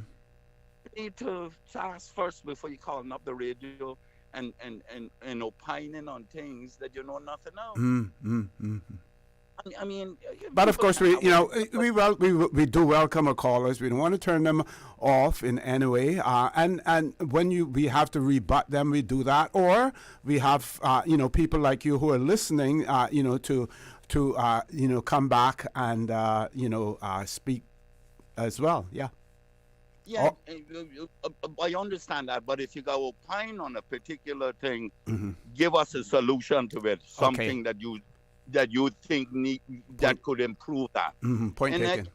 you need to ask first before you calling up the radio and opining on things that you know nothing of. Mm-hmm. I mean, but of course we do welcome our callers. We don't want to turn them off in any way. And when we have to rebut them, we do that. Or we have people like you who are listening, to come back and speak as well. Yeah. Yeah, I understand that, but if you go opine on a particular thing, mm-hmm. give us a solution to it, something okay. that you think that could improve that. Mm-hmm. Point taken.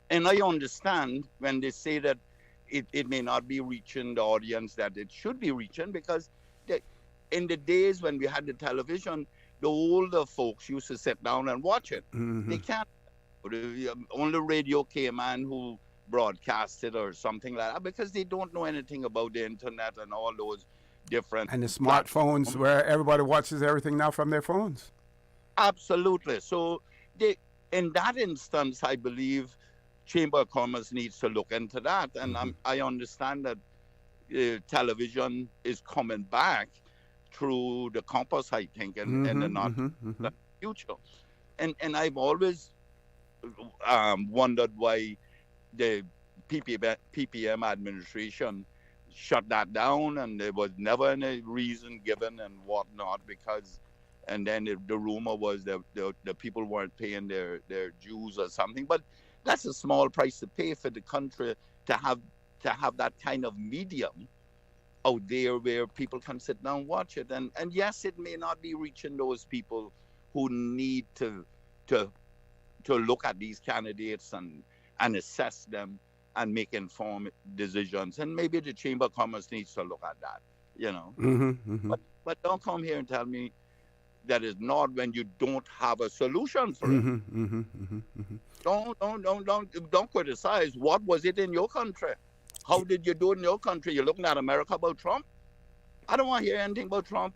And I understand when they say that it may not be reaching the audience that it should be reaching, because in the days when we had the television, the older folks used to sit down and watch it. Mm-hmm. They can't. Only Radio Cayman who broadcasted or something like that, because they don't know anything about the internet and all those different and the smartphones where everybody watches everything now from their phones. Absolutely. So in that instance, I believe Chamber of Commerce needs to look into that. And mm-hmm. I understand that television is coming back through the compass, I think, and the not future. And I've always wondered why the PPM administration shut that down, and there was never any reason given and whatnot, because, and then the rumor was that the people weren't paying their dues or something. But that's a small price to pay for the country to have that kind of medium out there where people can sit down and watch it. And yes, it may not be reaching those people who need to look at these candidates and assess them and make informed decisions. And maybe the Chamber of Commerce needs to look at that, you know. But don't come here and tell me that is not when you don't have a solution for it. Don't criticize. What was it in your country? How did you do it in your country? You're looking at America about Trump? I don't want to hear anything about Trump.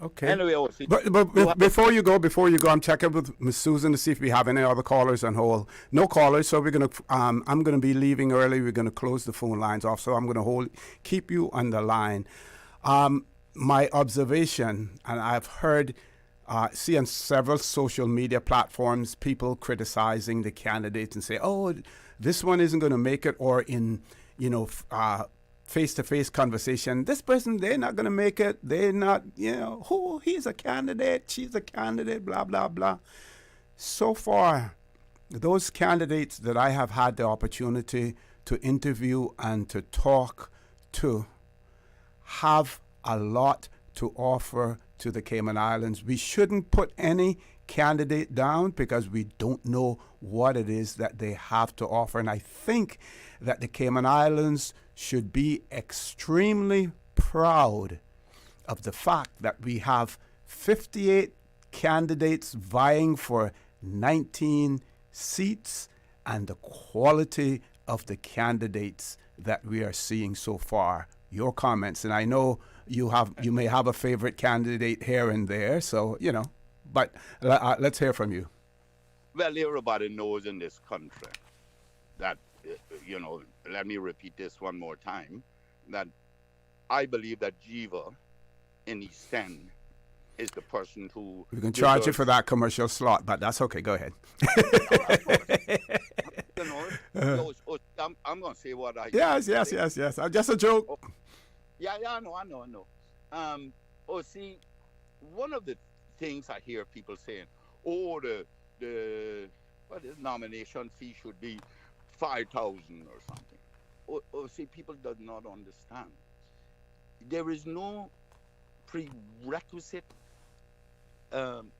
Okay. Anyway, but before you go, I'm checking with Miss Susan to see if we have any other callers on hold. No callers, so we're gonna. I'm gonna be leaving early. We're gonna close the phone lines off, so I'm gonna keep you on the line. My observation, and I've heard, see on several social media platforms, people criticizing the candidates and say, "Oh, this one isn't going to make it," or in, face-to-face conversation, this person, they're not going to make it. They're not, he's a candidate, she's a candidate, blah, blah, blah. So far, those candidates that I have had the opportunity to interview and to talk to have a lot to offer to the Cayman Islands. We shouldn't put any candidate down because we don't know what it is that they have to offer. And I think that the Cayman Islands should be extremely proud of the fact that we have 58 candidates vying for 19 seats, and the quality of the candidates that we are seeing so far. Your comments, and I know you may have a favorite candidate here and there, so but let's hear from you. Well, everybody knows in this country that, let me repeat this one more time, that I believe that Jiva in East End is the person who... We can charge you for that commercial slot, but that's okay. Go ahead. I'm going to say what I... Yes. I'm just a joke. Oh, yeah, I know. See, one of the things I hear people saying, the nomination fee should be 5,000 or something. See, people do not understand. There is no prerequisite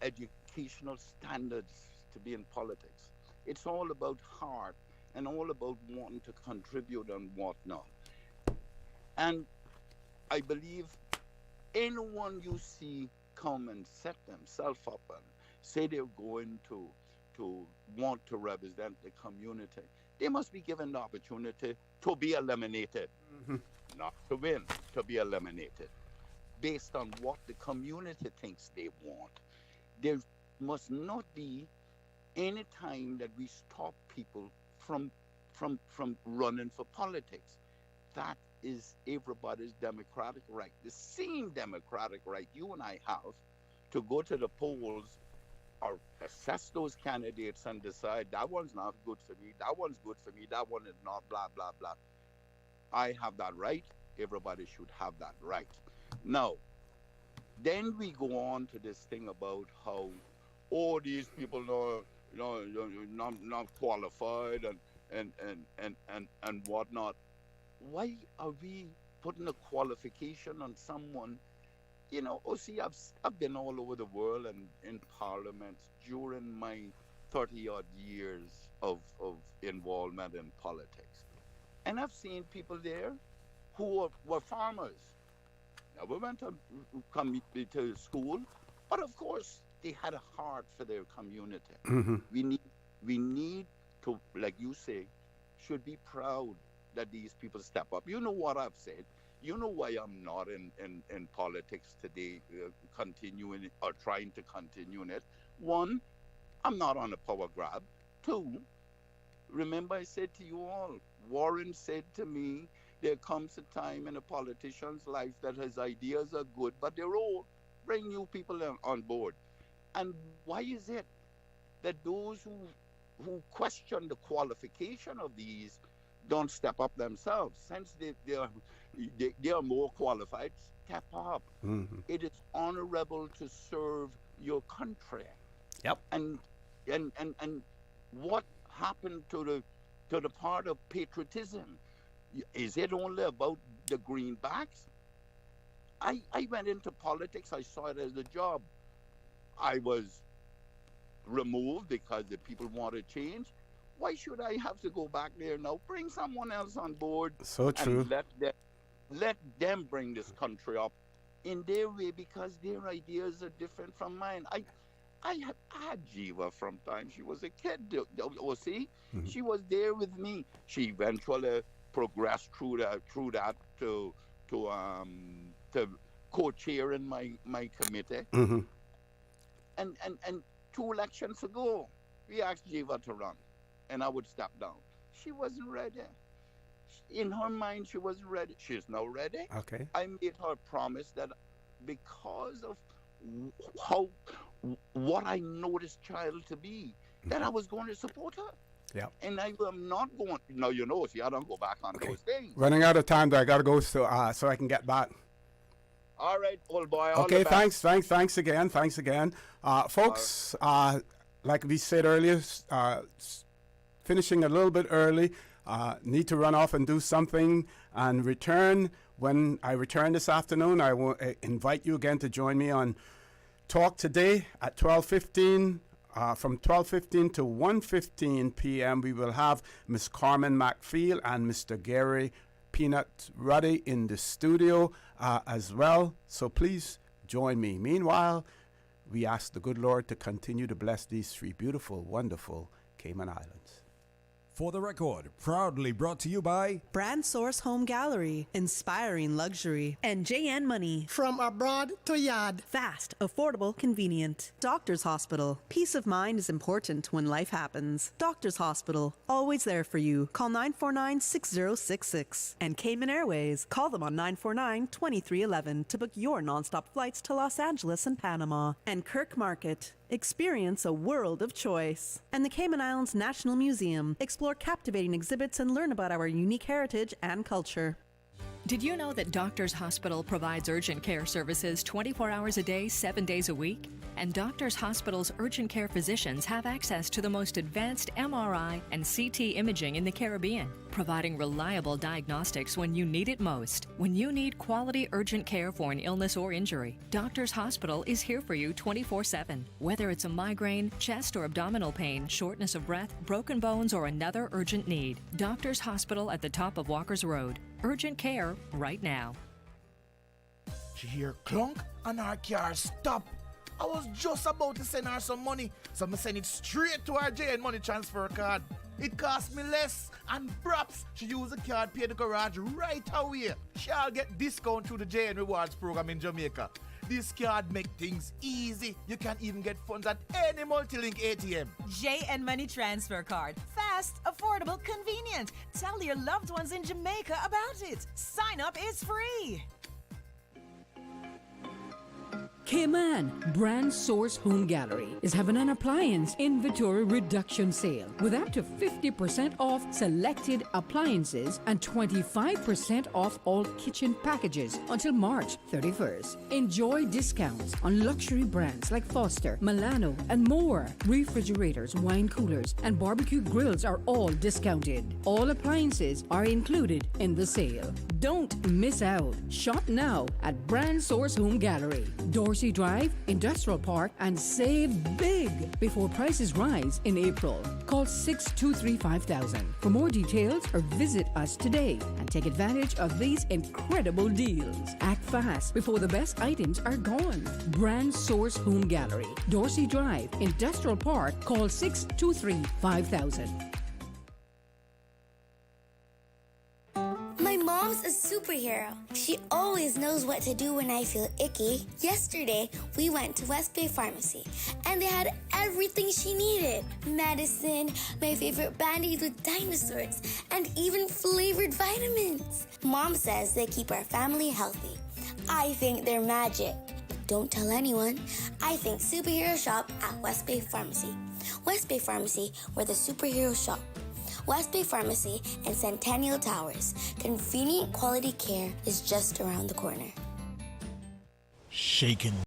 educational standards to be in politics. It's all about heart and all about wanting to contribute and whatnot. And I believe anyone you see come and set themselves up and say they're going to want to represent the community, they must be given the opportunity to be eliminated, not to win, to be eliminated, based on what the community thinks they want. There must not be any time that we stop people from running for politics. That is everybody's democratic right, the same democratic right you and I have to go to the polls or assess those candidates and decide that one's not good for me, that one's good for me, that one is not, blah, blah, blah. I have that right. Everybody should have that right. Now, then we go on to this thing about how all these people are not qualified and whatnot. Why are we putting a qualification on someone? See, I've been all over the world and in parliaments during my 30-odd years of involvement in politics. And I've seen people there who were farmers. Never went to school, but of course they had a heart for their community. We need to, like you say, should be proud that these people step up. You know what I've said. You know why I'm not in politics today, continuing or trying to continue in it. One, I'm not on a power grab. Two, remember I said to you all, Warren said to me, there comes a time in a politician's life that his ideas are good, but they're old. Bring new people on board. And why is it that those who question the qualification of these don't step up themselves? Since they are more qualified, step up. Mm-hmm. It is honorable to serve your country. Yep. And what happened to the part of patriotism? Is it only about the greenbacks? I went into politics. I saw it as a job. I was removed because the people wanted change. Why should I have to go back there now? Bring someone else on board. So true. And let them bring this country up in their way, because their ideas are different from mine. I had Jiva from time she was a kid. See, she was there with me. She eventually progressed through that to co-chairing my committee. Mm-hmm. And 2 elections ago, we asked Jiva to run, and I would step down. She wasn't ready. In her mind, she wasn't ready. She's now ready. Okay. I made her promise that because of what I know this child to be, that I was going to support her. Yeah. And I am not going. No, see, I don't go back on those things. Running out of time, though. I got to go so I can get back. All right, old boy. All Okay, the best. thanks again. Folks, like we said earlier, finishing a little bit early, need to run off and do something and return. When I return this afternoon, I will invite you again to join me on Talk Today at 12:15. From 12:15 to 1:15 p.m., we will have Miss Carmen McFeel and Mr. Gary Peanut Ruddy in the studio as well. So please join me. Meanwhile, we ask the good Lord to continue to bless these 3 beautiful, wonderful Cayman Islands. For the record, proudly brought to you by Brand Source Home Gallery, inspiring luxury, and JN Money. From abroad to yard. Fast, affordable, convenient. Doctors Hospital. Peace of mind is important when life happens. Doctors Hospital, always there for you. Call 949-6066. And Cayman Airways, call them on 949-2311 to book your nonstop flights to Los Angeles and Panama. And Kirk Market. Experience a world of choice. And the Cayman Islands National Museum. Explore captivating exhibits and learn about our unique heritage and culture. Did you know that Doctors Hospital provides urgent care services 24 hours a day, 7 days a week? And Doctors Hospital's urgent care physicians have access to the most advanced MRI and CT imaging in the Caribbean, providing reliable diagnostics when you need it most. When you need quality urgent care for an illness or injury, Doctors Hospital is here for you 24/7. Whether it's a migraine, chest or abdominal pain, shortness of breath, broken bones, or another urgent need, Doctors Hospital at the top of Walker's Road. Urgent care right now. She hear clunk and her car stop. I was just about to send her some money, so I send it straight to her JN Money transfer card. It cost me less, and perhaps she use the card, pay the garage right away. She'll get discount through the JN Rewards program in Jamaica. This card make things easy. You can even get funds at any multi-link ATM. JN Money transfer card. Fast, affordable, convenient. Tell your loved ones in Jamaica about it. Sign up is free. Cayman Brand Source Home Gallery is having an appliance inventory reduction sale with up to 50% off selected appliances and 25% off all kitchen packages until March 31st. Enjoy discounts on luxury brands like Foster, Milano, and more. Refrigerators, wine coolers, and barbecue grills are all discounted. All appliances are included in the sale. Don't miss out. Shop now at Brand Source Home Gallery, Dorsey Drive, Industrial Park, and save big before prices rise in April. Call 623-5000 for more details or visit us today and take advantage of these incredible deals. Act fast before the best items are gone. Brand Source Home Gallery, Dorsey Drive, Industrial Park. Call 623-5000. My mom's a superhero. She always knows what to do when I feel icky. Yesterday, we went to West Bay Pharmacy, and they had everything she needed. Medicine, my favorite band-aids with dinosaurs, and even flavored vitamins. Mom says they keep our family healthy. I think they're magic. But don't tell anyone. I think superhero shop at West Bay Pharmacy. West Bay Pharmacy, where the superheroes shop. West Bay Pharmacy and Centennial Towers. Convenient quality care is just around the corner. Shaken.